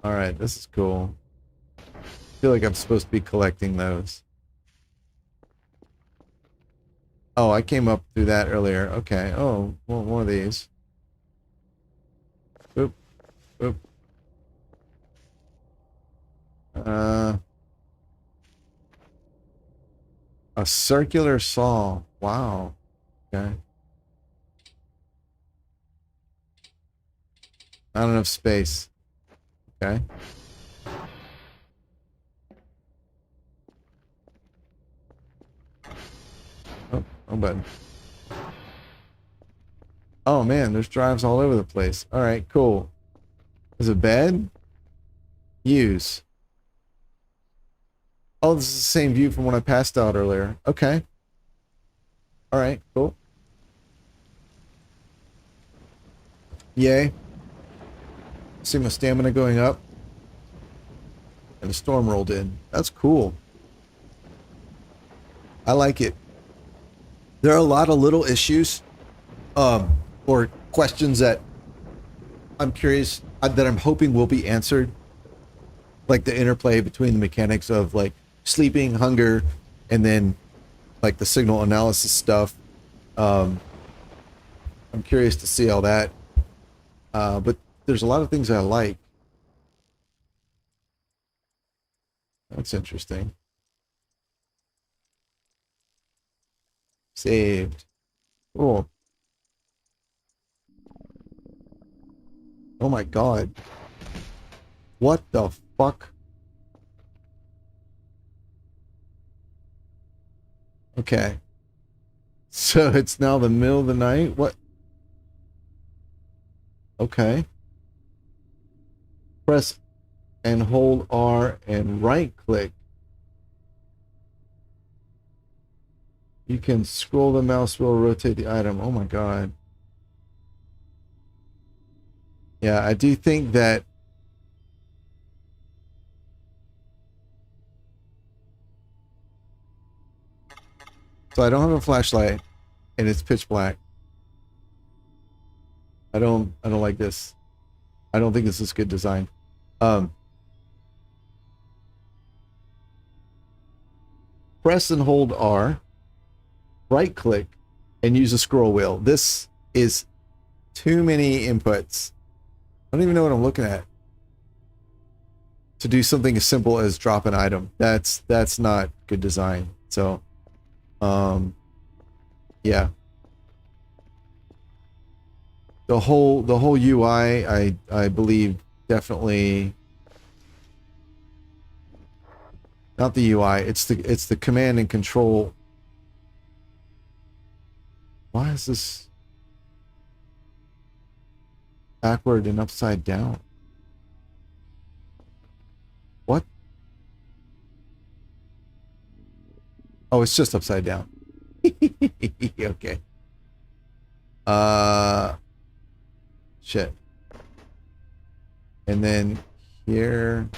[SPEAKER 1] All right, this is cool. I feel like I'm supposed to be collecting those. Oh, I came up through that earlier. Okay. Oh, well, one of these. Oop. Oop. A circular saw. Wow. Okay. Not enough space. Okay. Oh, button. Oh man, there's drives all over the place. All right, cool. There's a bed. Use. Oh, this is the same view from when I passed out earlier. Okay. All right, cool. Yay. See my stamina going up. And the storm rolled in. That's cool. I like it. There are a lot of little issues or questions that I'm curious, that I'm hoping will be answered. Like the interplay between the mechanics of like sleeping, hunger, and then like the signal analysis stuff. I'm curious to see all that. But there's a lot of things I like. That's interesting. Saved. Cool. Oh my god. What the fuck? Okay. So it's now the middle of the night? What? Okay. Press and hold R and right click. You can scroll the mouse wheel, rotate the item. Oh my god. Yeah, I do think that so I don't have a flashlight and it's pitch black. I don't like this. I don't think this is good design. Press and hold R, right click, and use a scroll wheel. This is too many inputs. I don't even know what I'm looking at. To do something as simple as drop an item. That's not good design. So yeah. The whole UI I believe definitely not the UI, it's the command and control. Why is this backward and upside down? What? Oh, it's just upside down. Okay. Shit. And then here.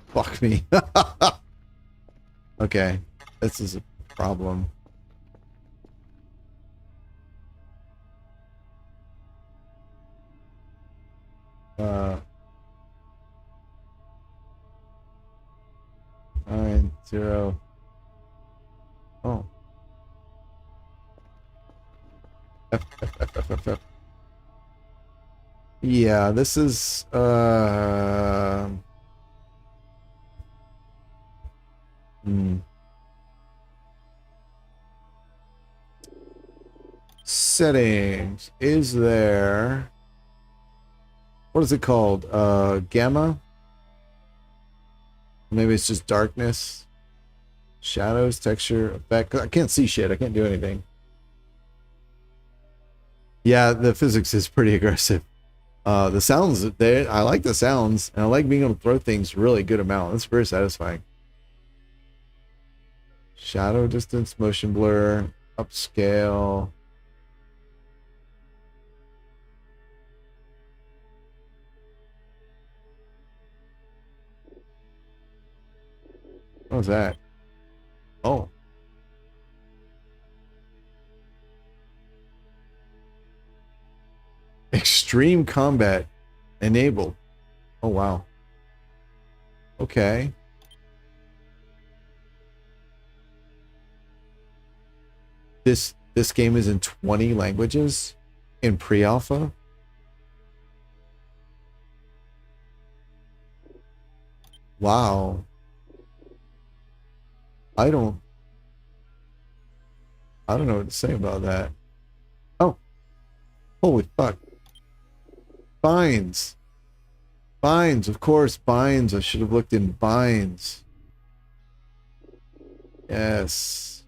[SPEAKER 1] Fuck me. Okay. This is a problem. Nine, 0. Oh. F. Yeah, this is settings. Is there, what is it called? Gamma? Maybe it's just darkness. Shadows, texture, effect. I can't see shit. I can't do anything. Yeah, the physics is pretty aggressive. The sounds there, I like the sounds, and I like being able to throw things really good amount. That's very satisfying. Shadow distance, motion blur, upscale. What was that? Oh. Extreme combat enabled. Oh, wow. Okay. This game is in 20 languages in pre-alpha. Wow. I don't know what to say about that. Oh. Holy fuck. Binds. Binds, of course, binds. I should have looked in binds. Yes.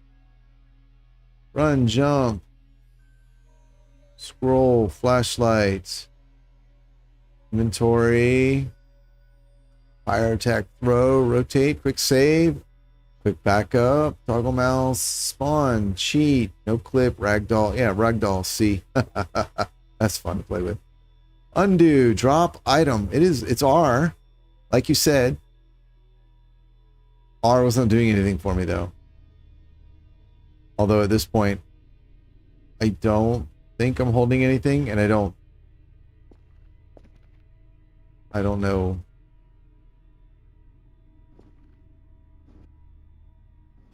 [SPEAKER 1] Run, jump. Scroll, flashlight. Inventory. Fire attack, throw, rotate, quick save. Quick backup, toggle mouse, spawn, cheat, no clip, ragdoll. Yeah, ragdoll, C. That's fun to play with. Undo, drop, item. It's R. Like you said. R wasn't doing anything for me though. Although at this point, I don't think I'm holding anything, and I don't know.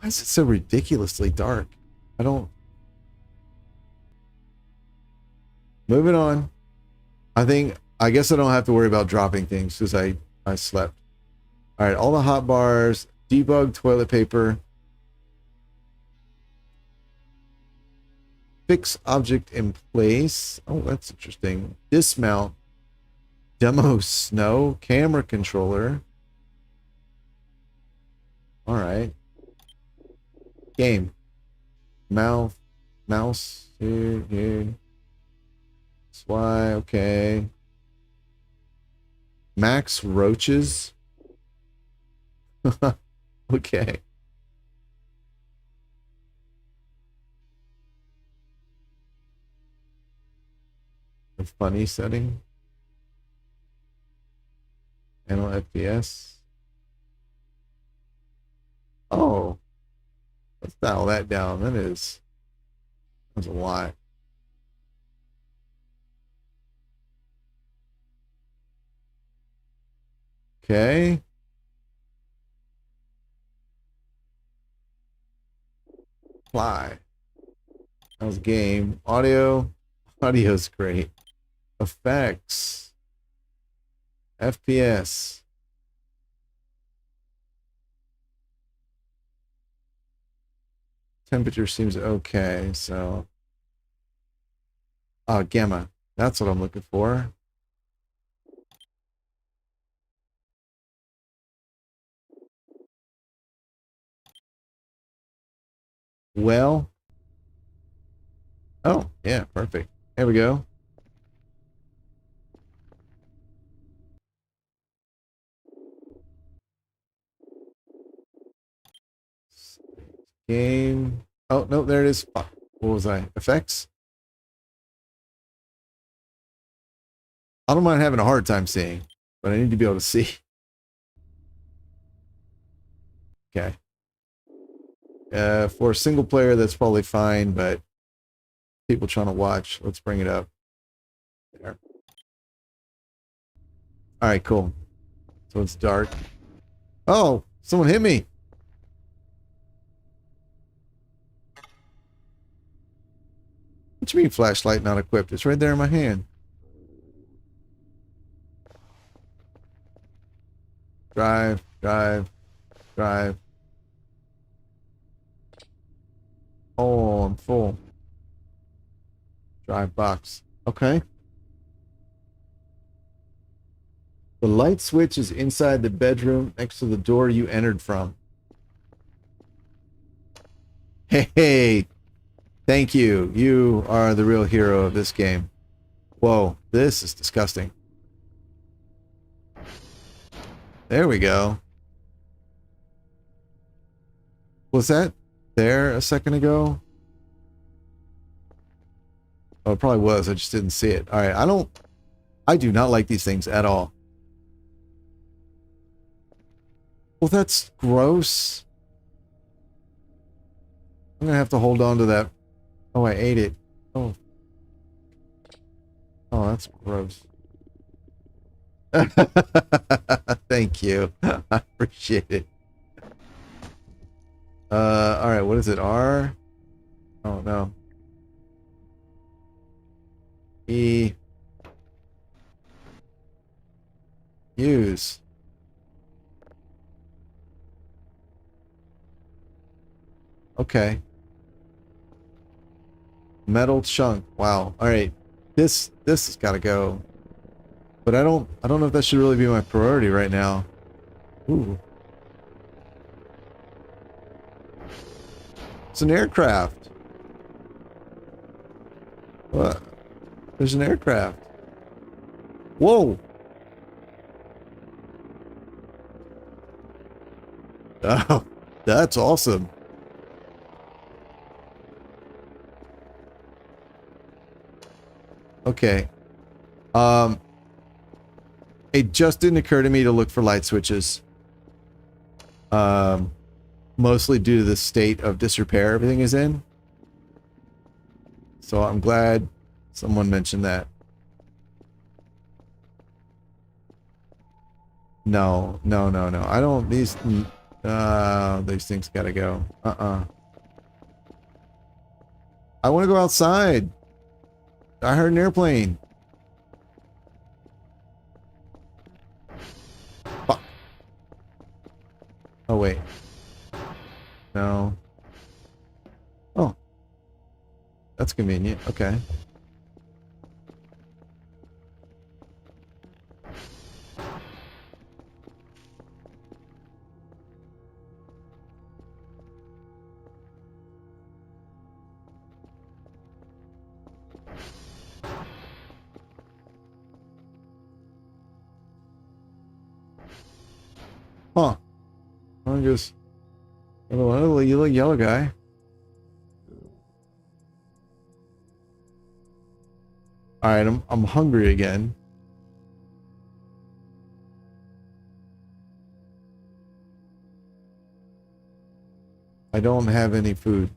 [SPEAKER 1] Why is it so ridiculously dark? Moving on. I guess I don't have to worry about dropping things because I slept. All right, all the hot bars, debug toilet paper, fix object in place. Oh, that's interesting. Dismount, demo snow, camera controller. All right. Game. Mouse. Here. That's why. Okay. Max roaches. Okay. The funny setting. Handle FPS. Oh. Let's dial that down. That's a lot. Okay. Fly. That was game. Audio's great. Effects. FPS. Temperature seems okay, so. Oh, gamma. That's what I'm looking for. Well. Oh, yeah, perfect. There we go. Game. Oh, no, there it is. What was I? Effects? I don't mind having a hard time seeing, but I need to be able to see. Okay. For a single player, that's probably fine, but people trying to watch, let's bring it up. There. All right, cool. So it's dark. Oh, someone hit me. What you mean flashlight not equipped? It's right there in my hand. Drive. Oh, I'm full. Drive box. Okay. The light switch is inside the bedroom next to the door you entered from. Hey, thank you. You are the real hero of this game. Whoa, this is disgusting. There we go. Was that there a second ago? Oh, it probably was. I just didn't see it. All right, I do not like these things at all. Well, that's gross. I'm gonna have to hold on to that. Oh, I ate it. Oh. Oh, that's gross. Thank you. I appreciate it. All right, what is it? R? Oh, no. E. Use. Okay. Metal chunk. Wow. All right. This has got to go. But I don't know if that should really be my priority right now. Ooh. It's an aircraft. What? There's an aircraft. Whoa. Oh, that's awesome. Okay. It just didn't occur to me to look for light switches. Mostly due to the state of disrepair everything is in. So I'm glad someone mentioned that. No. I don't, these things gotta go. I want to go outside. I heard an airplane. Fuck. Oh, wait. No. Oh. That's convenient. Okay. Huh. I'm just a little yellow guy. Alright, I'm hungry again. I don't have any food.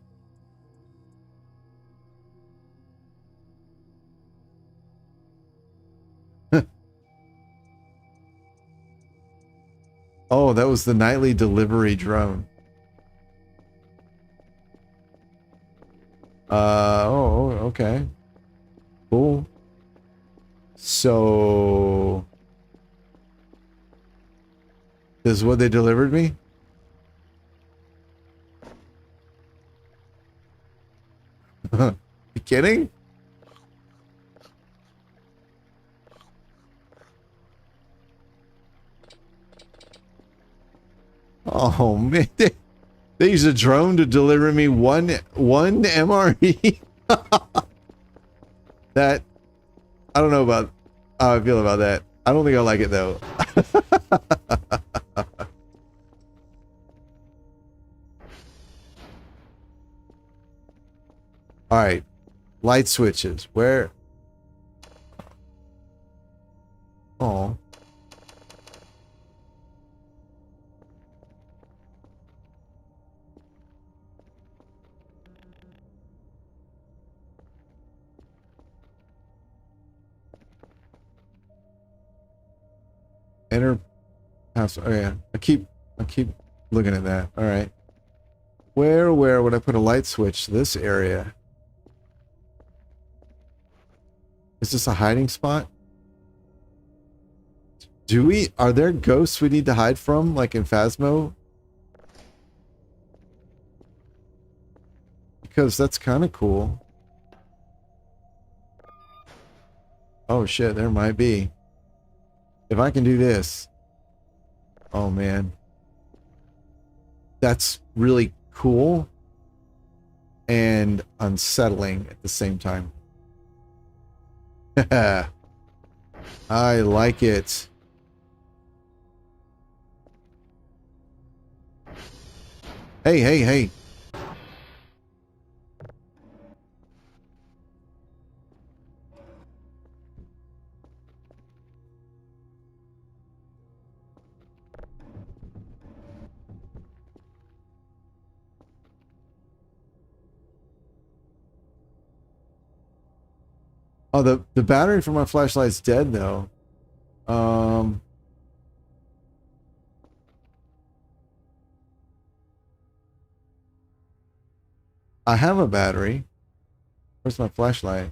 [SPEAKER 1] Oh, that was the nightly delivery drone. Oh, okay. Cool. So, this is what they delivered me? You kidding? Oh man, they used a drone to deliver me one MRE. That, I don't know about how I feel about that. I don't think I like it though. All right, light switches. Where? Oh. Enter house. Oh yeah, I keep looking at that. All right. Where would I put a light switch? This area. Is this a hiding spot? Are there ghosts we need to hide from, like in Phasmo? Because that's kind of cool. Oh shit, there might be. If I can do this. Oh man. That's really cool and unsettling at the same time. I like it. Hey, hey, hey. Oh, the battery for my flashlight's dead though. I have a battery. Where's my flashlight?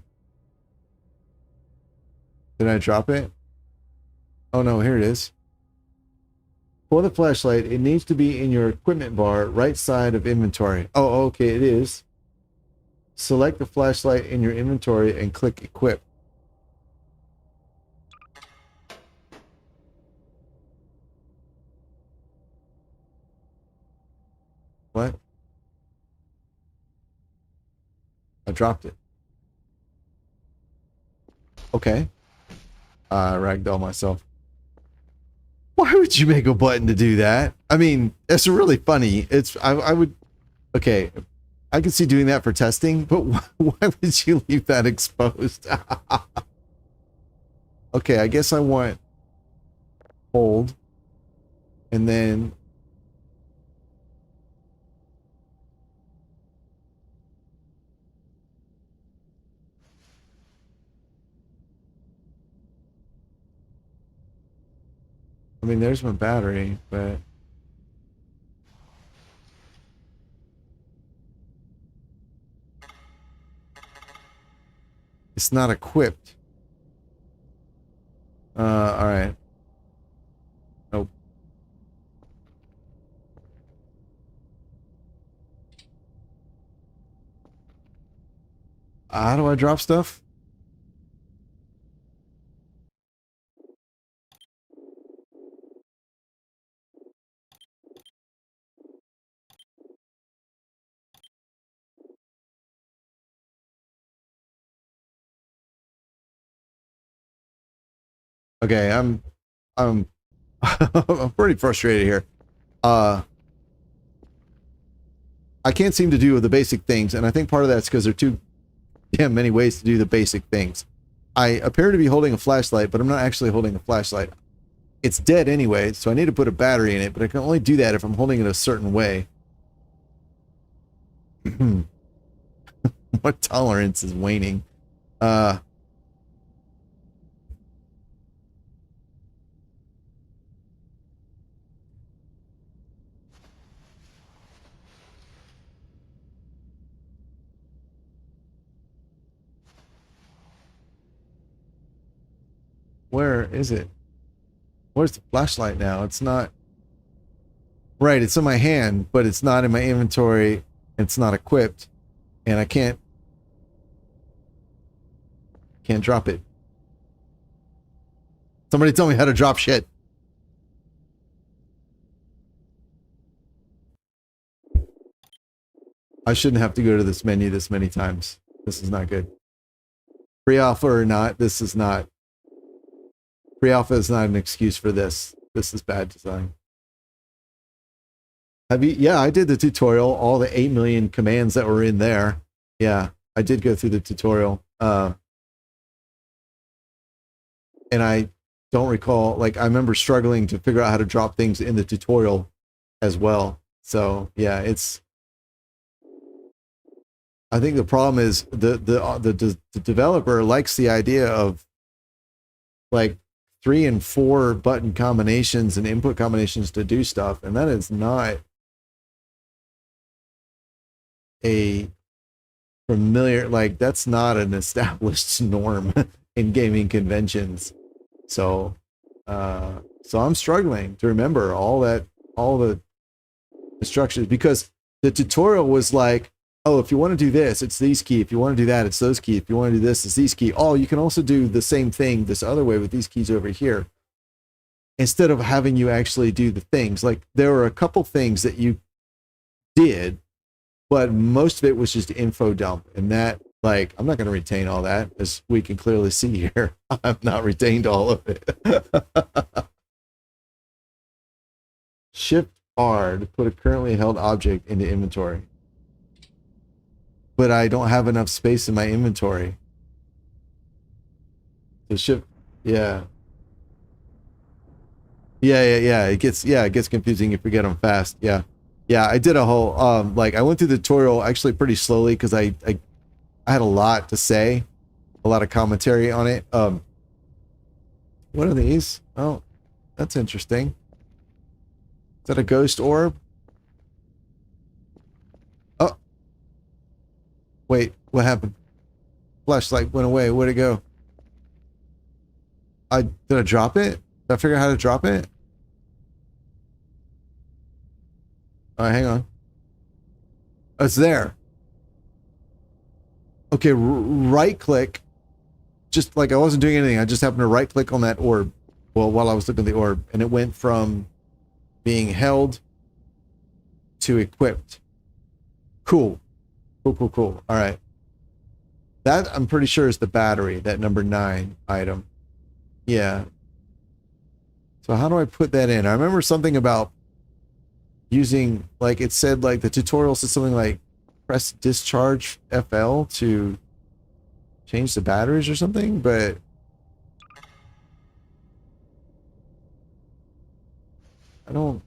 [SPEAKER 1] Did I drop it? Oh no, here it is. For the flashlight, it needs to be in your equipment bar, right side of inventory. Oh, okay, it is. Select the flashlight in your inventory and click equip. What? I dropped it. Okay. I ragdoll myself. Why would you make a button to do that? I mean, it's really funny. I would, okay, I could see doing that for testing, but why would you leave that exposed? Okay, I guess I want hold, and then I mean, there's my battery, but it's not equipped. All right. Nope. How do I drop stuff? Okay, I'm I'm pretty frustrated here. I can't seem to do the basic things, and I think part of that's because there are too damn many ways to do the basic things. I appear to be holding a flashlight, but I'm not actually holding a flashlight. It's dead anyway, so I need to put a battery in it, but I can only do that if I'm holding it a certain way. What tolerance is waning? Where is it? Where's the flashlight now? It's not... Right, it's in my hand, but it's not in my inventory. It's not equipped, and I can't drop it. Somebody tell me how to drop shit. I shouldn't have to go to this menu this many times. This is not good. Pre-alpha or not, this is not... Pre-alpha is not an excuse for this. This is bad design. Have you? Yeah, I did the tutorial. All the 8 million commands that were in there. Yeah, I did go through the tutorial. And I don't recall, like, I remember struggling to figure out how to drop things in the tutorial as well. So yeah, it's... I think the problem is the developer likes the idea of like 3 and 4 button combinations and input combinations to do stuff, and that is not a familiar, like, that's not an established norm in gaming conventions. So so I'm struggling to remember all the instructions, because the tutorial was like, oh, if you want to do this, it's these key. If you want to do that, it's those key. If you want to do this, it's these key. Oh, you can also do the same thing this other way with these keys over here, instead of having you actually do the things. Like, there were a couple things that you did, but most of it was just info dump, and that Like, I'm not going to retain all that, as we can clearly see here. I've not retained all of it. Shift R to put a currently held object into inventory. But I don't have enough space in my inventory. The shift, yeah. Yeah. It gets confusing. You forget them fast. Yeah. Yeah, I did a whole, like, I went through the tutorial actually pretty slowly because I had a lot to say, a lot of commentary on it. What are these? Oh, that's interesting. Is that a ghost orb? Oh. Wait, what happened? Flashlight went away. Where'd it go? Did I drop it? Did I figure out how to drop it? Alright, hang on. Oh, it's there. Okay, right click. Just like I wasn't doing anything. I just happened to right click on that orb. Well, while I was looking at the orb. And it went from being held to equipped. Cool. Cool. Alright. That, I'm pretty sure, is the battery. That number 9 item. Yeah. So how do I put that in? I remember something about using, like, it said, like, the tutorial said something like press discharge FL to change the batteries or something, but I don't,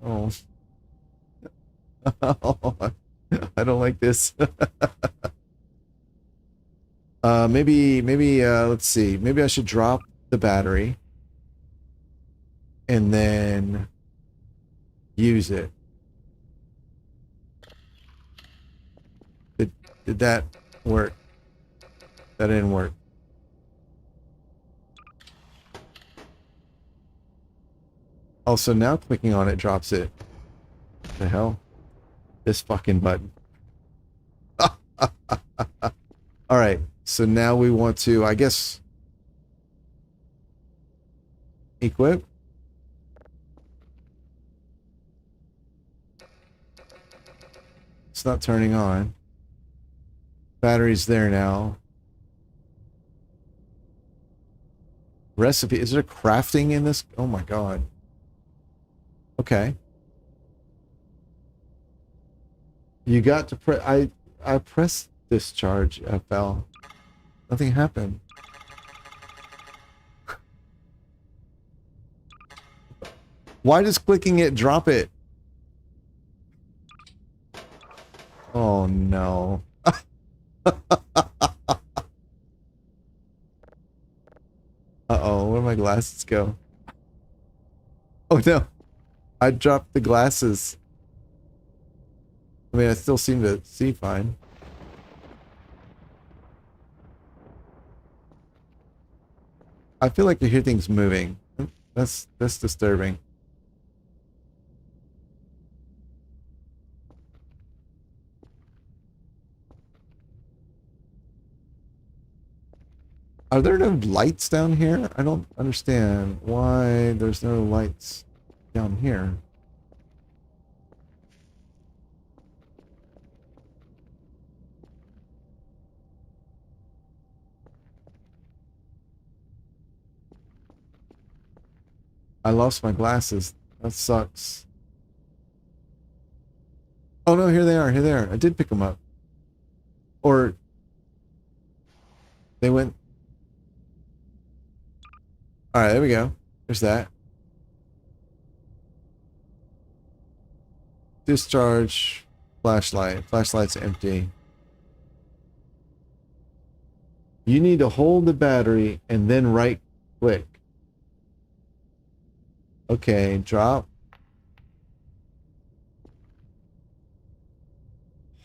[SPEAKER 1] oh. I don't like this. Maybe, let's see. Maybe I should drop the battery and then use it. Did that work? That didn't work. Also, now clicking on it drops it. What the hell? This fucking button. Alright, so now we want to, I guess, equip. It's not turning on. Battery's there now. Recipe. Is there crafting in this? Oh my god. Okay. You got to press. I pressed discharge FL. Nothing happened. Why does clicking it drop it? Oh no. Uh-oh, where'd my glasses go? Oh no. I dropped the glasses. I mean, I still seem to see fine. I feel like you hear things moving. That's disturbing. Are there no lights down here? I don't understand why there's no lights down here. I lost my glasses. That sucks. Oh no, here they are, here they are. I did pick them up. Or they went... Alright, there we go. There's that. Discharge flashlight. Flashlight's empty. You need to hold the battery and then right click. Okay, drop.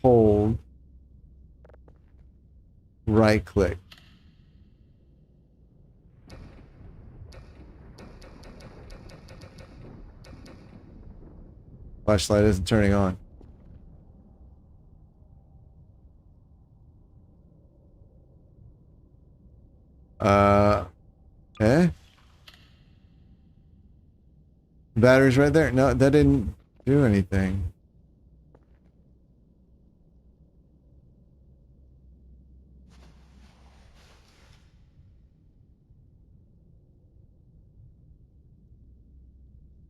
[SPEAKER 1] Hold. Right click. Flashlight isn't turning on. Eh? Battery's right there. No, that didn't do anything.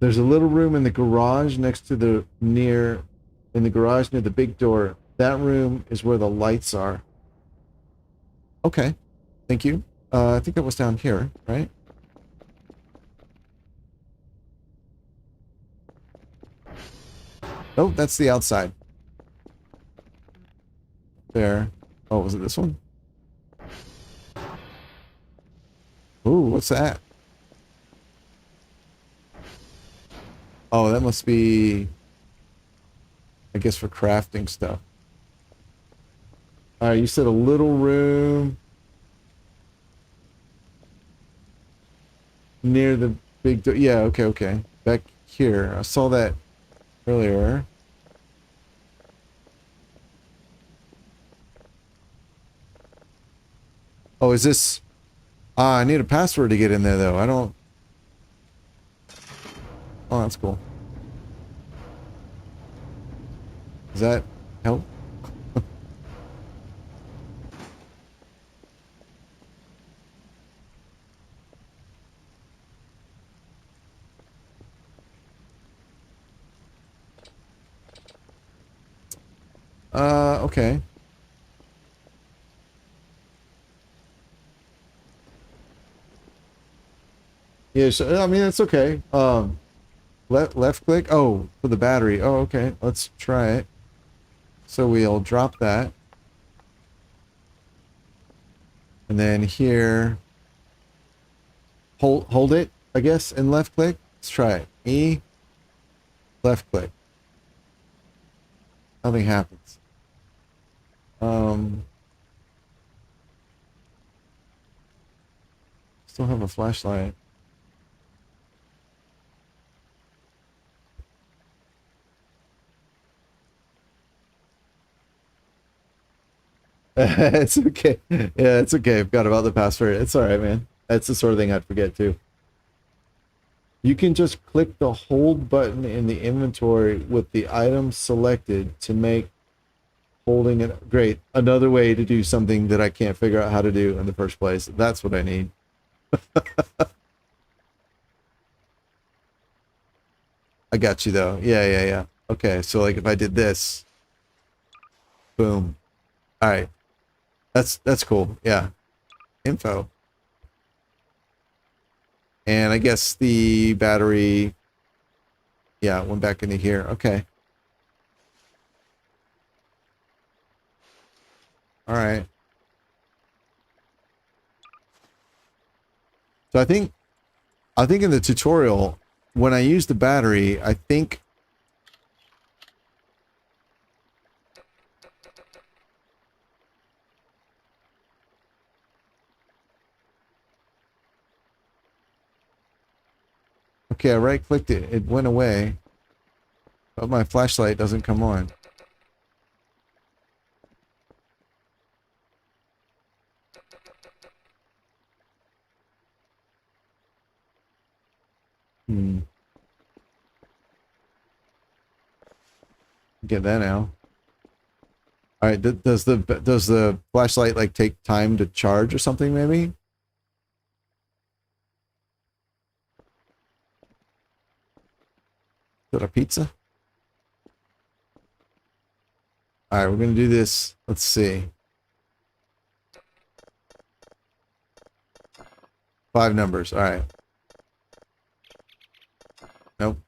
[SPEAKER 1] There's a little room in the garage next to the in the garage near the big door. That room is where the lights are. Okay. Thank you. I think that was down here, right? Oh, that's the outside. There. Oh, was it this one? Ooh, what's that? Oh, that must be, I guess, for crafting stuff. All right, you said a little room near the big door. Yeah, okay, okay. Back here. I saw that earlier. Oh, is this... I need a password to get in there, though. I don't... Oh, that's cool. Does that help? Okay. Yeah, so, I mean, it's okay. Left click. Oh, for the battery. Oh, okay. Let's try it. So we'll drop that. And then here, hold it, I guess, and left click. Let's try it. E, left click. Nothing happens. Still have a flashlight. It's okay. Yeah, it's okay. I forgot about the password. It's all right, man. That's the sort of thing I'd forget too. You can just click the hold button in the inventory with the item selected to make holding it great. Another way to do something that I can't figure out how to do in the first place. That's what I need. I got you though. Yeah, yeah, yeah. Okay, so like if I did this, boom. All right. That's cool. Yeah. Info. And I guess the battery, yeah, went back into here. Okay. All right. So I think in the tutorial, when I use the battery, I think okay, I right-clicked it. It went away. But my flashlight doesn't come on. Get that now. All right, does the flashlight like take time to charge or something maybe? Is that a pizza? All right, we're going to do this. Let's see. 5 numbers. All right. Nope.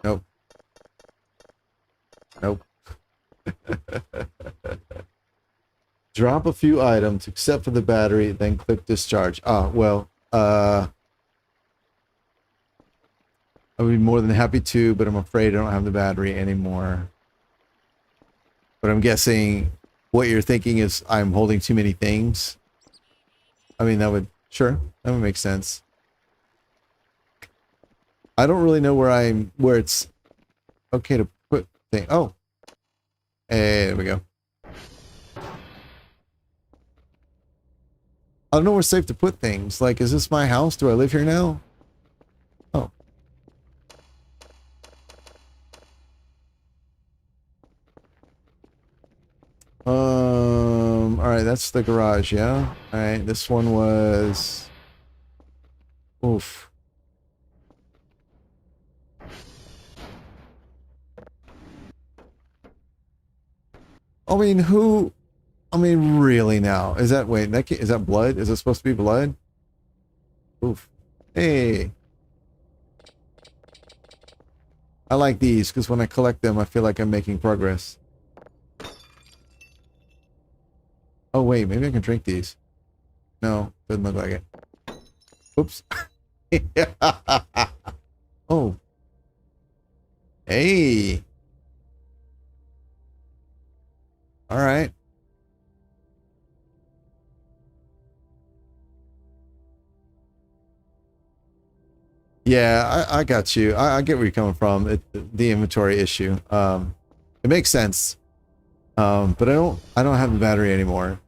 [SPEAKER 1] Nope. Nope. Drop a few items except for the battery, then click discharge. Ah, well, I would be more than happy to, but I'm afraid I don't have the battery anymore. But I'm guessing what you're thinking is I'm holding too many things. I mean, that would make sense. I don't really know where it's okay to put things. Oh, hey, there we go. I don't know where it's safe to put things. Like, is this my house? Do I live here now? Oh. All right, that's the garage, yeah? All right, this one was... Oof. I mean, who? I mean, really now? Is that, wait, is that blood? Is it supposed to be blood? Oof. Hey. I like these because when I collect them, I feel like I'm making progress. Oh, wait, maybe I can drink these. No, doesn't look like it. Oops. Oh. Hey. All right. Yeah, I got you. I get where you're coming from. The inventory issue. It makes sense. But I don't have the battery anymore.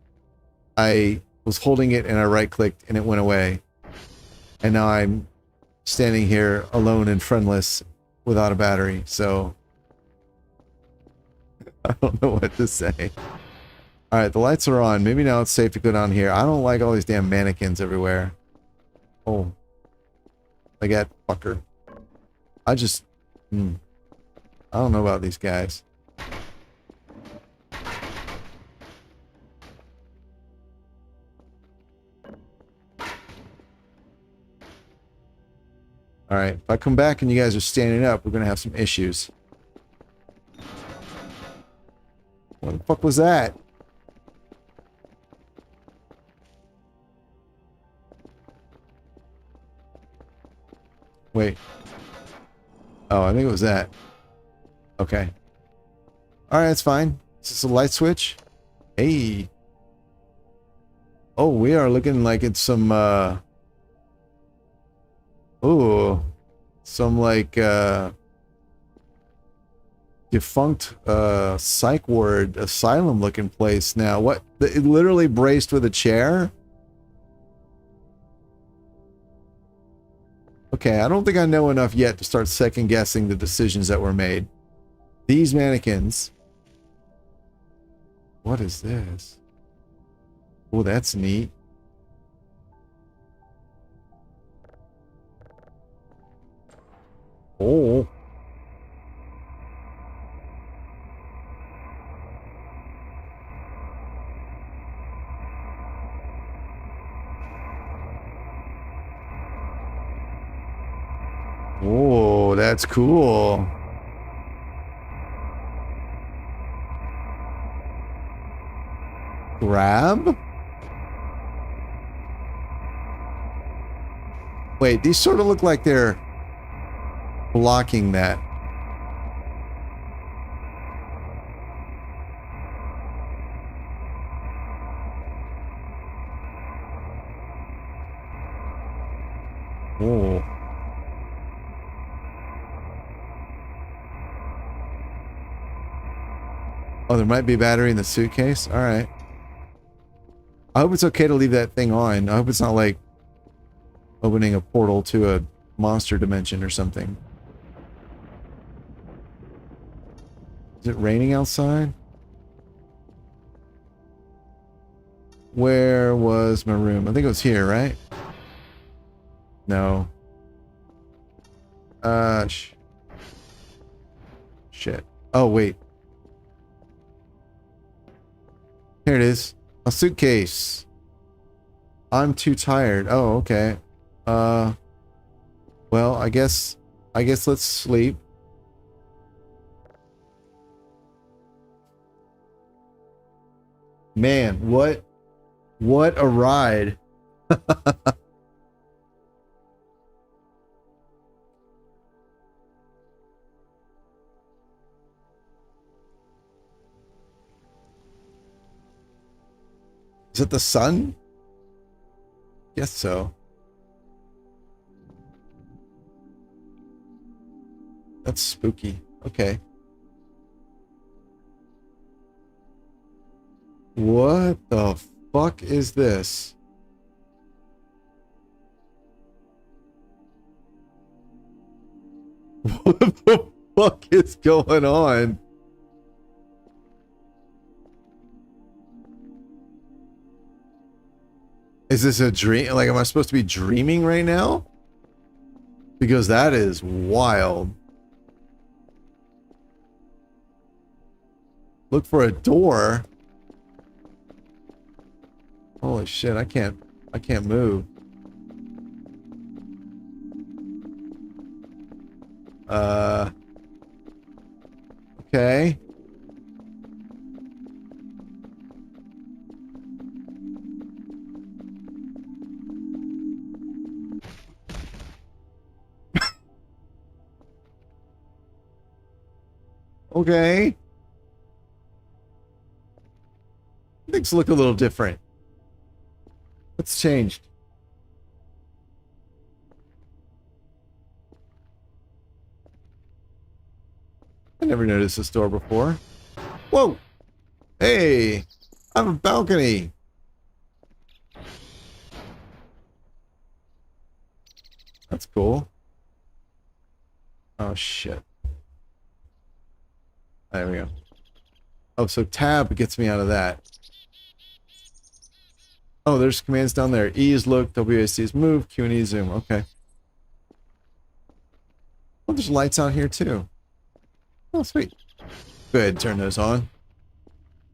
[SPEAKER 1] I was holding it and I right clicked and it went away. And now I'm standing here alone and friendless without a battery. So I don't know what to say. All right, the lights are on. Maybe now it's safe to go down here. I don't like all these damn mannequins everywhere. Oh. Like that fucker. I just... I don't know about these guys. Alright, if I come back and you guys are standing up, we're gonna have some issues. What the fuck was that? Wait. Oh, I think it was that. Okay. Alright, that's fine. Is this a light switch? Hey. Oh, we are looking like it's some, ooh. Some, like, defunct, psych ward asylum looking place now. What? It literally braced with a chair? Okay, I don't think I know enough yet to start second guessing the decisions that were made. These mannequins. What is this? Oh, that's neat. Oh. Oh, that's cool. Grab? Wait, these sort of look like they're blocking that. Oh. Oh, there might be a battery in the suitcase? Alright. I hope it's okay to leave that thing on. I hope it's not like opening a portal to a monster dimension or something. Is it raining outside? Where was my room? I think it was here, right? No. Shit. Oh, wait. Here it is. A suitcase. I'm too tired. Oh, okay. Well, I guess let's sleep. Man, what a ride. Is it the sun? Guess so. That's spooky. Okay. What the fuck is this? What the fuck is going on? Is this a dream? Like, am I supposed to be dreaming right now? Because that is wild. Look for a door. Holy shit, I can't move. Okay. Okay. Things look a little different. What's changed? I never noticed this door before. Whoa! Hey! I have a balcony! That's cool. Oh, shit. There we go. Oh, so tab gets me out of that. Oh, there's commands down there. E is look, WASD is move, Q and E is zoom. Okay. Oh, there's lights out here too. Oh, sweet. Go ahead, turn those on.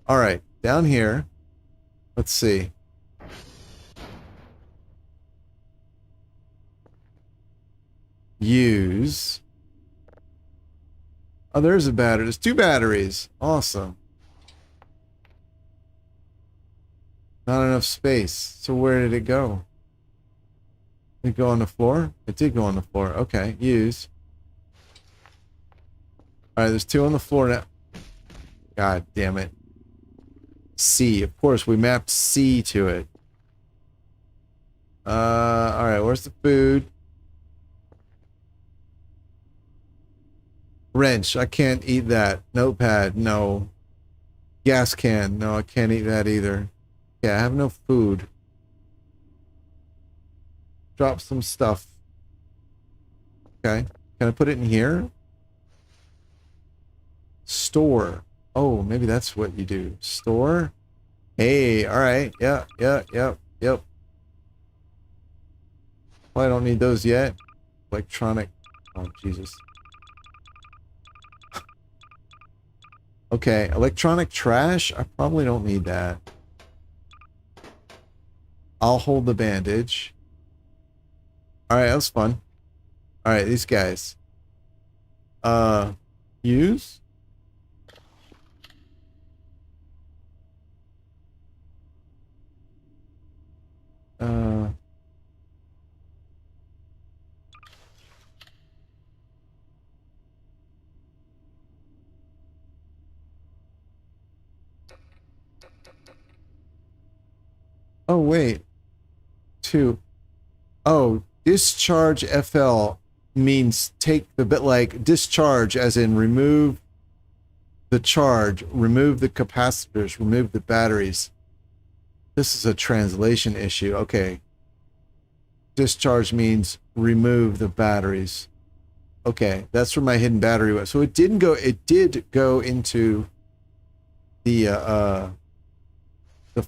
[SPEAKER 1] Alright, down here. Let's see. Use. Oh, there's a battery. There's 2 batteries. Awesome. Not enough space. So where did it go? Did it go on the floor? It did go on the floor. Okay, use. Alright, there's 2 on the floor now. God damn it. C. Of course, we mapped C to it. Alright, where's the food? Wrench. I can't eat that. Notepad. No. Gas can. No, I can't eat that either. Yeah, I have no food. Drop some stuff. Okay. Can I put it in here? Store. Oh, maybe that's what you do. Store. Hey, alright. Yeah. Well, I don't need those yet. Electronic. Oh, Jesus. Okay, electronic trash. I probably don't need that. I'll hold the bandage. Alright, that was fun. Alright, these guys. Use? Oh, wait. 2. Oh, discharge FL means take the bit, like discharge as in remove the charge, remove the capacitors, remove the batteries. This is a translation issue. Okay. Discharge means remove the batteries. Okay, that's where my hidden battery was. So it did go into the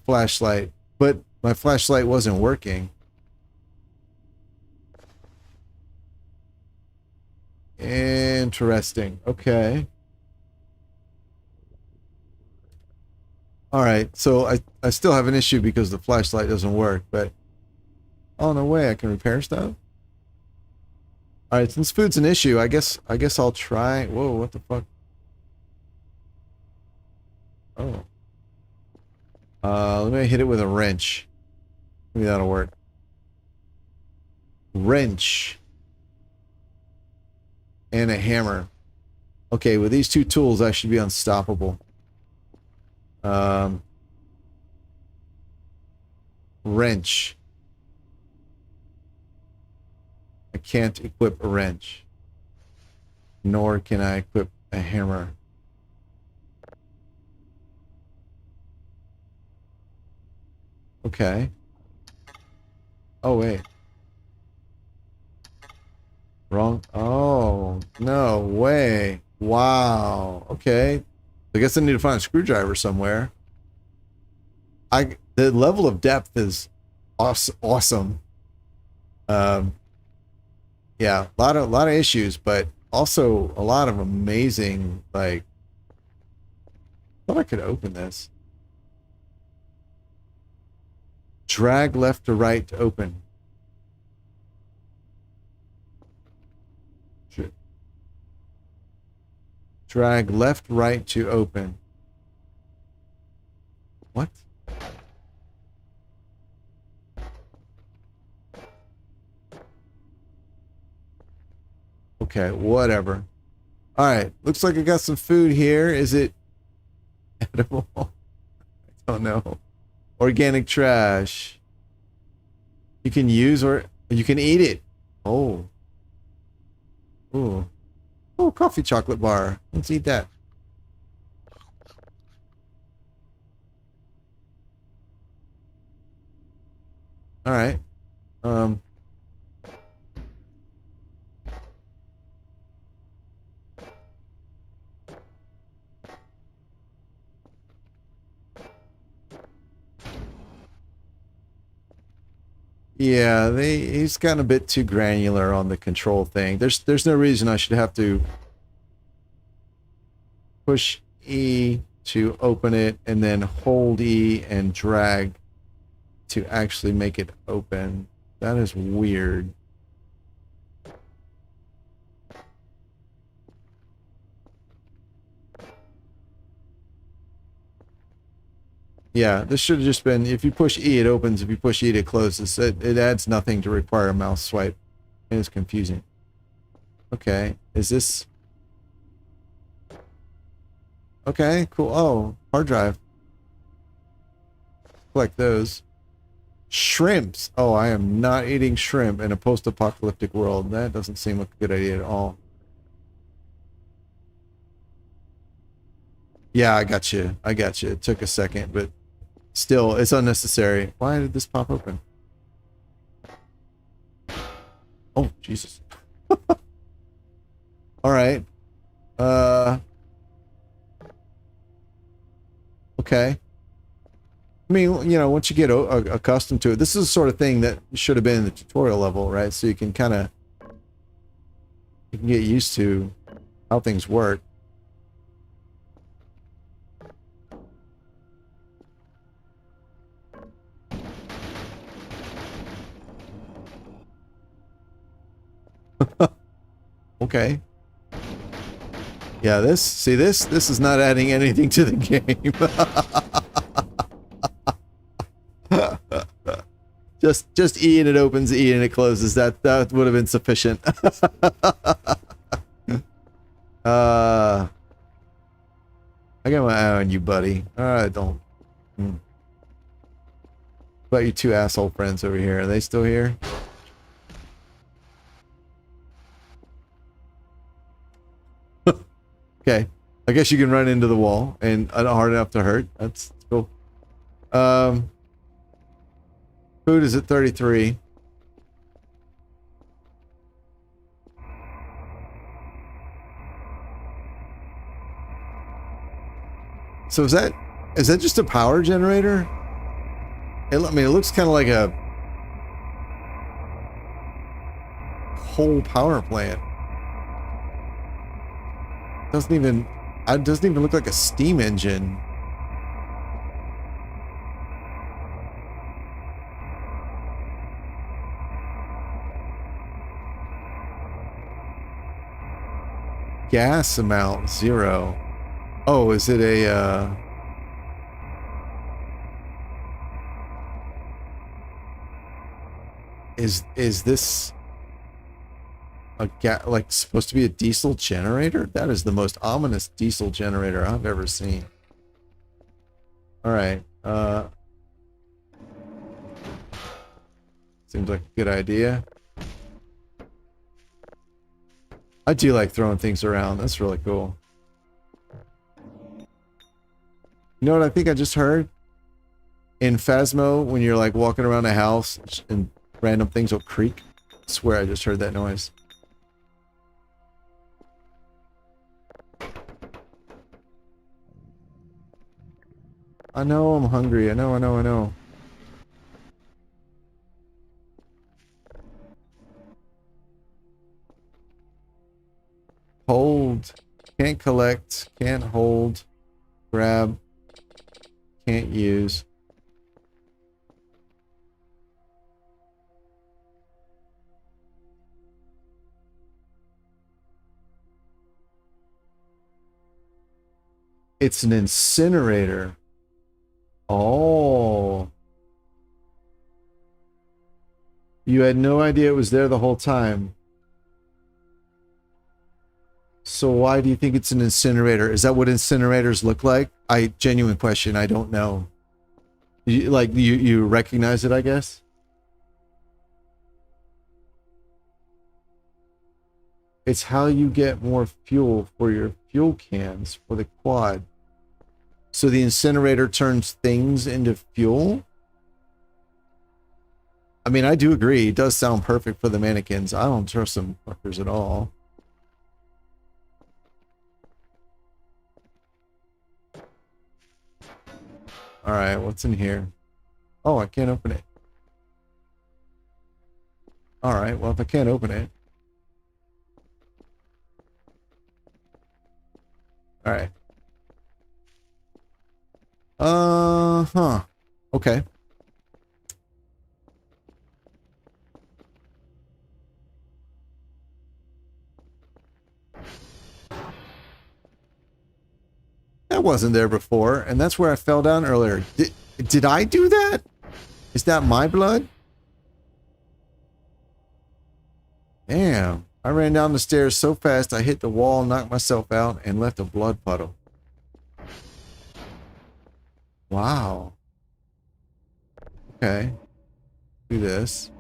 [SPEAKER 1] flashlight, but my flashlight wasn't working. Interesting. Okay. Alright, so I still have an issue because the flashlight doesn't work, but oh, no way, I can repair stuff? Alright, since food's an issue, I guess I'll try. Whoa, what the fuck? Oh. Let me hit it with a wrench. Maybe that'll work. Wrench. And a hammer. Okay, with these 2 tools, I should be unstoppable. Wrench. I can't equip a wrench. Nor can I equip a hammer. Okay. Oh, wait. Wrong. Oh, no way. Wow. Okay. I guess I need to find a screwdriver somewhere. The level of depth is awesome. Yeah, a lot of issues, but also a lot of amazing, like, Thought I could open this. Drag left to right to open. Drag left, right to open. What? Okay, whatever. All right, looks like I got some food here. Is it edible? I don't know. Organic trash. You can use or you can eat it. Oh. Ooh. Oh, coffee chocolate bar. Let's eat that. All right. Yeah, he's gotten a bit too granular on the control thing. There's no reason I should have to push E to open it and then hold E and drag to actually make it open. That is weird. Yeah, this should have just been, if you push E, it opens. If you push E, it closes. It adds nothing to require a mouse swipe. It is confusing. Okay, is this... Okay, cool. Oh, hard drive. Collect those. Shrimps. Oh, I am not eating shrimp in a post-apocalyptic world. That doesn't seem like a good idea at all. Yeah, I got you. I got you. It took a second, but still, it's unnecessary. Why did this pop open? Oh, Jesus. All right. Okay. I mean, you know, once you get accustomed to it, this is the sort of thing that should have been in the tutorial level, right? So you can kind of, you can get used to how things work. Okay. Yeah, this is not adding anything to the game. Just E and it opens, E and it closes. That would have been sufficient. I got my eye on you, buddy. Don't. What about your two asshole friends over here? Are they still here? Okay. I guess you can run into the wall and not hard enough to hurt. That's cool. Food is at 33. So is that just a power generator? I mean, it looks kind of like a whole power plant. Doesn't even look like a steam engine. Gas amount 0. Oh, is it a is this like supposed to be a diesel generator? That is the most ominous diesel generator I've ever seen. All right. Seems like a good idea. I do like throwing things around. That's really cool. You know what I think I just heard? In Phasmo, when you're like walking around a house and random things will creak. I swear I just heard that noise. I know I'm hungry. I know. Hold. Can't collect. Can't hold. Grab. Can't use. It's an incinerator. Oh. You had no idea it was there the whole time. So why do you think it's an incinerator? Is that what incinerators look like? Genuine question, I don't know. You recognize it, I guess? It's how you get more fuel for your fuel cans for the quad. So the incinerator turns things into fuel? I mean, I do agree. It does sound perfect for the mannequins. I don't trust them fuckers at all. Alright, what's in here? Oh, I can't open it. Alright, well, if I can't open it. Alright. Okay. That wasn't there before, and that's where I fell down earlier. Did I do that? Is that my blood? Damn. I ran down the stairs so fast I hit the wall, knocked myself out, and left a blood puddle. Wow. Okay. Do this.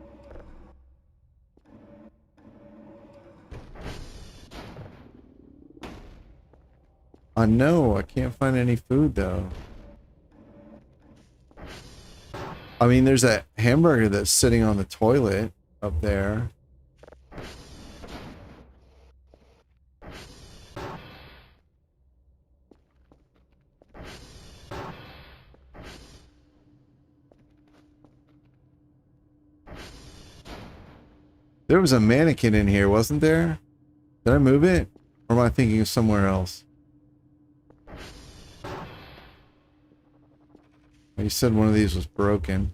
[SPEAKER 1] I know. I can't find any food, though. I mean, there's a hamburger that's sitting on the toilet up there. There was a mannequin in here, wasn't there? Did I move it? Or am I thinking of somewhere else? You said one of these was broken.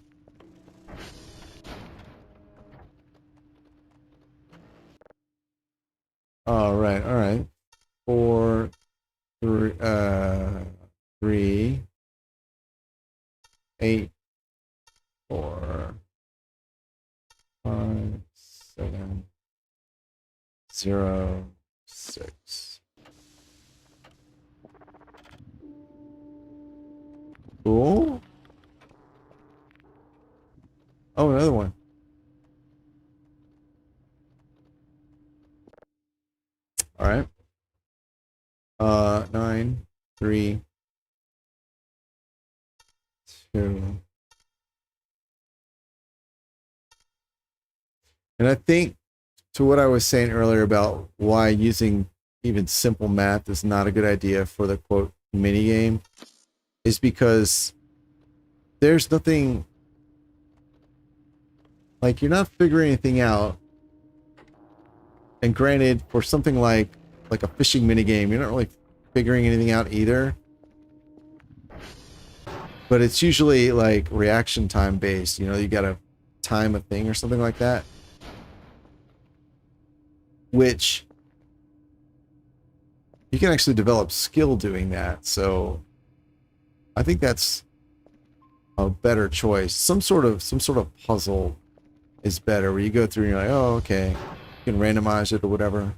[SPEAKER 1] Alright, alright. 4, 3, 8, 4, 5, 7, 0, 6. Cool. Oh, another one. All right. 9, 3, 2. And I think to what I was saying earlier about why using even simple math is not a good idea for the quote mini game is because there's nothing, like, you're not figuring anything out. And granted, for something like a fishing mini game, you're not really figuring anything out either. But it's usually like reaction time based, you know, you gotta time a thing or something like that. Which you can actually develop skill doing that. So I think that's a better choice. Some sort of puzzle is better where you go through and you're like, oh, okay. You can randomize it or whatever.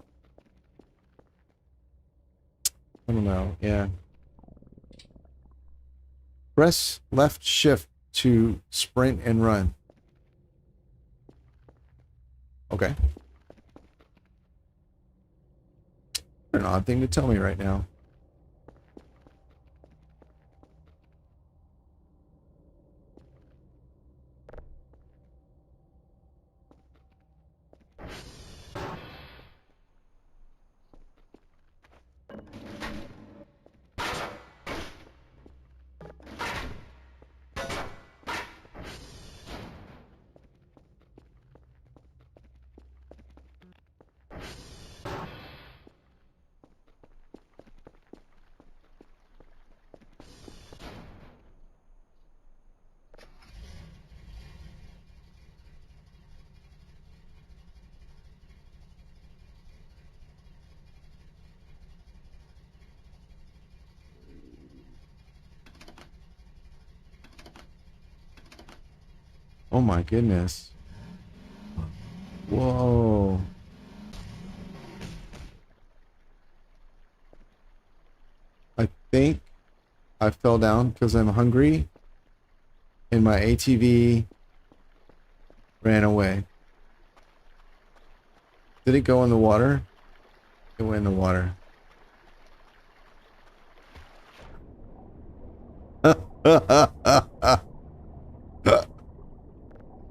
[SPEAKER 1] I don't know. Yeah. Press left shift to sprint and run. Okay. An odd thing to tell me right now. Oh my goodness. Whoa. I think I fell down because I'm hungry and my ATV ran away. Did it go in the water? It went in the water.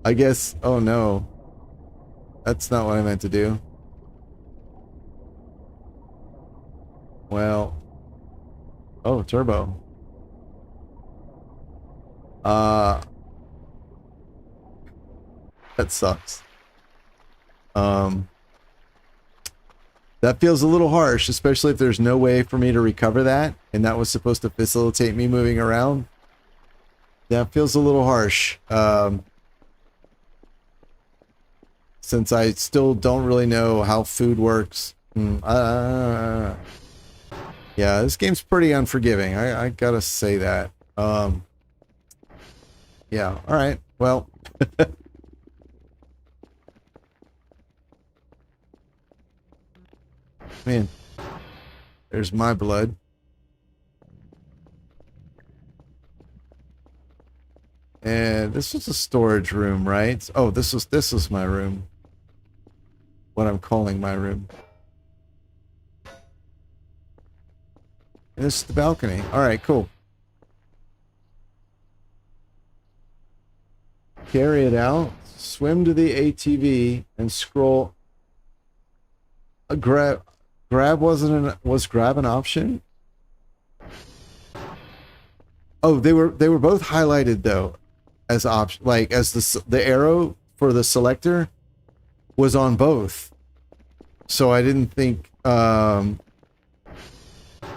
[SPEAKER 1] I guess, oh no. That's not what I meant to do. Well. Oh, turbo. That sucks. That feels a little harsh, especially if there's no way for me to recover that, and that was supposed to facilitate me moving around. That feels a little harsh. Since I still don't really know how food works. Yeah, this game's pretty unforgiving. I gotta say that. Yeah, alright. Well. Man. There's my blood. And this was a storage room, right? Oh, this was my room. What I'm calling my room. And this is the balcony. Alright, cool. Carry it out. Swim to the ATV and scroll. Grab was grab an option? Oh, they were both highlighted though as option, like as the arrow for the selector was on both. So I didn't think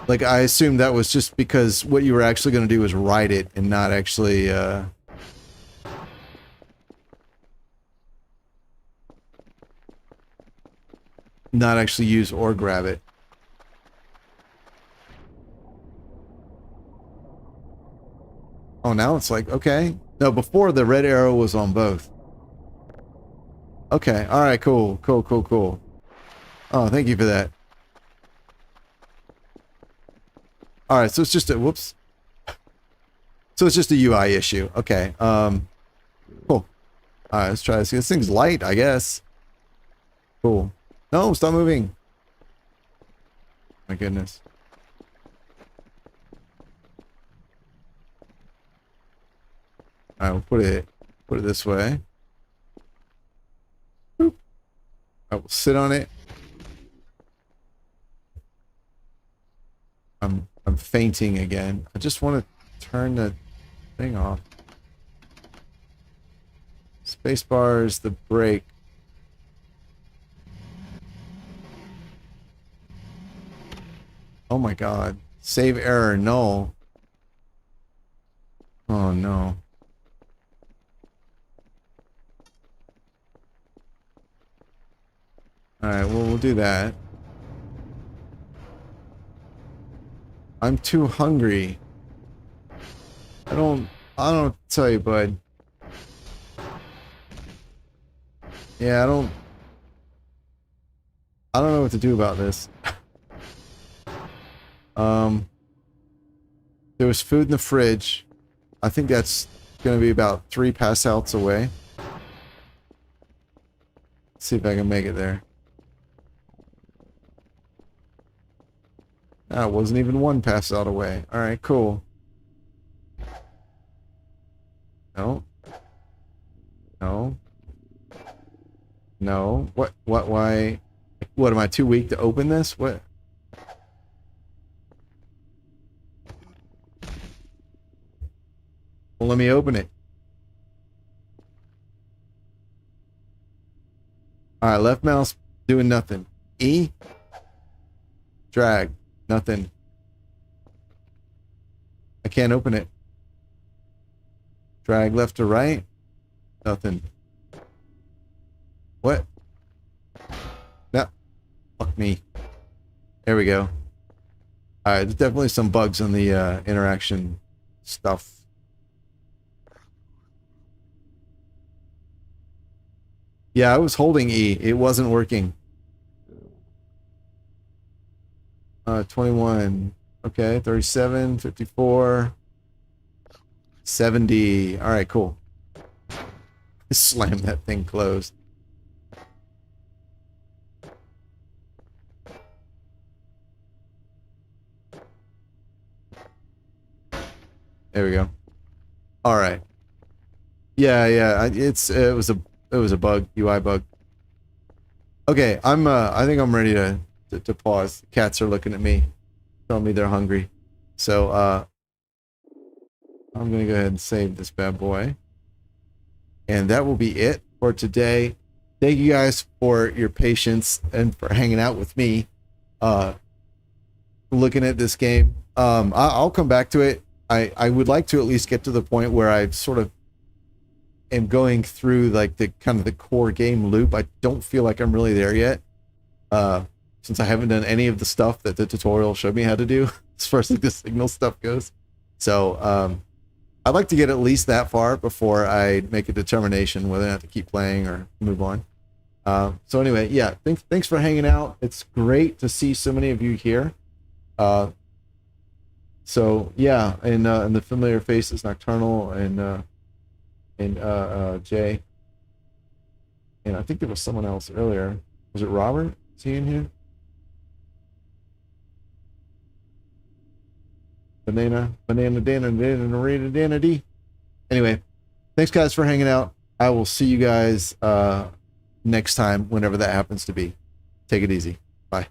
[SPEAKER 1] like I assumed that was just because what you were actually going to do was write it and not actually use or grab it. Oh, now it's like, okay. No, before the red arrow was on both. Okay, alright, cool. Cool. Oh, thank you for that. Alright, so it's just a, whoops. So it's just a UI issue. Okay, cool. Alright, let's try this. This thing's light, I guess. Cool. No, stop moving. My goodness. Alright, we'll put it this way. Boop. I will sit on it. I'm fainting again. I just want to turn the thing off. Spacebar is the brake. Oh my god. Save error, no. Oh no. Alright, well we'll do that. I'm too hungry. I don't tell you, bud. Yeah, I don't know what to do about this. There was food in the fridge. I think that's gonna be about 3 pass outs away. Let's see if I can make it there. Ah, it wasn't even 1 pass out away. Alright, cool. No. No. No. What, why? What, am I too weak to open this? What? Well, let me open it. Alright, left mouse doing nothing. E? Drag. Nothing. I can't open it. Drag left to right. Nothing. What? No. Fuck me. There we go. Alright, there's definitely some bugs in the interaction stuff. Yeah, I was holding E. It wasn't working. 21. Okay, 37, 54, 70. All right, cool. Slam that thing closed. There we go. All right. Yeah, yeah. It was a bug, UI bug. Okay, I think I'm ready to pause. Cats are looking at me, telling me they're hungry. So I'm gonna go ahead and save this bad boy. And that will be it for today. Thank you guys for your patience and for hanging out with me, looking at this game. I'll come back to it. I would like to at least get to the point where I sort of am going through like the kind of the core game loop. I don't feel like I'm really there yet, since I haven't done any of the stuff that the tutorial showed me how to do as far as like the signal stuff goes. So I'd like to get at least that far before I make a determination whether or not to keep playing or move on. So anyway, yeah, thanks for hanging out. It's great to see so many of you here. So yeah, and the familiar faces, Nocturnal and Jay, and I think there was someone else earlier. Was it Robert? Is he in here? Banana D. Anyway, thanks guys for hanging out. I will see you guys next time, whenever that happens to be. Take it easy. Bye.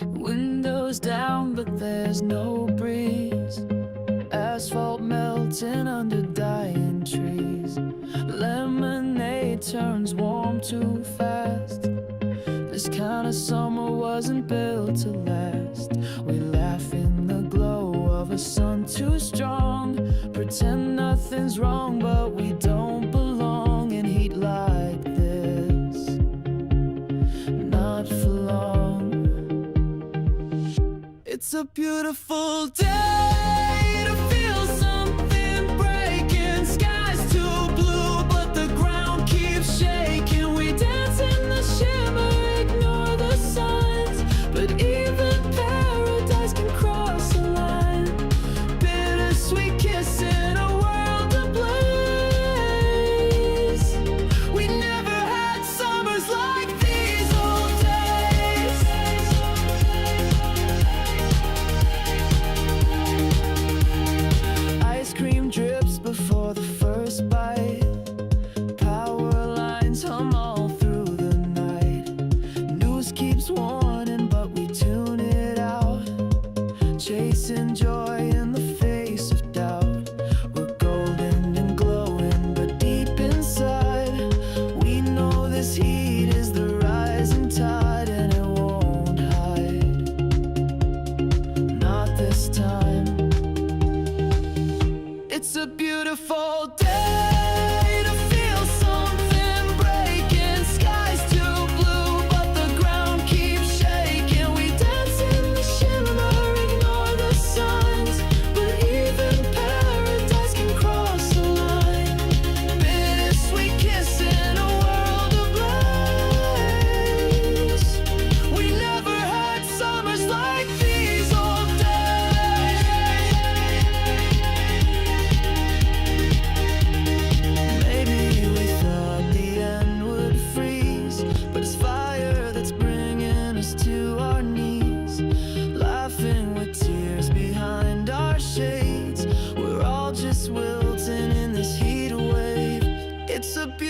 [SPEAKER 2] Windows down, but there's no breeze. Asphalt melting under dying trees. Lemonade turns warm too fast. This kind of summer wasn't built to last. We laugh in the glow of a sun too strong. Pretend nothing's wrong, but we don't belong in heat like this. Not for long. It's a beautiful day to feel something breaking. Sky's too blue, but the ground keeps shaking. We dance in the shimmer, ignore the signs. But even paradise can cross a line. Bittersweet kiss in a world ablaze. We never had summers like these old days. Ice cream drips before the first bite. Power lines hum all through the night. News keeps warm.